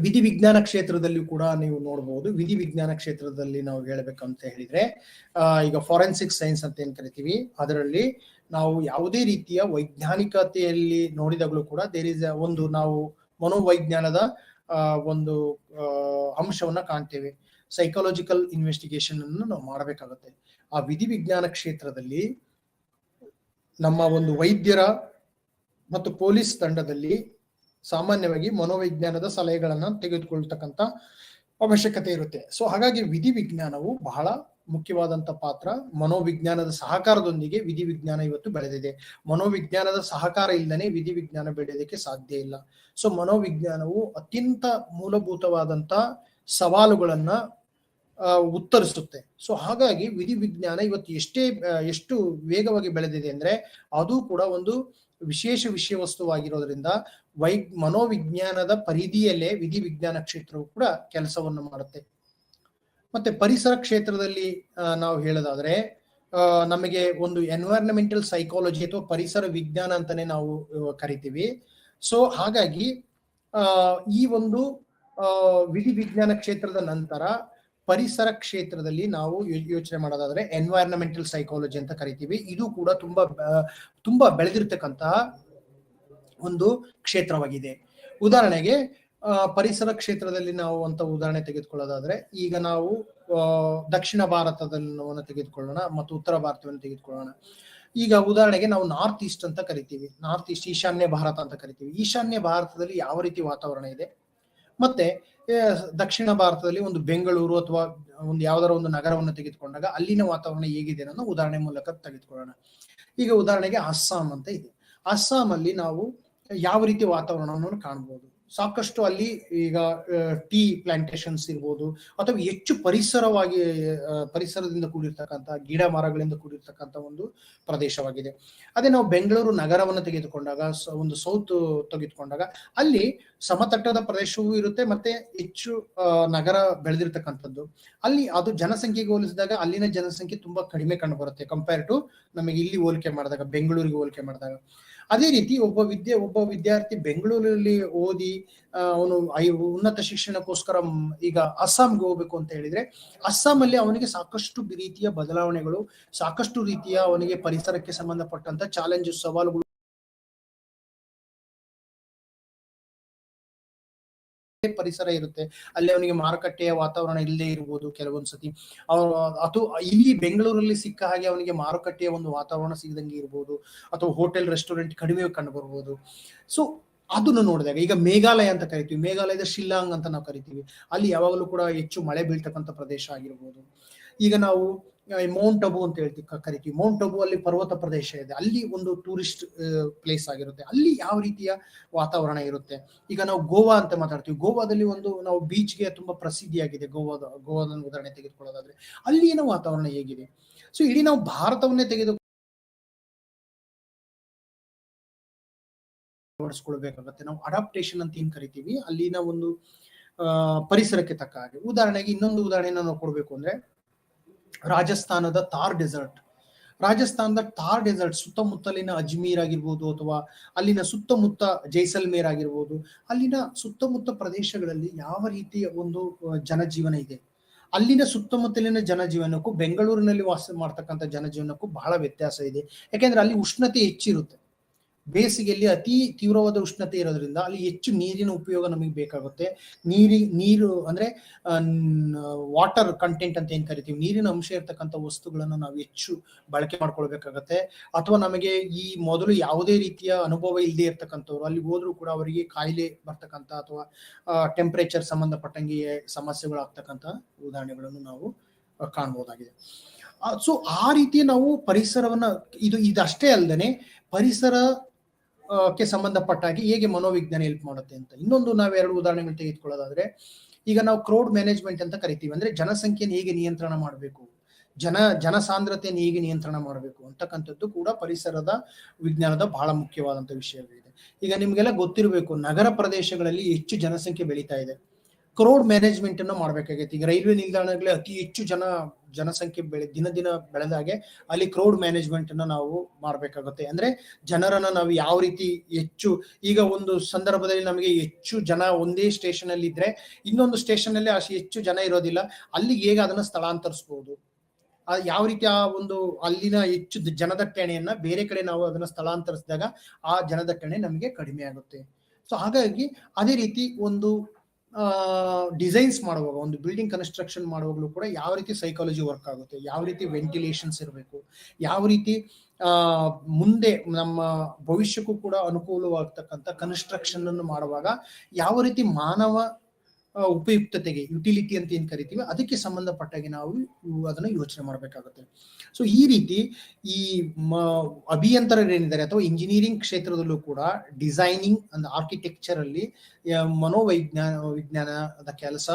ವಿಧಿವಿಜ್ಞಾನ ಕ್ಷೇತ್ರದಲ್ಲಿ ಕೂಡ ನೀವು ನೋಡಬಹುದು. ವಿಧಿವಿಜ್ಞಾನ ಕ್ಷೇತ್ರದಲ್ಲಿ ನಾವು ಹೇಳ್ಬೇಕಂತ ಹೇಳಿದ್ರೆ ಈಗ ಫಾರೆನ್ಸಿಕ್ ಸೈನ್ಸ್ ಅಂತ ಏನ್ ಕರಿತೀವಿ, ಅದರಲ್ಲಿ ನಾವು ಯಾವುದೇ ರೀತಿಯ ವೈಜ್ಞಾನಿಕತೆಯಲ್ಲಿ ನೋಡಿದಾಗಲೂ ಕೂಡ ಒಂದು ನಾವು ಮನೋವೈಜ್ಞಾನದ ಒಂದು ಅಂಶವನ್ನ ಕಾಣ್ತೇವೆ. ಸೈಕಾಲಜಿಕಲ್ ಇನ್ವೆಸ್ಟಿಗೇಷನ್ ಅನ್ನು ನಾವು ಮಾಡಬೇಕಾಗುತ್ತೆ. ಆ ವಿಧಿವಿಜ್ಞಾನ ಕ್ಷೇತ್ರದಲ್ಲಿ ನಮ್ಮ ಒಂದು ವೈದ್ಯರ ಮತ್ತು ಪೊಲೀಸ್ ತಂಡದಲ್ಲಿ ಸಾಮಾನ್ಯವಾಗಿ ಮನೋವಿಜ್ಞಾನದ ಸಲಹೆಗಳನ್ನ ತೆಗೆದುಕೊಳ್ತಕ್ಕಂಥ ಅವಶ್ಯಕತೆ ಇರುತ್ತೆ. ಸೊ ಹಾಗಾಗಿ ವಿಧಿವಿಜ್ಞಾನವು ಬಹಳ ಮುಖ್ಯವಾದಂತ ಪಾತ್ರ. ಮನೋವಿಜ್ಞಾನದ ಸಹಕಾರದೊಂದಿಗೆ ವಿಧಿವಿಜ್ಞಾನ ಇವತ್ತು ಬೆಳೆದಿದೆ. ಮನೋವಿಜ್ಞಾನದ ಸಹಕಾರ ಇಲ್ಲದೆ ವಿಧಿವಿಜ್ಞಾನ ಬೆಳೆಯೋದಕ್ಕೆ ಸಾಧ್ಯ ಇಲ್ಲ. ಸೊ ಮನೋವಿಜ್ಞಾನವು ಅತ್ಯಂತ ಮೂಲಭೂತವಾದಂತ ಸವಾಲುಗಳನ್ನ ಉತ್ತರಿಸುತ್ತೆ. ಸೊ ಹಾಗಾಗಿ ವಿಧಿವಿಜ್ಞಾನ ಇವತ್ತು ಎಷ್ಟು ವೇಗವಾಗಿ ಬೆಳೆದಿದೆ ಅಂದ್ರೆ ಅದು ಕೂಡ ಒಂದು ವಿಶೇಷ ವಿಷಯ ವಸ್ತುವಾಗಿರೋದ್ರಿಂದ ಮನೋವಿಜ್ಞಾನದ ಪರಿಧಿಯಲ್ಲೇ ವಿಧಿವಿಜ್ಞಾನ ಕ್ಷೇತ್ರವು ಕೂಡ ಕೆಲಸವನ್ನು ಮಾಡುತ್ತೆ. ಮತ್ತೆ ಪರಿಸರ ಕ್ಷೇತ್ರದಲ್ಲಿ ನಾವು ಹೇಳೋದಾದ್ರೆ ನಮಗೆ ಒಂದು ಎನ್ವೈರನ್ಮೆಂಟಲ್ ಸೈಕಾಲಜಿ ಅಥವಾ ಪರಿಸರ ವಿಜ್ಞಾನ ಅಂತಾನೆ ನಾವು ಕರಿತೀವಿ. ಸೊ ಹಾಗಾಗಿ ಈ ಒಂದು ವಿಧಿವಿಜ್ಞಾನ ಕ್ಷೇತ್ರದ ನಂತರ ಪರಿಸರ ಕ್ಷೇತ್ರದಲ್ಲಿ ನಾವು ಯೋಚನೆ ಮಾಡೋದಾದ್ರೆ ಎನ್ವೈರನ್ಮೆಂಟಲ್ ಸೈಕಾಲಜಿ ಅಂತ ಕರಿತೀವಿ. ಇದು ಕೂಡ ತುಂಬಾ ಬೆಳೆದಿರ್ತಕ್ಕಂತಹ ಒಂದು ಕ್ಷೇತ್ರವಾಗಿದೆ. ಉದಾಹರಣೆಗೆ ಪರಿಸರ ಕ್ಷೇತ್ರದಲ್ಲಿ ನಾವು ಅಂತ ಉದಾಹರಣೆ ತೆಗೆದುಕೊಳ್ಳೋದಾದ್ರೆ ಈಗ ನಾವು ದಕ್ಷಿಣ ಭಾರತವನ್ನು ತೆಗೆದುಕೊಳ್ಳೋಣ ಮತ್ತು ಉತ್ತರ ಭಾರತವನ್ನು ತೆಗೆದುಕೊಳ್ಳೋಣ. ಈಗ ಉದಾಹರಣೆಗೆ ನಾವು ನಾರ್ತ್ ಈಸ್ಟ್ ಅಂತ ಕರಿತೀವಿ, ನಾರ್ತ್ ಈಸ್ಟ್ ಈಶಾನ್ಯ ಭಾರತ ಅಂತ ಕರಿತೀವಿ. ಈಶಾನ್ಯ ಭಾರತದಲ್ಲಿ ಯಾವ ರೀತಿ ವಾತಾವರಣ ಇದೆ, ಮತ್ತೆ ದಕ್ಷಿಣ ಭಾರತದಲ್ಲಿ ಒಂದು ಬೆಂಗಳೂರು ಅಥವಾ ಒಂದು ಯಾವ್ದಾರ ಒಂದು ನಗರವನ್ನು ತೆಗೆದುಕೊಂಡಾಗ ಅಲ್ಲಿನ ವಾತಾವರಣ ಹೇಗಿದೆ ಅನ್ನೋ ಉದಾಹರಣೆ ಮೂಲಕ ತೆಗೆದುಕೊಳ್ಳೋಣ. ಈಗ ಉದಾಹರಣೆಗೆ ಅಸ್ಸಾಂ ಅಂತ ಇದೆ. ಅಸ್ಸಾಂ ಅಲ್ಲಿ ನಾವು ಯಾವ ರೀತಿ ವಾತಾವರಣವನ್ನು ಕಾಣಬಹುದು, ಸಾಕಷ್ಟು ಅಲ್ಲಿ ಈಗ ಟೀ ಪ್ಲಾಂಟೇಶನ್ಸ್ ಇರ್ಬೋದು, ಅಥವಾ ಹೆಚ್ಚು ಪರಿಸರದಿಂದ ಕೂಡಿರ್ತಕ್ಕಂಥ ಗಿಡ ಮರಗಳಿಂದ ಕೂಡಿರ್ತಕ್ಕಂಥ ಒಂದು ಪ್ರದೇಶವಾಗಿದೆ. ಅದೇ ನಾವು ಬೆಂಗಳೂರು ನಗರವನ್ನು ತೆಗೆದುಕೊಂಡಾಗ, ಒಂದು ಸೌತ್ ತೆಗೆದುಕೊಂಡಾಗ ಅಲ್ಲಿ ಸಮತಟ್ಟದ ಪ್ರದೇಶವೂ ಇರುತ್ತೆ, ಮತ್ತೆ ಹೆಚ್ಚು ನಗರ ಬೆಳೆದಿರ್ತಕ್ಕಂಥದ್ದು. ಅಲ್ಲಿ ಅದು ಜನಸಂಖ್ಯೆಗೆ ಹೋಲಿಸಿದಾಗ ಅಲ್ಲಿನ ಜನಸಂಖ್ಯೆ ತುಂಬಾ ಕಡಿಮೆ ಕಂಡು ಬರುತ್ತೆ ಕಂಪೇರ್ ಟು ನಮಗೆ ಇಲ್ಲಿ ಹೋಲಿಕೆ ಮಾಡಿದಾಗ, ಬೆಂಗಳೂರಿಗೆ ಹೋಲಿಕೆ ಮಾಡಿದಾಗ. ಅದೇ ರೀತಿ ಒಬ್ಬ ವಿದ್ಯಾರ್ಥಿ ಬೆಂಗಳೂರಲ್ಲಿ ಓದಿ ಅವನು ಉನ್ನತ ಶಿಕ್ಷಣಕ್ಕೋಸ್ಕರ ಈಗ ಅಸ್ಸಾಂಗೆ ಹೋಗ್ಬೇಕು ಅಂತ ಹೇಳಿದ್ರೆ ಅಸ್ಸಾಂ ಅಲ್ಲಿ ಅವನಿಗೆ ಸಾಕಷ್ಟು ರೀತಿಯ ಬದಲಾವಣೆಗಳು, ಸಾಕಷ್ಟು ರೀತಿಯ ಅವನಿಗೆ ಪರಿಸರಕ್ಕೆ ಸಂಬಂಧಪಟ್ಟಂತ ಚಾಲೆಂಜಸ್, ಸವಾಲುಗಳು ಪರಿಸರ ಇರುತ್ತೆ. ಅಲ್ಲಿ ಅವನಿಗೆ ಮಾರುಕಟ್ಟೆಯ ವಾತಾವರಣ ಇಲ್ಲದೆ ಇರ್ಬೋದು ಕೆಲವೊಂದ್ಸತಿ. ಅಥವಾ ಇಲ್ಲಿ ಬೆಂಗಳೂರಲ್ಲಿ ಸಿಕ್ಕ ಹಾಗೆ ಅವನಿಗೆ ಮಾರುಕಟ್ಟೆಯ ಒಂದು ವಾತಾವರಣ ಸಿಗದಂಗೆ ಇರ್ಬೋದು, ಅಥವಾ ಹೋಟೆಲ್ ರೆಸ್ಟೋರೆಂಟ್ ಕಡಿಮೆ ಕಂಡು ಬರ್ಬೋದು. ಸೊ ಅದನ್ನು ನೋಡಿದಾಗ ಈಗ ಮೇಘಾಲಯ ಅಂತ ಕರಿತೀವಿ, ಮೇಘಾಲಯದ ಶಿಲ್ಲಾಂಗ್ ಅಂತ ನಾವು ಕರಿತೀವಿ, ಅಲ್ಲಿ ಯಾವಾಗಲೂ ಕೂಡ ಹೆಚ್ಚು ಮಳೆ ಬೀಳ್ತಕ್ಕಂಥ ಪ್ರದೇಶ ಆಗಿರ್ಬೋದು. ಈಗ ನಾವು ಮೌಂಟ್ ಅಬು ಅಂತ ಕರಿತೀವಿ. ಮೌಂಟ್ ಅಬು ಅಲ್ಲಿ ಪರ್ವತ ಪ್ರದೇಶ ಇದೆ, ಅಲ್ಲಿ ಒಂದು ಟೂರಿಸ್ಟ್ ಪ್ಲೇಸ್ ಆಗಿರುತ್ತೆ. ಅಲ್ಲಿ ಯಾವ ರೀತಿಯ ವಾತಾವರಣ ಇರುತ್ತೆ. ಈಗ ನಾವು ಗೋವಾ ಅಂತ ಮಾತಾಡ್ತೀವಿ, ಗೋವಾದಲ್ಲಿ ಒಂದು ನಾವು ಬೀಚ್ಗೆ ತುಂಬಾ ಪ್ರಸಿದ್ಧಿಯಾಗಿದೆ. ಗೋವಾದ ಉದಾಹರಣೆ ತೆಗೆದುಕೊಳ್ಳೋದಾದ್ರೆ ಅಲ್ಲಿನ ವಾತಾವರಣ ಹೇಗಿದೆ. ಸೊ ಇಡೀ ನಾವು ಭಾರತವನ್ನೇ ಅಳವಡಿಸ್ಕೊಳ್ಬೇಕಾಗತ್ತೆ. ನಾವು ಅಡಾಪ್ಟೇಷನ್ ಅಂತ ಏನ್ ಕರಿತೀವಿ, ಅಲ್ಲಿನ ಒಂದು ಪರಿಸರಕ್ಕೆ ತಕ್ಕ ಹಾಗೆ. ಉದಾಹರಣೆಗೆ ಇನ್ನೊಂದು ಉದಾಹರಣೆನ ನಾವು ಕೊಡ್ಬೇಕು ಅಂದ್ರೆ ರಾಜಸ್ಥಾನದ ಥಾರ್ ಡೆಸರ್ಟ್ ಸುತ್ತಮುತ್ತಲಿನ ಅಜ್ಮೀರ್ ಆಗಿರ್ಬೋದು, ಅಥವಾ ಅಲ್ಲಿನ ಸುತ್ತಮುತ್ತ ಜೈಸಲ್ಮೇರ್ ಆಗಿರ್ಬೋದು, ಅಲ್ಲಿನ ಸುತ್ತಮುತ್ತ ಪ್ರದೇಶಗಳಲ್ಲಿ ಯಾವ ರೀತಿಯ ಒಂದು ಜನಜೀವನ ಇದೆ, ಅಲ್ಲಿನ ಸುತ್ತಮುತ್ತಲಿನ ಜನಜೀವನಕ್ಕೂ ಬೆಂಗಳೂರಿನಲ್ಲಿ ವಾಸ ಮಾಡ್ತಕ್ಕಂಥ ಜನಜೀವನಕ್ಕೂ ಬಹಳ ವ್ಯತ್ಯಾಸ ಇದೆ. ಯಾಕೆಂದ್ರೆ ಅಲ್ಲಿ ಉಷ್ಣತೆ ಹೆಚ್ಚಿರುತ್ತೆ. ಬೇಸಿಗೆಯಲ್ಲಿ ಅತಿ ತೀವ್ರವಾದ ಉಷ್ಣತೆ ಇರೋದ್ರಿಂದ ಅಲ್ಲಿ ಹೆಚ್ಚು ನೀರಿನ ಉಪಯೋಗ ನಮಗೆ ಬೇಕಾಗುತ್ತೆ. ನೀರು ಅಂದ್ರೆ ವಾಟರ್ ಕಂಟೆಂಟ್ ಅಂತ ಏನ್ ಕರಿತೀವಿ, ನೀರಿನ ಅಂಶ ಇರ್ತಕ್ಕಂಥ ವಸ್ತುಗಳನ್ನು ನಾವು ಹೆಚ್ಚು ಬಳಕೆ ಮಾಡ್ಕೊಳ್ಬೇಕಾಗತ್ತೆ. ಅಥವಾ ನಮಗೆ ಈ ಮೊದಲು ಯಾವುದೇ ರೀತಿಯ ಅನುಭವ ಇಲ್ಲದೆ ಇರ್ತಕ್ಕಂಥವ್ರು ಅಲ್ಲಿ ಹೋದ್ರೂ ಕೂಡ ಅವರಿಗೆ ಕಾಯಿಲೆ ಬರ್ತಕ್ಕಂಥ ಅಥವಾ ಟೆಂಪರೇಚರ್ ಸಂಬಂಧಪಟ್ಟಂಗೆ ಸಮಸ್ಯೆಗಳಾಗ್ತಕ್ಕಂಥ ಉದಾಹರಣೆಗಳನ್ನು ನಾವು ಕಾಣಬಹುದಾಗಿದೆ. ಸೊ ಆ ರೀತಿ ನಾವು ಪರಿಸರವನ್ನ ಇದಷ್ಟೇ ಅಲ್ಲದೆ ಪರಿಸರಕ್ಕೆ ಸಂಬಂಧಪಟ್ಟಾಗಿ ಹೇಗೆ ಮನೋವಿಜ್ಞಾನ ಹೆಲ್ಪ್ ಮಾಡುತ್ತೆ ಅಂತ ಇನ್ನೊಂದು ನಾವೆರಡು ಉದಾಹರಣೆಗಳು ತೆಗೆದುಕೊಳ್ಳೋದಾದ್ರೆ, ಈಗ ನಾವು ಕ್ರೌಡ್ ಮ್ಯಾನೇಜ್ಮೆಂಟ್ ಅಂತ ಕರಿತೀವಿ. ಅಂದ್ರೆ ಜನಸಂಖ್ಯೆಯನ್ನು ಹೇಗೆ ನಿಯಂತ್ರಣ ಮಾಡಬೇಕು, ಜನಸಾಂದ್ರತೆಯನ್ನು ಹೇಗೆ ನಿಯಂತ್ರಣ ಮಾಡಬೇಕು ಅಂತಕ್ಕಂಥದ್ದು ಕೂಡ ಪರಿಸರದ ವಿಜ್ಞಾನದ ಬಹಳ ಮುಖ್ಯವಾದಂತ ವಿಷಯಗಳಿದೆ. ಈಗ ನಿಮ್ಗೆಲ್ಲ ಗೊತ್ತಿರಬೇಕು, ನಗರ ಪ್ರದೇಶಗಳಲ್ಲಿ ಹೆಚ್ಚು ಜನಸಂಖ್ಯೆ ಬೆಳೀತಾ ಇದೆ. ಕ್ರೌಡ್ ಮ್ಯಾನೇಜ್ಮೆಂಟ್ ಅನ್ನು ಮಾಡ್ಬೇಕಾಗೈತಿ. ಈಗ ರೈಲ್ವೆ ನಿಲ್ದಾಣಗಳಲ್ಲಿ ಅತಿ ಹೆಚ್ಚು ಜನಸಂಖ್ಯೆ ದಿನ ಬೆಳೆದಾಗೆ ಅಲ್ಲಿ ಕ್ರೌಡ್ ಮ್ಯಾನೇಜ್ಮೆಂಟ್ ಅನ್ನ ನಾವು ಮಾಡ್ಬೇಕಾಗುತ್ತೆ. ಅಂದ್ರೆ ಜನರನ್ನ ನಾವು ಯಾವ ರೀತಿ ಹೆಚ್ಚು, ಈಗ ಒಂದು ಸಂದರ್ಭದಲ್ಲಿ ನಮಗೆ ಹೆಚ್ಚು ಜನ ಒಂದೇ ಸ್ಟೇಷನ್ ಅಲ್ಲಿ ಇದ್ರೆ ಇನ್ನೊಂದು ಸ್ಟೇಷನ್ ಅಲ್ಲಿ ಅಷ್ಟು ಹೆಚ್ಚು ಜನ ಇರೋದಿಲ್ಲ, ಅಲ್ಲಿ ಹೇಗೆ ಅದನ್ನ ಸ್ಥಳಾಂತರಿಸಬಹುದು, ಯಾವ ರೀತಿ ಆ ಒಂದು ಅಲ್ಲಿನ ಹೆಚ್ಚು ಜನದಟ್ಟಣೆಯನ್ನ ಬೇರೆ ಕಡೆ ನಾವು ಅದನ್ನ ಸ್ಥಳಾಂತರಿಸಿದಾಗ ಆ ಜನದಟ್ಟಣೆ ನಮಗೆ ಕಡಿಮೆ ಆಗುತ್ತೆ. ಸೊ ಹಾಗಾಗಿ ಅದೇ ರೀತಿ ಒಂದು ಡಿಸೈನ್ಸ್ ಮಾಡುವಾಗ, ಒಂದು ಬಿಲ್ಡಿಂಗ್ ಕನ್ಸ್ಟ್ರಕ್ಷನ್ ಮಾಡುವಾಗಲೂ ಕೂಡ ಯಾವ ರೀತಿ ಸೈಕಾಲಜಿ ವರ್ಕ್ ಆಗುತ್ತೆ, ಯಾವ ರೀತಿ ವೆಂಟಿಲೇಷನ್ಸ್ ಇರಬೇಕು, ಯಾವ ರೀತಿ ಮುಂದೆ ನಮ್ಮ ಭವಿಷ್ಯಕ್ಕೂ ಕೂಡ ಅನುಕೂಲವಾಗ್ತಕ್ಕಂಥ ಕನ್ಸ್ಟ್ರಕ್ಷನ್ ಅನ್ನು ಮಾಡುವಾಗ ಯಾವ ರೀತಿ ಮಾನವ ಉಪಯುಕ್ತತೆಗೆ, ಯುಟಿಲಿಟಿ ಅಂತ ಏನ್ ಕರಿತೀವಿ, ಅದಕ್ಕೆ ಸಂಬಂಧಪಟ್ಟಾಗಿ ನಾವು ಅದನ್ನ ಯೋಚನೆ ಮಾಡಬೇಕಾಗುತ್ತೆ. ಸೊ ಈ ರೀತಿ ಈ ಅಭಿಯಂತರರೇನಿದ್ದಾರೆ ಅಥವಾ ಇಂಜಿನಿಯರಿಂಗ್ ಕ್ಷೇತ್ರದಲ್ಲೂ ಕೂಡ ಡಿಸೈನಿಂಗ್ ಅಂಡ್ ಆರ್ಕಿಟೆಕ್ಚರ್ ಅಲ್ಲಿ ವಿಜ್ಞಾನದ ಕೆಲಸ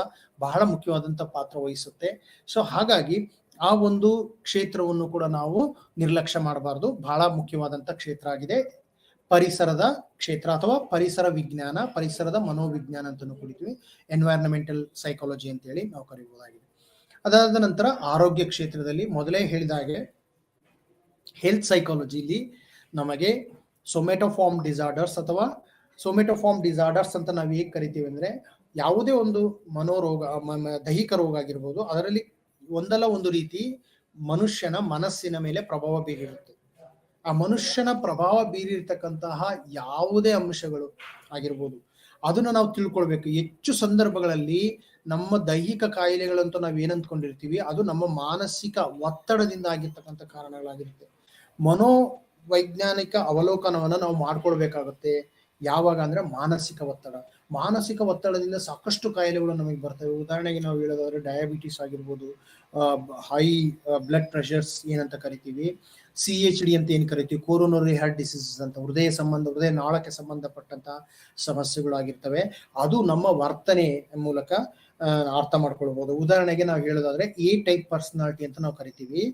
ಬಹಳ ಮುಖ್ಯವಾದಂತ ಪಾತ್ರ ವಹಿಸುತ್ತೆ. ಸೊ ಹಾಗಾಗಿ ಆ ಒಂದು ಕ್ಷೇತ್ರವನ್ನು ಕೂಡ ನಾವು ನಿರ್ಲಕ್ಷ್ಯ ಮಾಡಬಾರ್ದು. ಬಹಳ ಮುಖ್ಯವಾದಂತ ಕ್ಷೇತ್ರ ಆಗಿದೆ ಪರಿಸರದ ಕ್ಷೇತ್ರ ಅಥವಾ ಪರಿಸರ ವಿಜ್ಞಾನ, ಪರಿಸರದ ಮನೋವಿಜ್ಞಾನ ಅಂತಾನು ಕರಿತೀವಿ, ಎನ್ವೈರನ್ಮೆಂಟಲ್ ಸೈಕಾಲಜಿ ಅಂತ ಹೇಳಿ ನಾವು ಕರೀಬಹುದಾಗಿದೆ. ಅದಾದ ನಂತರ ಆರೋಗ್ಯ ಕ್ಷೇತ್ರದಲ್ಲಿ ಮೊದಲೇ ಹೇಳಿದ ಹಾಗೆ ಹೆಲ್ತ್ ಸೈಕಾಲಜಿಲಿ ನಮಗೆ ಸೊಮೆಟೋಫಾರ್ಮ್ ಡಿಸಾರ್ಡರ್ಸ್ ಅಥವಾ ಸೊಮೆಟೋಫಾರ್ಮ್ ಡಿಸಾರ್ಡರ್ಸ್ ಅಂತ ನಾವು ಹೇಗೆ ಕರಿತೀವಿ ಅಂದ್ರೆ, ಯಾವುದೇ ಒಂದು ಮನೋರೋಗ, ದೈಹಿಕ ರೋಗ ಆಗಿರ್ಬೋದು, ಅದರಲ್ಲಿ ಒಂದಲ್ಲ ಒಂದು ರೀತಿ ಮನುಷ್ಯನ ಮನಸ್ಸಿನ ಮೇಲೆ ಪ್ರಭಾವ ಬೀರಿರುತ್ತೆ. ಆ ಮನುಷ್ಯನ ಪ್ರಭಾವ ಬೀರಿರ್ತಕ್ಕಂತಹ ಯಾವುದೇ ಅಂಶಗಳು ಆಗಿರ್ಬೋದು ಅದನ್ನ ನಾವು ತಿಳ್ಕೊಳ್ಬೇಕು. ಹೆಚ್ಚು ಸಂದರ್ಭಗಳಲ್ಲಿ ನಮ್ಮ ದೈಹಿಕ ಕಾಯಿಲೆಗಳಂತೂ ನಾವ್ ಏನಂದ್ಕೊಂಡಿರ್ತೀವಿ ಅದು ನಮ್ಮ ಮಾನಸಿಕ ಒತ್ತಡದಿಂದ ಆಗಿರ್ತಕ್ಕಂಥ ಕಾರಣಗಳಾಗಿರುತ್ತೆ. ಮನೋವೈಜ್ಞಾನಿಕ ಅವಲೋಕನವನ್ನ ನಾವು ಮಾಡ್ಕೊಳ್ಬೇಕಾಗುತ್ತೆ. ಯಾವಾಗ ಅಂದ್ರೆ ಮಾನಸಿಕ ಒತ್ತಡದಿಂದ ಸಾಕಷ್ಟು ಕಾಯಿಲೆಗಳು ನಮಗೆ ಬರ್ತವೆ. ಉದಾಹರಣೆಗೆ ನಾವು ಹೇಳೋದಾದ್ರೆ ಡಯಾಬಿಟಿಸ್ ಆಗಿರ್ಬೋದು, ಹೈ ಬ್ಲಡ್ ಪ್ರೆಷರ್ಸ್ ಏನಂತ ಕರಿತೀವಿ, CHD ಅಂತ ಏನ್ ಕರಿತೀವಿ, ಕೊರೋನರಿ ಹಾರ್ಟ್ ಡಿಸೀಸಸ್ ಅಂತ, ಹೃದಯ ನಾಳಕ್ಕೆ ಸಂಬಂಧಪಟ್ಟಂತಹ ಸಮಸ್ಯೆಗಳಾಗಿರ್ತವೆ. ಅದು ನಮ್ಮ ವರ್ತನೆ ಮೂಲಕ ಅರ್ಥ ಮಾಡ್ಕೊಳ್ಬಹುದು. ಉದಾಹರಣೆಗೆ ನಾವು ಹೇಳೋದಾದ್ರೆ ಎ ಟೈಪ್ ಪರ್ಸನಾಲಿಟಿ ಅಂತ ನಾವು ಕರಿತೀವಿ.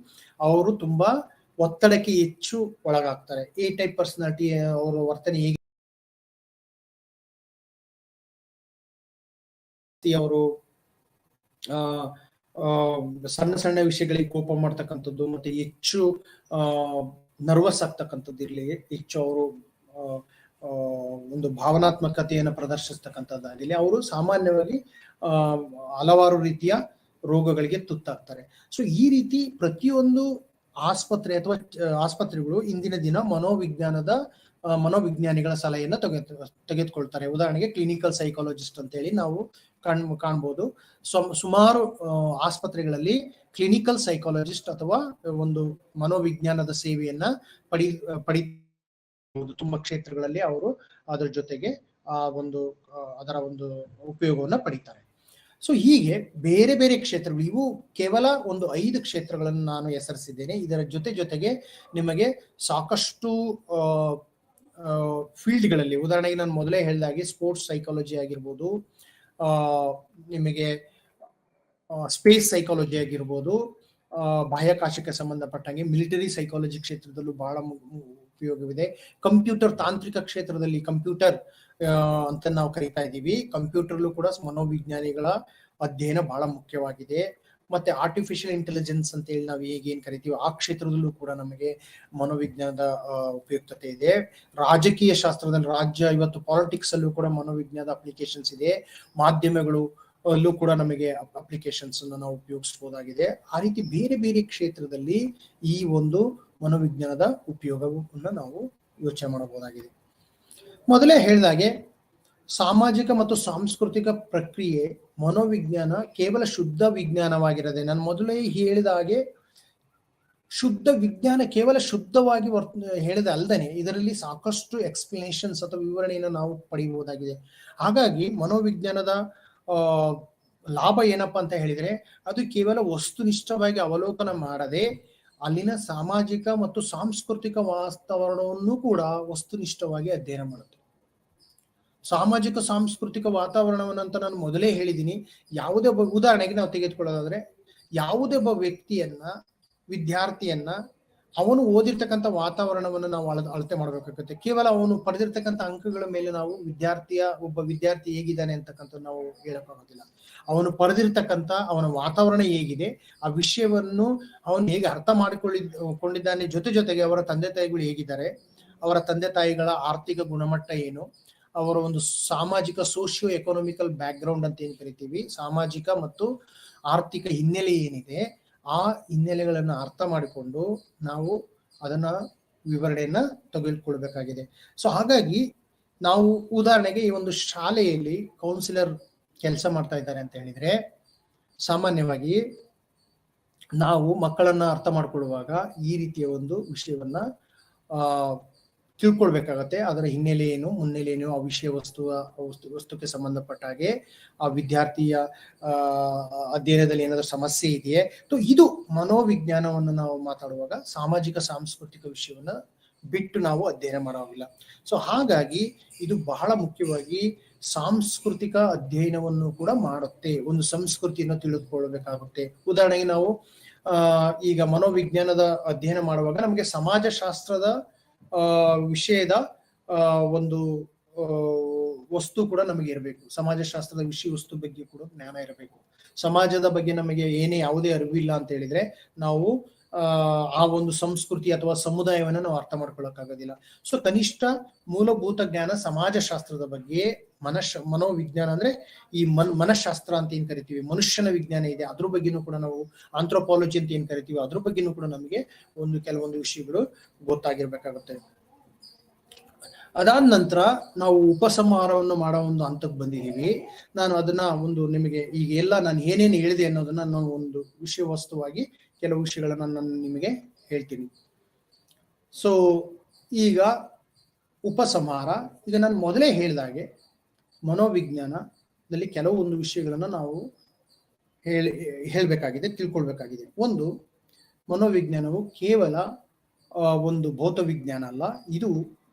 ಅವರು ತುಂಬಾ ಒತ್ತಡಕ್ಕೆ ಹೆಚ್ಚು ಒಳಗಾಗ್ತಾರೆ. ಎ ಟೈಪ್ ಪರ್ಸನಾಲಿಟಿ ಅವರ ವರ್ತನೆ ಹೇಗೆ, ಅವರು ಸಣ್ಣ ವಿಷಯಗಳಿಗೆ ಕೋಪ ಮಾಡ್ತಕ್ಕಂಥದ್ದು, ಮತ್ತೆ ಹೆಚ್ಚು ನರ್ವಸ್ ಆಗ್ತಕ್ಕಂಥದ್ದು ಇರ್ಲಿ, ಹೆಚ್ಚು ಅವರು ಒಂದು ಭಾವನಾತ್ಮಕತೆಯನ್ನು ಪ್ರದರ್ಶಿಸ್ತಕ್ಕಂಥದ್ದಾಗಲಿ, ಅವರು ಸಾಮಾನ್ಯವಾಗಿ ಹಲವಾರು ರೀತಿಯ ರೋಗಗಳಿಗೆ ತುತ್ತಾಗ್ತಾರೆ. ಸೊ ಈ ರೀತಿ ಪ್ರತಿಯೊಂದು ಆಸ್ಪತ್ರೆ ಅಥವಾ ಆಸ್ಪತ್ರೆಗಳು ಇಂದಿನ ದಿನ ಮನೋವಿಜ್ಞಾನಿಗಳ ಸಲಹೆಯನ್ನು ತೆಗೆದುಕೊಳ್ತಾರೆ. ಉದಾಹರಣೆಗೆ ಕ್ಲಿನಿಕಲ್ ಸೈಕಾಲಜಿಸ್ಟ್ ಅಂತ ಹೇಳಿ ನಾವು ಕಾಣ್ಬೋದು. ಸುಮಾರು ಆಸ್ಪತ್ರೆಗಳಲ್ಲಿ ಕ್ಲಿನಿಕಲ್ ಸೈಕಾಲಜಿಸ್ಟ್ ಅಥವಾ ಒಂದು ಮನೋವಿಜ್ಞಾನದ ಸೇವೆಯನ್ನ ಪಡಿಬಹುದು. ತುಂಬಾ ಕ್ಷೇತ್ರಗಳಲ್ಲಿ ಅವರು ಅದರ ಜೊತೆಗೆ ಅದರ ಒಂದು ಉಪಯೋಗವನ್ನ ಪಡಿತಾರೆ. ಸೊ ಹೀಗೆ ಬೇರೆ ಬೇರೆ ಕ್ಷೇತ್ರಗಳು, ಇವು ಕೇವಲ ಒಂದು 5 ಕ್ಷೇತ್ರಗಳನ್ನು ನಾನು ಹೆಸರಿಸಿದ್ದೇನೆ. ಇದರ ಜೊತೆಗೆ ನಿಮಗೆ ಸಾಕಷ್ಟು ಫೀಲ್ಡ್ಗಳಲ್ಲಿ, ಉದಾಹರಣೆಗೆ ನಾನು ಮೊದಲೇ ಹೇಳಿದಾಗೆ ಸ್ಪೋರ್ಟ್ಸ್ ಸೈಕಾಲಜಿ ಆಗಿರ್ಬೋದು, ನಿಮಗೆ ಸ್ಪೇಸ್ ಸೈಕಾಲಜಿ ಆಗಿರ್ಬೋದು, ಬಾಹ್ಯಾಕಾಶಕ್ಕೆ ಸಂಬಂಧಪಟ್ಟಂಗೆ ಮಿಲಿಟರಿ ಸೈಕಾಲಜಿ ಕ್ಷೇತ್ರದಲ್ಲೂ ಬಹಳ ಉಪಯೋಗವಿದೆ. ಕಂಪ್ಯೂಟರ್ ತಾಂತ್ರಿಕ ಕ್ಷೇತ್ರದಲ್ಲಿ ಕಂಪ್ಯೂಟರ್ ಅಂತ ನಾವು ಕರಿತಾ ಇದ್ದೀವಿ, ಕಂಪ್ಯೂಟರ್ಲು ಕೂಡ ಮನೋವಿಜ್ಞಾನಿಗಳ ಅಧ್ಯಯನ ಬಹಳ ಮುಖ್ಯವಾಗಿದೆ. ಮತ್ತೆ ಆರ್ಟಿಫಿಷಿಯಲ್ ಇಂಟೆಲಿಜೆನ್ಸ್ ಅಂತ ಹೇಳಿ ನಾವು ಏನ್ ಕರಿತೀವಿ, ಆ ಕ್ಷೇತ್ರದಲ್ಲೂ ಕೂಡ ನಮಗೆ ಮನೋವಿಜ್ಞಾನದ ಉಪಯುಕ್ತತೆ ಇದೆ. ರಾಜಕೀಯ ಶಾಸ್ತ್ರದಲ್ಲಿ, ರಾಜ್ಯ ಇವತ್ತು ಪಾಲಿಟಿಕ್ಸ್ ಅಲ್ಲೂ ಕೂಡ ಮನೋವಿಜ್ಞಾನದ ಅಪ್ಲಿಕೇಶನ್ಸ್ ಇದೆ. ಮಾಧ್ಯಮಗಳು ಅಲ್ಲೂ ಕೂಡ ನಮಗೆ ಅಪ್ಲಿಕೇಶನ್ಸ್ ಅನ್ನು ನಾವು ಉಪಯೋಗಿಸಬಹುದಾಗಿದೆ. ಆ ರೀತಿ ಬೇರೆ ಬೇರೆ ಕ್ಷೇತ್ರದಲ್ಲಿ ಈ ಒಂದು ಮನೋವಿಜ್ಞಾನದ ಉಪಯೋಗವನ್ನು ನಾವು ಯೋಚನೆ ಮಾಡಬಹುದಾಗಿದೆ. ಮೊದಲೇ ಹೇಳಿದಾಗೆ ಸಾಮಾಜಿಕ ಮತ್ತು ಸಾಂಸ್ಕೃತಿಕ ಪ್ರಕ್ರಿಯೆ ಮನೋವಿಜ್ಞಾನ ಕೇವಲ ಶುದ್ಧ ವಿಜ್ಞಾನವಾಗಿರದೆ, ನಾನು ಮೊದಲೇ ಹೇಳಿದ ಹಾಗೆ ಶುದ್ಧ ವಿಜ್ಞಾನ ಕೇವಲ ಶುದ್ಧವಾಗಿ ಹೇಳಿದ ಅಲ್ಲದೆ ಇದರಲ್ಲಿ ಸಾಕಷ್ಟು ಎಕ್ಸ್ಪ್ಲನೇಷನ್ಸ್ ಅಥವಾ ವಿವರಣೆಯನ್ನು ನಾವು ಪಡೆಯಬಹುದಾಗಿದೆ. ಹಾಗಾಗಿ ಮನೋವಿಜ್ಞಾನದ ಲಾಭ ಏನಪ್ಪಾ ಅಂತ ಹೇಳಿದ್ರೆ, ಅದು ಕೇವಲ ವಸ್ತುನಿಷ್ಠವಾಗಿ ಅವಲೋಕನ ಮಾಡದೆ ಅಲ್ಲಿನ ಸಾಮಾಜಿಕ ಮತ್ತು ಸಾಂಸ್ಕೃತಿಕ ವಾತಾವರಣವನ್ನು ಕೂಡ ವಸ್ತುನಿಷ್ಠವಾಗಿ ಅಧ್ಯಯನ ಮಾಡುತ್ತೆ. ಸಾಮಾಜಿಕ ಸಾಂಸ್ಕೃತಿಕ ವಾತಾವರಣವನ್ನಂತ ನಾನು ಮೊದಲೇ ಹೇಳಿದ್ದೀನಿ. ಯಾವುದೇ ಒಬ್ಬ, ಉದಾಹರಣೆಗೆ ನಾವು ತೆಗೆದುಕೊಳ್ಳೋದಾದ್ರೆ, ಯಾವುದೇ ಒಬ್ಬ ವ್ಯಕ್ತಿಯನ್ನ, ವಿದ್ಯಾರ್ಥಿಯನ್ನ, ಅವನು ಓದಿರ್ತಕ್ಕಂಥ ವಾತಾವರಣವನ್ನು ನಾವು ಅಳತೆ ಮಾಡಬೇಕಾಗುತ್ತೆ. ಕೇವಲ ಅವನು ಪಡೆದಿರ್ತಕ್ಕಂಥ ಅಂಕಗಳ ಮೇಲೆ ನಾವು ಒಬ್ಬ ವಿದ್ಯಾರ್ಥಿ ಹೇಗಿದ್ದಾನೆ ಅಂತಕ್ಕಂಥ ನಾವು ಹೇಳಕ್ಕಾಗೋದಿಲ್ಲ. ಅವನು ಪಡೆದಿರ್ತಕ್ಕಂಥ ಅವನ ವಾತಾವರಣ ಹೇಗಿದೆ, ಆ ವಿಷಯವನ್ನು ಅವನು ಹೇಗೆ ಅರ್ಥ ಮಾಡಿಕೊಂಡಿದ್ದಾನೆ, ಜೊತೆಗೆ ಅವರ ತಂದೆ ತಾಯಿಗಳು ಹೇಗಿದ್ದಾರೆ, ಅವರ ತಂದೆ ತಾಯಿಗಳ ಆರ್ಥಿಕ ಗುಣಮಟ್ಟ ಏನು, ಅವರ ಒಂದು ಸಾಮಾಜಿಕ ಸೋಶಿಯೋ ಎಕನಾಮಿಕಲ್ ಬ್ಯಾಕ್ ಗ್ರೌಂಡ್ ಅಂತ ಏನ್ ಕರಿತೀವಿ, ಸಾಮಾಜಿಕ ಮತ್ತು ಆರ್ಥಿಕ ಹಿನ್ನೆಲೆ ಏನಿದೆ, ಆ ಹಿನ್ನೆಲೆಗಳನ್ನು ಅರ್ಥ ಮಾಡಿಕೊಂಡು ನಾವು ಅದನ್ನ ವಿವರಣೆಯನ್ನ ತೆಗೆದುಕೊಳ್ಬೇಕಾಗಿದೆ. ಸೊ ಹಾಗಾಗಿ ನಾವು ಉದಾಹರಣೆಗೆ ಈ ಒಂದು ಶಾಲೆಯಲ್ಲಿ ಕೌನ್ಸಿಲರ್ ಕೆಲಸ ಮಾಡ್ತಾ ಇದ್ದಾರೆ ಅಂತ ಹೇಳಿದ್ರೆ, ಸಾಮಾನ್ಯವಾಗಿ ನಾವು ಮಕ್ಕಳನ್ನ ಅರ್ಥ ಮಾಡ್ಕೊಳ್ಳುವಾಗ ಈ ರೀತಿಯ ಒಂದು ವಿಷಯವನ್ನ ತಿಳ್ಕೊಳ್ಬೇಕಾಗತ್ತೆ. ಅದರ ಹಿನ್ನೆಲೆ ಏನು, ಮುನ್ನೆಲೆ ಏನು, ಆ ವಿಷಯ ವಸ್ತುಕ್ಕೆ ಸಂಬಂಧಪಟ್ಟ ಹಾಗೆ ಆ ವಿದ್ಯಾರ್ಥಿಯ ಅಧ್ಯಯನದಲ್ಲಿ ಏನಾದರೂ ಸಮಸ್ಯೆ ಇದೆಯೇ. ಇದು ಮನೋವಿಜ್ಞಾನವನ್ನು ನಾವು ಮಾತಾಡುವಾಗ ಸಾಮಾಜಿಕ ಸಾಂಸ್ಕೃತಿಕ ವಿಷಯವನ್ನ ಬಿಟ್ಟು ನಾವು ಅಧ್ಯಯನ ಮಾಡೋದಿಲ್ಲ. ಸೊ ಹಾಗಾಗಿ ಇದು ಬಹಳ ಮುಖ್ಯವಾಗಿ ಸಾಂಸ್ಕೃತಿಕ ಅಧ್ಯಯನವನ್ನು ಕೂಡ ಮಾಡುತ್ತೆ. ಒಂದು ಸಂಸ್ಕೃತಿಯನ್ನು ತಿಳಿದುಕೊಳ್ಳಬೇಕಾಗುತ್ತೆ. ಉದಾಹರಣೆಗೆ ನಾವು ಈಗ ಮನೋವಿಜ್ಞಾನದ ಅಧ್ಯಯನ ಮಾಡುವಾಗ ನಮಗೆ ಸಮಾಜಶಾಸ್ತ್ರದ ವಿಷಯದ ಒಂದು ವಸ್ತು ಕೂಡ ನಮಗೆ ಇರಬೇಕು. ಸಮಾಜಶಾಸ್ತ್ರದ ವಿಷಯ ವಸ್ತು ಬಗ್ಗೆ ಕೂಡ ಜ್ಞಾನ ಇರಬೇಕು. ಸಮಾಜದ ಬಗ್ಗೆ ನಮಗೆ ಯಾವುದೇ ಅರಿವಿಲ್ಲ ಅಂತ ಹೇಳಿದ್ರೆ ನಾವು ಆ ಒಂದು ಸಂಸ್ಕೃತಿ ಅಥವಾ ಸಮುದಾಯವನ್ನ ನಾವು ಅರ್ಥ ಮಾಡ್ಕೊಳ್ಳೋಕ್ಕಾಗೋದಿಲ್ಲ. ಸೊ ಕನಿಷ್ಠ ಮೂಲಭೂತ ಜ್ಞಾನ ಸಮಾಜಶಾಸ್ತ್ರದ ಬಗ್ಗೆ, ಮನೋವಿಜ್ಞಾನ ಅಂದ್ರೆ ಈ ಮನಃಶಾಸ್ತ್ರ ಅಂತ ಏನ್ ಕರಿತೀವಿ, ಮನುಷ್ಯನ ವಿಜ್ಞಾನ ಇದೆ, ಅದ್ರ ಬಗ್ಗೆನೂ ಕೂಡ ನಾವು ಆಂಥ್ರೋಪಾಲಜಿ ಅಂತ ಏನ್ ಕರಿತೀವಿ, ಅದ್ರ ಬಗ್ಗೆನೂ ಕೂಡ ನಮಗೆ ಕೆಲವೊಂದು ವಿಷಯಗಳು ಗೊತ್ತಾಗಿರ್ಬೇಕಾಗುತ್ತೆ. ಅದಾದ ನಂತರ ನಾವು ಉಪಸಂಹಾರವನ್ನು ಮಾಡೋ ಒಂದು ಹಂತಕ್ಕೆ ಬಂದಿದ್ದೀವಿ. ನಾನು ಅದನ್ನ ನಿಮಗೆ ಈಗ ಎಲ್ಲ ನಾನು ಏನೇನು ಹೇಳಿದೆ ಅನ್ನೋದನ್ನ ನಾನು ಒಂದು ವಿಷಯ ವಸ್ತುವಾಗಿ ಕೆಲವು ವಿಷಯಗಳನ್ನ ನಾನು ನಿಮಗೆ ಹೇಳ್ತೀನಿ. ಸೊ ಈಗ ಉಪಸಂಹಾರ, ಈಗ ನಾನು ಮೊದಲೇ ಹೇಳಿದಾಗೆ ಮನೋವಿಜ್ಞಾನದಲ್ಲಿ ಕೆಲವೊಂದು ವಿಷಯಗಳನ್ನ ನಾವು ಹೇಳ್ಬೇಕಾಗಿದೆ, ತಿಳ್ಕೊಳ್ಬೇಕಾಗಿದೆ. ಒಂದು, ಮನೋವಿಜ್ಞಾನವು ಕೇವಲ ಒಂದು ಭೌತ ವಿಜ್ಞಾನ ಅಲ್ಲ, ಇದು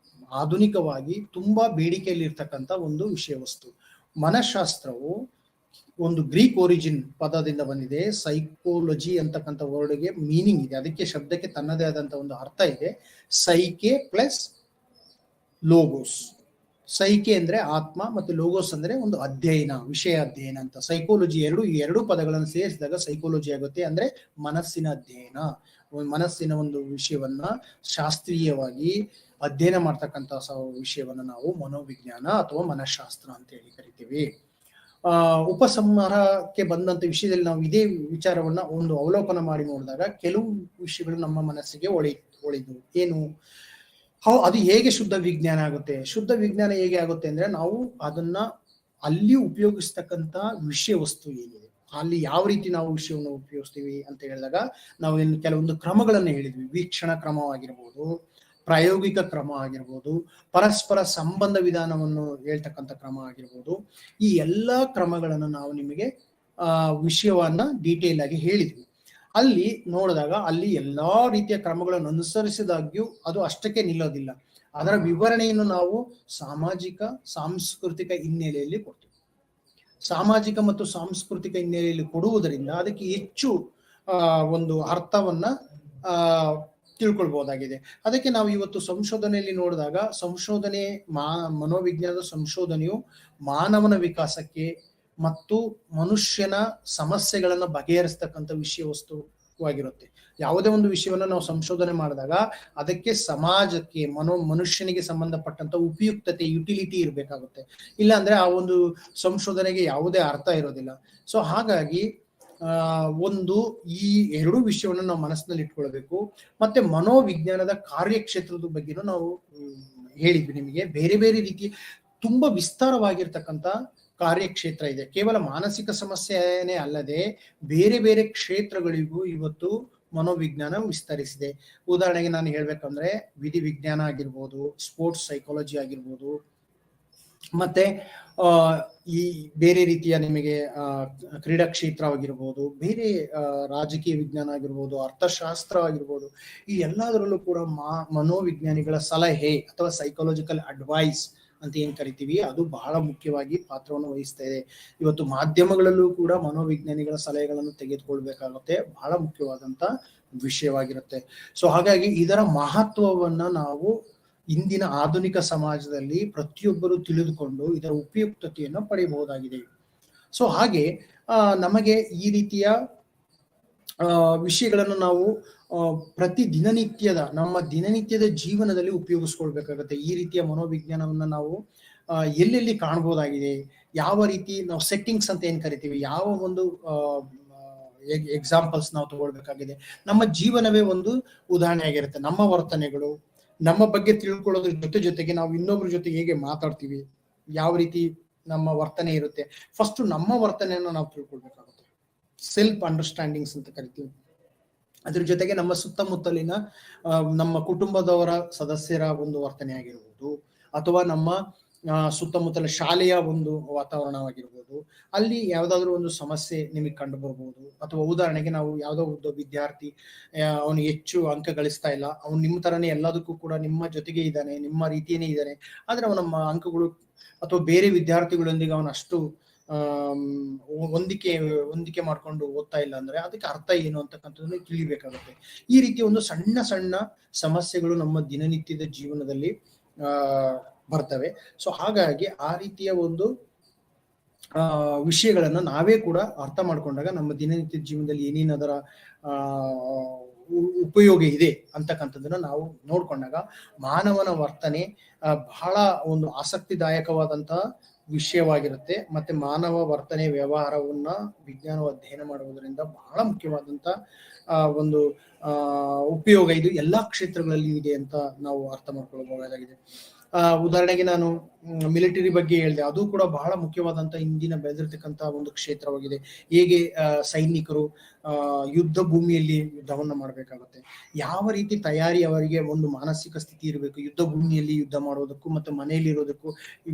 ಆಧುನಿಕವಾಗಿ ತುಂಬಾ ಬೇಡಿಕೆಯಲ್ಲಿ ಇರ್ತಕ್ಕಂಥ ಒಂದು ವಿಷಯ ವಸ್ತು. ಮನಃಶಾಸ್ತ್ರವು ಒಂದು ಗ್ರೀಕ್ ಒರಿಜಿನ್ ಪದದಿಂದ ಬಂದಿದೆ. ಸೈಕೋಲಜಿ ಅಂತಕ್ಕಂಥ ವರ್ಡ್ಗೆ ಮೀನಿಂಗ್ ಇದೆ, ಅದಕ್ಕೆ ಶಬ್ದಕ್ಕೆ ತನ್ನದೇ ಆದಂತ ಒಂದು ಅರ್ಥ ಇದೆ. Psyche plus logos. ಸೈಕೆ ಅಂದ್ರೆ ಆತ್ಮ ಮತ್ತು ಲೋಗೋಸ್ ಅಂದ್ರೆ ಒಂದು ಅಧ್ಯಯನ, ವಿಷಯ ಅಧ್ಯಯನ ಅಂತ. ಸೈಕೋಲಜಿ ಈ ಎರಡು ಪದಗಳನ್ನು ಸೇರಿಸಿದಾಗ ಸೈಕೋಲಜಿ ಆಗುತ್ತೆ. ಅಂದ್ರೆ ಮನಸ್ಸಿನ ಅಧ್ಯಯನ, ಮನಸ್ಸಿನ ಒಂದು ವಿಷಯವನ್ನ ಶಾಸ್ತ್ರೀಯವಾಗಿ ಅಧ್ಯಯನ ಮಾಡ್ತಕ್ಕಂಥ ವಿಷಯವನ್ನ ನಾವು ಮನೋವಿಜ್ಞಾನ ಅಥವಾ ಮನಃಶಾಸ್ತ್ರ ಅಂತ ಹೇಳಿ ಕರಿತೀವಿ. ಉಪಸಂಹಾರಕ್ಕೆ ಬಂದಂತ ವಿಷಯದಲ್ಲಿ ನಾವು ಇದೇ ವಿಚಾರವನ್ನ ಒಂದು ಅವಲೋಕನ ಮಾಡಿ ನೋಡಿದಾಗ ಕೆಲವು ವಿಷಯಗಳು ನಮ್ಮ ಮನಸ್ಸಿಗೆ ಒಳಿದು ಏನು, ಅದು ಹೇಗೆ ಶುದ್ಧ ವಿಜ್ಞಾನ ಆಗುತ್ತೆ. ಶುದ್ಧ ವಿಜ್ಞಾನ ಹೇಗೆ ಆಗುತ್ತೆ ಅಂದ್ರೆ, ನಾವು ಅದನ್ನ ಅಲ್ಲಿ ಉಪಯೋಗಿಸ್ತಕ್ಕಂಥ ವಿಷಯ ವಸ್ತು ಏನಿದೆ, ಅಲ್ಲಿ ಯಾವ ರೀತಿ ನಾವು ವಿಷಯವನ್ನು ಉಪಯೋಗಿಸ್ತೀವಿ ಅಂತ ಹೇಳಿದಾಗ ನಾವು ಕೆಲವೊಂದು ಕ್ರಮಗಳನ್ನ ಹೇಳಿದ್ವಿ. ವೀಕ್ಷಣ ಕ್ರಮವಾಗಿರ್ಬೋದು, ಪ್ರಾಯೋಗಿಕ ಕ್ರಮ ಆಗಿರ್ಬೋದು, ಪರಸ್ಪರ ಸಂಬಂಧ ವಿಧಾನವನ್ನು ಹೇಳ್ತಕ್ಕಂಥ ಕ್ರಮ ಆಗಿರ್ಬೋದು. ಈ ಎಲ್ಲಾ ಕ್ರಮಗಳನ್ನು ನಾವು ನಿಮಗೆ ವಿಷಯವನ್ನ ಡೀಟೇಲ್ ಆಗಿ ಹೇಳಿದ್ವಿ. ಅಲ್ಲಿ ನೋಡಿದಾಗ ಅಲ್ಲಿ ಎಲ್ಲಾ ರೀತಿಯ ಕ್ರಮಗಳನ್ನು ಅನುಸರಿಸಿದಾಗ್ಯೂ ಅದು ಅಷ್ಟಕ್ಕೆ ನಿಲ್ಲೋದಿಲ್ಲ. ಅದರ ವಿವರಣೆಯನ್ನು ನಾವು ಸಾಮಾಜಿಕ ಸಾಂಸ್ಕೃತಿಕ ಹಿನ್ನೆಲೆಯಲ್ಲಿ ಕೊಡ್ತೀವಿ. ಸಾಮಾಜಿಕ ಮತ್ತು ಸಾಂಸ್ಕೃತಿಕ ಹಿನ್ನೆಲೆಯಲ್ಲಿ ಕೊಡುವುದರಿಂದ ಅದಕ್ಕೆ ಹೆಚ್ಚು ಒಂದು ಅರ್ಥವನ್ನ ತಿಳ್ಕೊಳ್ಬಹುದಾಗಿದೆ. ಅದಕ್ಕೆ ನಾವು ಇವತ್ತು ಸಂಶೋಧನೆಯಲ್ಲಿ ನೋಡಿದಾಗ ಸಂಶೋಧನೆ ಮನೋವಿಜ್ಞಾನದ ಸಂಶೋಧನೆಯು ಮಾನವನ ವಿಕಾಸಕ್ಕೆ ಮತ್ತು ಮನುಷ್ಯನ ಸಮಸ್ಯೆಗಳನ್ನ ಬಗೆಹರಿಸ್ತಕ್ಕಂಥ ವಿಷಯ ವಸ್ತುವಾಗಿರುತ್ತೆ. ಯಾವುದೇ ಒಂದು ವಿಷಯವನ್ನ ನಾವು ಸಂಶೋಧನೆ ಮಾಡಿದಾಗ ಅದಕ್ಕೆ ಸಮಾಜಕ್ಕೆ ಮನುಷ್ಯನಿಗೆ ಸಂಬಂಧಪಟ್ಟಂತ ಉಪಯುಕ್ತತೆ ಯುಟಿಲಿಟಿ ಇರಬೇಕಾಗುತ್ತೆ. ಇಲ್ಲ ಅಂದ್ರೆ ಆ ಒಂದು ಸಂಶೋಧನೆಗೆ ಯಾವುದೇ ಅರ್ಥ ಇರೋದಿಲ್ಲ. ಸೊ ಹಾಗಾಗಿ ಒಂದು ಈ ಎರಡು ವಿಷಯವನ್ನು ನಾವು ಮನಸ್ಸಿನಲ್ಲಿ ಇಟ್ಕೊಳ್ಬೇಕು. ಮತ್ತೆ ಮನೋವಿಜ್ಞಾನದ ಕಾರ್ಯಕ್ಷೇತ್ರದ ಬಗ್ಗೆನೂ ನಾವು ಹೇಳಿದ್ವಿ ನಿಮಗೆ. ಬೇರೆ ಬೇರೆ ರೀತಿ ತುಂಬಾ ವಿಸ್ತಾರವಾಗಿರ್ತಕ್ಕಂಥ ಕಾರ್ಯಕ್ಷೇತ್ರ ಇದೆ. ಕೇವಲ ಮಾನಸಿಕ ಸಮಸ್ಯೆನೇ ಅಲ್ಲದೆ ಬೇರೆ ಬೇರೆ ಕ್ಷೇತ್ರಗಳಿಗೂ ಇವತ್ತು ಮನೋವಿಜ್ಞಾನ ವಿಸ್ತರಿಸಿದೆ. ಉದಾಹರಣೆಗೆ ನಾನು ಹೇಳ್ಬೇಕಂದ್ರೆ ವಿಧಿ ವಿಜ್ಞಾನ ಆಗಿರ್ಬೋದು, ಸ್ಪೋರ್ಟ್ಸ್ ಸೈಕಾಲಜಿ ಆಗಿರ್ಬೋದು, ಮತ್ತೆ ಈ ಬೇರೆ ರೀತಿಯ ನಿಮಗೆ ಕ್ರೀಡಾ ಕ್ಷೇತ್ರ ಆಗಿರ್ಬೋದು, ಬೇರೆ ರಾಜಕೀಯ ವಿಜ್ಞಾನ ಆಗಿರ್ಬೋದು, ಅರ್ಥಶಾಸ್ತ್ರ ಆಗಿರ್ಬೋದು, ಈ ಎಲ್ಲದರಲ್ಲೂ ಕೂಡ ಮನೋವಿಜ್ಞಾನಿಗಳ ಸಲಹೆ ಅಥವಾ ಸೈಕಾಲಜಿಕಲ್ ಅಡ್ವೈಸ್ ಅಂತ ಏನ್ ಕರಿತೀವಿ ಅದು ಬಹಳ ಮುಖ್ಯವಾಗಿ ಪಾತ್ರವನ್ನು ವಹಿಸ್ತಾ ಇದೆ. ಇವತ್ತು ಮಾಧ್ಯಮಗಳಲ್ಲೂ ಕೂಡ ಮನೋವಿಜ್ಞಾನಿಗಳ ಸಲಹೆಗಳನ್ನು ತೆಗೆದುಕೊಳ್ಬೇಕಾಗುತ್ತೆ. ಬಹಳ ಮುಖ್ಯವಾದಂತ ವಿಷಯವಾಗಿರುತ್ತೆ. ಸೊ ಹಾಗಾಗಿ ಇದರ ಮಹತ್ವವನ್ನ ನಾವು ಇಂದಿನ ಆಧುನಿಕ ಸಮಾಜದಲ್ಲಿ ಪ್ರತಿಯೊಬ್ಬರು ತಿಳಿದುಕೊಂಡು ಇದರ ಉಪಯುಕ್ತತೆಯನ್ನು ಪಡೆಯಬಹುದಾಗಿದೆ. ಸೊ ಹಾಗೆ ನಮಗೆ ಈ ರೀತಿಯ ವಿಷಯಗಳನ್ನು ನಾವು ನಮ್ಮ ದಿನನಿತ್ಯದ ಜೀವನದಲ್ಲಿ ಉಪಯೋಗಿಸ್ಕೊಳ್ಬೇಕಾಗತ್ತೆ. ಈ ರೀತಿಯ ಮನೋವಿಜ್ಞಾನವನ್ನ ನಾವು ಎಲ್ಲೆಲ್ಲಿ ಕಾಣಬಹುದಾಗಿದೆ, ಯಾವ ರೀತಿ ನಾವು ಸೆಟ್ಟಿಂಗ್ಸ್ ಅಂತ ಏನ್ ಕರಿತೀವಿ, ಯಾವ ಒಂದು ಎಕ್ಸಾಂಪಲ್ಸ್ ನಾವು ತಗೊಳ್ಬೇಕಾಗಿದೆ. ನಮ್ಮ ಜೀವನವೇ ಒಂದು ಉದಾಹರಣೆ ಆಗಿರುತ್ತೆ. ನಮ್ಮ ವರ್ತನೆಗಳು, ನಮ್ಮ ಬಗ್ಗೆ ತಿಳ್ಕೊಳ್ಳೋದ್ರ ಜೊತೆಗೆ ನಾವು ಇನ್ನೊಬ್ರ ಜೊತೆ ಹೇಗೆ ಮಾತಾಡ್ತೀವಿ, ಯಾವ ರೀತಿ ನಮ್ಮ ವರ್ತನೆ ಇರುತ್ತೆ, ಫಸ್ಟ್ ನಮ್ಮ ವರ್ತನೆಯನ್ನು ನಾವು ತಿಳ್ಕೊಳ್ಬೇಕಾಗುತ್ತೆ. ಸೆಲ್ಫ್ ಅಂಡರ್ಸ್ಟ್ಯಾಂಡಿಂಗ್ಸ್ ಅಂತ ಕರಿತೀವಿ. ಅದ್ರ ಜೊತೆಗೆ ನಮ್ಮ ಸುತ್ತಮುತ್ತಲಿನ ನಮ್ಮ ಕುಟುಂಬದವರ ಸದಸ್ಯರ ಒಂದು ವರ್ತನೆ ಆಗಿರ್ಬೋದು, ಅಥವಾ ನಮ್ಮ ಸುತ್ತಮುತ್ತಲ ಶಾಲೆಯ ಒಂದು ವಾತಾವರಣವಾಗಿರ್ಬೋದು, ಅಲ್ಲಿ ಯಾವ್ದಾದ್ರು ಒಂದು ಸಮಸ್ಯೆ ನಿಮಗೆ ಕಂಡು ಬರ್ಬೋದು. ಅಥವಾ ಉದಾಹರಣೆಗೆ ನಾವು ಯಾವ್ದೋ ಒಬ್ಬ ವಿದ್ಯಾರ್ಥಿ ಅವನು ಹೆಚ್ಚು ಅಂಕ ಗಳಿಸ್ತಾ ಇಲ್ಲ, ಅವನು ನಿಮ್ಮ ತರನೇ ಎಲ್ಲದಕ್ಕೂ ಕೂಡ ನಿಮ್ಮ ಜೊತೆಗೆ ಇದ್ದಾನೆ, ನಿಮ್ಮ ರೀತಿಯೇ ಇದ್ದಾನೆ, ಆದ್ರೆ ಅವನ ಅಂಕಗಳು ಅಥವಾ ಬೇರೆ ವಿದ್ಯಾರ್ಥಿಗಳೊಂದಿಗೆ ಅವನು ಅಷ್ಟು ಹೊಂದಿಕೆ ಮಾಡ್ಕೊಂಡು ಓದ್ತಾ ಇಲ್ಲ ಅಂದ್ರೆ ಅದಕ್ಕೆ ಅರ್ಥ ಏನು ಅಂತಕ್ಕಂಥದ್ದನ್ನು ತಿಳಿಬೇಕಾಗುತ್ತೆ. ಈ ರೀತಿ ಒಂದು ಸಣ್ಣ ಸಣ್ಣ ಸಮಸ್ಯೆಗಳು ನಮ್ಮ ದಿನನಿತ್ಯದ ಜೀವನದಲ್ಲಿ ಬರ್ತವೆ. ಸೊ ಹಾಗಾಗಿ ಆ ರೀತಿಯ ಒಂದು ವಿಷಯಗಳನ್ನ ನಾವೇ ಕೂಡ ಅರ್ಥ ಮಾಡ್ಕೊಂಡಾಗ ನಮ್ಮ ದಿನನಿತ್ಯದ ಜೀವನದಲ್ಲಿ ಏನೇನು ಅದರ ಉಪಯೋಗ ಇದೆ ಅಂತಕ್ಕಂಥದ್ದನ್ನ ನಾವು ನೋಡ್ಕೊಂಡಾಗ ಮಾನವನ ವರ್ತನೆ ಬಹಳ ಒಂದು ಆಸಕ್ತಿದಾಯಕವಾದಂತಹ ವಿಷಯವಾಗಿರುತ್ತೆ. ಮತ್ತೆ ಮಾನವ ವರ್ತನೆ ವ್ಯವಹಾರವನ್ನ ವಿಜ್ಞಾನವು ಅಧ್ಯಯನ ಮಾಡುವುದರಿಂದ ಬಹಳ ಮುಖ್ಯವಾದಂತ ಒಂದು ಉಪಯೋಗ ಇದು ಎಲ್ಲಾ ಕ್ಷೇತ್ರಗಳಲ್ಲಿ ಇದೆ ಅಂತ ನಾವು ಅರ್ಥ ಮಾಡ್ಕೊಳ್ಬಹುದಾಗಿದೆ. ಉದಾಹರಣೆಗೆ ನಾನು ಮಿಲಿಟರಿ ಬಗ್ಗೆ ಹೇಳಿದೆ, ಅದು ಕೂಡ ಬಹಳ ಮುಖ್ಯವಾದಂತ ಇಂದಿನ ಬೆಳೆದಿರ್ತಕ್ಕಂತ ಒಂದು ಕ್ಷೇತ್ರವಾಗಿದೆ. ಹೇಗೆ ಸೈನಿಕರು ಯುದ್ಧ ಭೂಮಿಯಲ್ಲಿ ಯುದ್ಧವನ್ನ ಮಾಡಬೇಕಾಗುತ್ತೆ, ಯಾವ ರೀತಿ ತಯಾರಿ ಅವರಿಗೆ ಒಂದು ಮಾನಸಿಕ ಸ್ಥಿತಿ ಇರಬೇಕು, ಯುದ್ಧ ಭೂಮಿಯಲ್ಲಿ ಯುದ್ಧ ಮಾಡೋದಕ್ಕೂ ಮತ್ತು ಮನೆಯಲ್ಲಿ ಇರೋದಕ್ಕೂ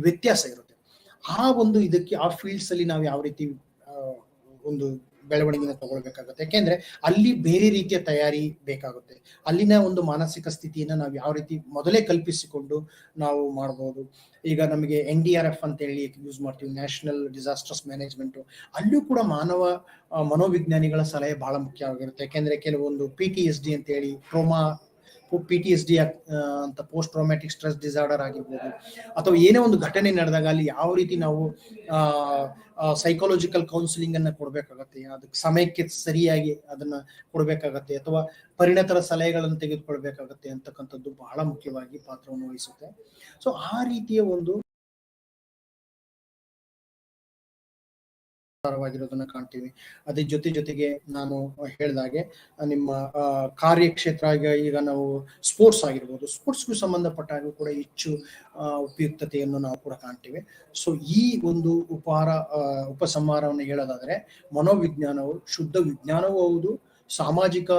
ವ್ಯತ್ಯಾಸ ಇರುತ್ತೆ. ಆ ಒಂದು ಇದಕ್ಕೆ ಆ ಫೀಲ್ಡ್ಸ್ ಅಲ್ಲಿ ನಾವು ಯಾವ ರೀತಿ ಒಂದು ಬೆಳವಣಿಗೆನ ತಗೊಳ್ಬೇಕಾಗುತ್ತೆ, ಯಾಕೆಂದ್ರೆ ಅಲ್ಲಿ ಬೇರೆ ರೀತಿಯ ತಯಾರಿ ಬೇಕಾಗುತ್ತೆ. ಅಲ್ಲಿನ ಒಂದು ಮಾನಸಿಕ ಸ್ಥಿತಿಯನ್ನ ನಾವು ಯಾವ ರೀತಿ ಮೊದಲೇ ಕಲ್ಪಿಸಿಕೊಂಡು ನಾವು ಮಾಡಬಹುದು. ಈಗ ನಮಗೆ NDRF ಅಂತ ಹೇಳಿ ಯೂಸ್ ಮಾಡ್ತೀವಿ, ನ್ಯಾಷನಲ್ ಡಿಸಾಸ್ಟರ್ಸ್ ಮ್ಯಾನೇಜ್ಮೆಂಟ್. ಅಲ್ಲೂ ಕೂಡ ಮನೋವಿಜ್ಞಾನಿಗಳ ಸಲಹೆ ಬಹಳ ಮುಖ್ಯವಾಗಿರುತ್ತೆ. ಯಾಕೆಂದ್ರೆ ಕೆಲವೊಂದು PTSD ಅಂತ ಹೇಳಿ PTSD ಅಂತ ಪೋಸ್ಟ್ ಟ್ರಾಮ್ಯಾಟಿಕ್ ಸ್ಟ್ರೆಸ್ ಡಿಸಾರ್ಡರ್ ಆಗಿರ್ಬೋದು, ಅಥವಾ ಏನೇ ಒಂದು ಘಟನೆ ನಡೆದಾಗ ಅಲ್ಲಿ ಯಾವ ರೀತಿ ನಾವು ಸೈಕಾಲಜಿಕಲ್ ಕೌನ್ಸಿಲಿಂಗ್ ಅನ್ನ ಕೊಡ್ಬೇಕಾಗತ್ತೆ, ಅದಕ್ಕೆ ಸಮಯಕ್ಕೆ ಸರಿಯಾಗಿ ಅದನ್ನ ಕೊಡ್ಬೇಕಾಗತ್ತೆ, ಅಥವಾ ಪರಿಣತರ ಸಲಹೆಗಳನ್ನು ತೆಗೆದುಕೊಳ್ಬೇಕಾಗತ್ತೆ ಅಂತಕ್ಕಂಥದ್ದು ಬಹಳ ಮುಖ್ಯವಾಗಿ ಪಾತ್ರವನ್ನು ವಹಿಸುತ್ತೆ. ಸೊ ಆ ರೀತಿಯ ಒಂದು ವಾಗಿರೋದನ್ನ ಕಾಣ್ತೀವಿ. ಅದ್ರ ಜೊತೆಗೆ ನಾನು ಹೇಳಿದಾಗೆ ನಿಮ್ಮ ಕಾರ್ಯಕ್ಷೇತ್ರ ಈಗ ನಾವು ಸ್ಪೋರ್ಟ್ಸ್ ಆಗಿರ್ಬೋದು, ಸ್ಪೋರ್ಟ್ಸ್ಗೂ ಸಂಬಂಧಪಟ್ಟಾಗ ಕೂಡ ಹೆಚ್ಚು ಉಪಯುಕ್ತತೆಯನ್ನು ನಾವು ಕೂಡ ಕಾಣ್ತೀವಿ. ಸೊ ಈ ಒಂದು ಉಪಸಂಹಾರವನ್ನು ಹೇಳೋದಾದ್ರೆ ಮನೋವಿಜ್ಞಾನವು ಶುದ್ಧ ವಿಜ್ಞಾನವೂ ಹೌದು, ಸಾಮಾಜಿಕ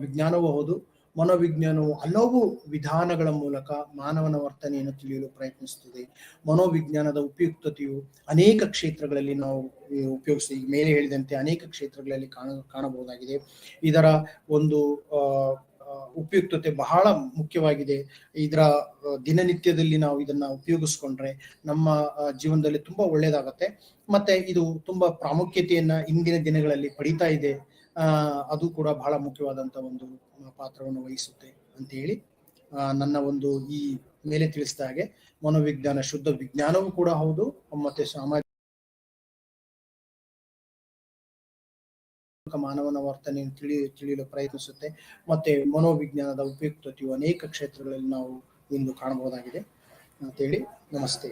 ವಿಜ್ಞಾನವೂ ಹೌದು, ಮನೋವಿಜ್ಞಾನವು ಹಲವು ವಿಧಾನಗಳ ಮೂಲಕ ಮಾನವನ ವರ್ತನೆಯನ್ನು ತಿಳಿಯಲು ಪ್ರಯತ್ನಿಸುತ್ತದೆ. ಮನೋವಿಜ್ಞಾನದ ಉಪಯುಕ್ತತೆಯು ಅನೇಕ ಕ್ಷೇತ್ರಗಳಲ್ಲಿ ನಾವು ಉಪಯೋಗಿಸಿ ಮೇಲೆ ಹೇಳಿದಂತೆ ಅನೇಕ ಕ್ಷೇತ್ರಗಳಲ್ಲಿ ಕಾಣಬಹುದಾಗಿದೆ. ಇದರ ಒಂದು ಉಪಯುಕ್ತತೆ ಬಹಳ ಮುಖ್ಯವಾಗಿದೆ. ಇದರ ದಿನನಿತ್ಯದಲ್ಲಿ ನಾವು ಇದನ್ನ ಉಪಯೋಗಿಸ್ಕೊಂಡ್ರೆ ನಮ್ಮ ಜೀವನದಲ್ಲಿ ತುಂಬಾ ಒಳ್ಳೇದಾಗತ್ತೆ. ಮತ್ತೆ ಇದು ತುಂಬಾ ಪ್ರಾಮುಖ್ಯತೆಯನ್ನ ಇಂದಿನ ದಿನಗಳಲ್ಲಿ ಪಡಿತಾ ಇದೆ. ಅದು ಕೂಡ ಬಹಳ ಮುಖ್ಯವಾದಂತ ಒಂದು ಪಾತ್ರವನ್ನು ವಹಿಸುತ್ತೆ ಅಂತ ಹೇಳಿ ನನ್ನ ಒಂದು ಈ ಮೇಲೆ ತಿಳಿಸಿದ ಹಾಗೆ ಮನೋವಿಜ್ಞಾನ ಶುದ್ಧ ವಿಜ್ಞಾನವೂ ಕೂಡ ಹೌದು, ಮತ್ತೆ ಸಾಮಾಜಿಕ ಮಾನವನ ವರ್ತನೆಯನ್ನು ತಿಳಿಯಲು ಪ್ರಯತ್ನಿಸುತ್ತೆ. ಮತ್ತೆ ಮನೋವಿಜ್ಞಾನದ ಉಪಯುಕ್ತತೆಯು ಅನೇಕ ಕ್ಷೇತ್ರಗಳಲ್ಲಿ ನಾವು ಇಂದು ಕಾಣಬಹುದಾಗಿದೆ ಅಂತ ಹೇಳಿ ನಮಸ್ತೆ.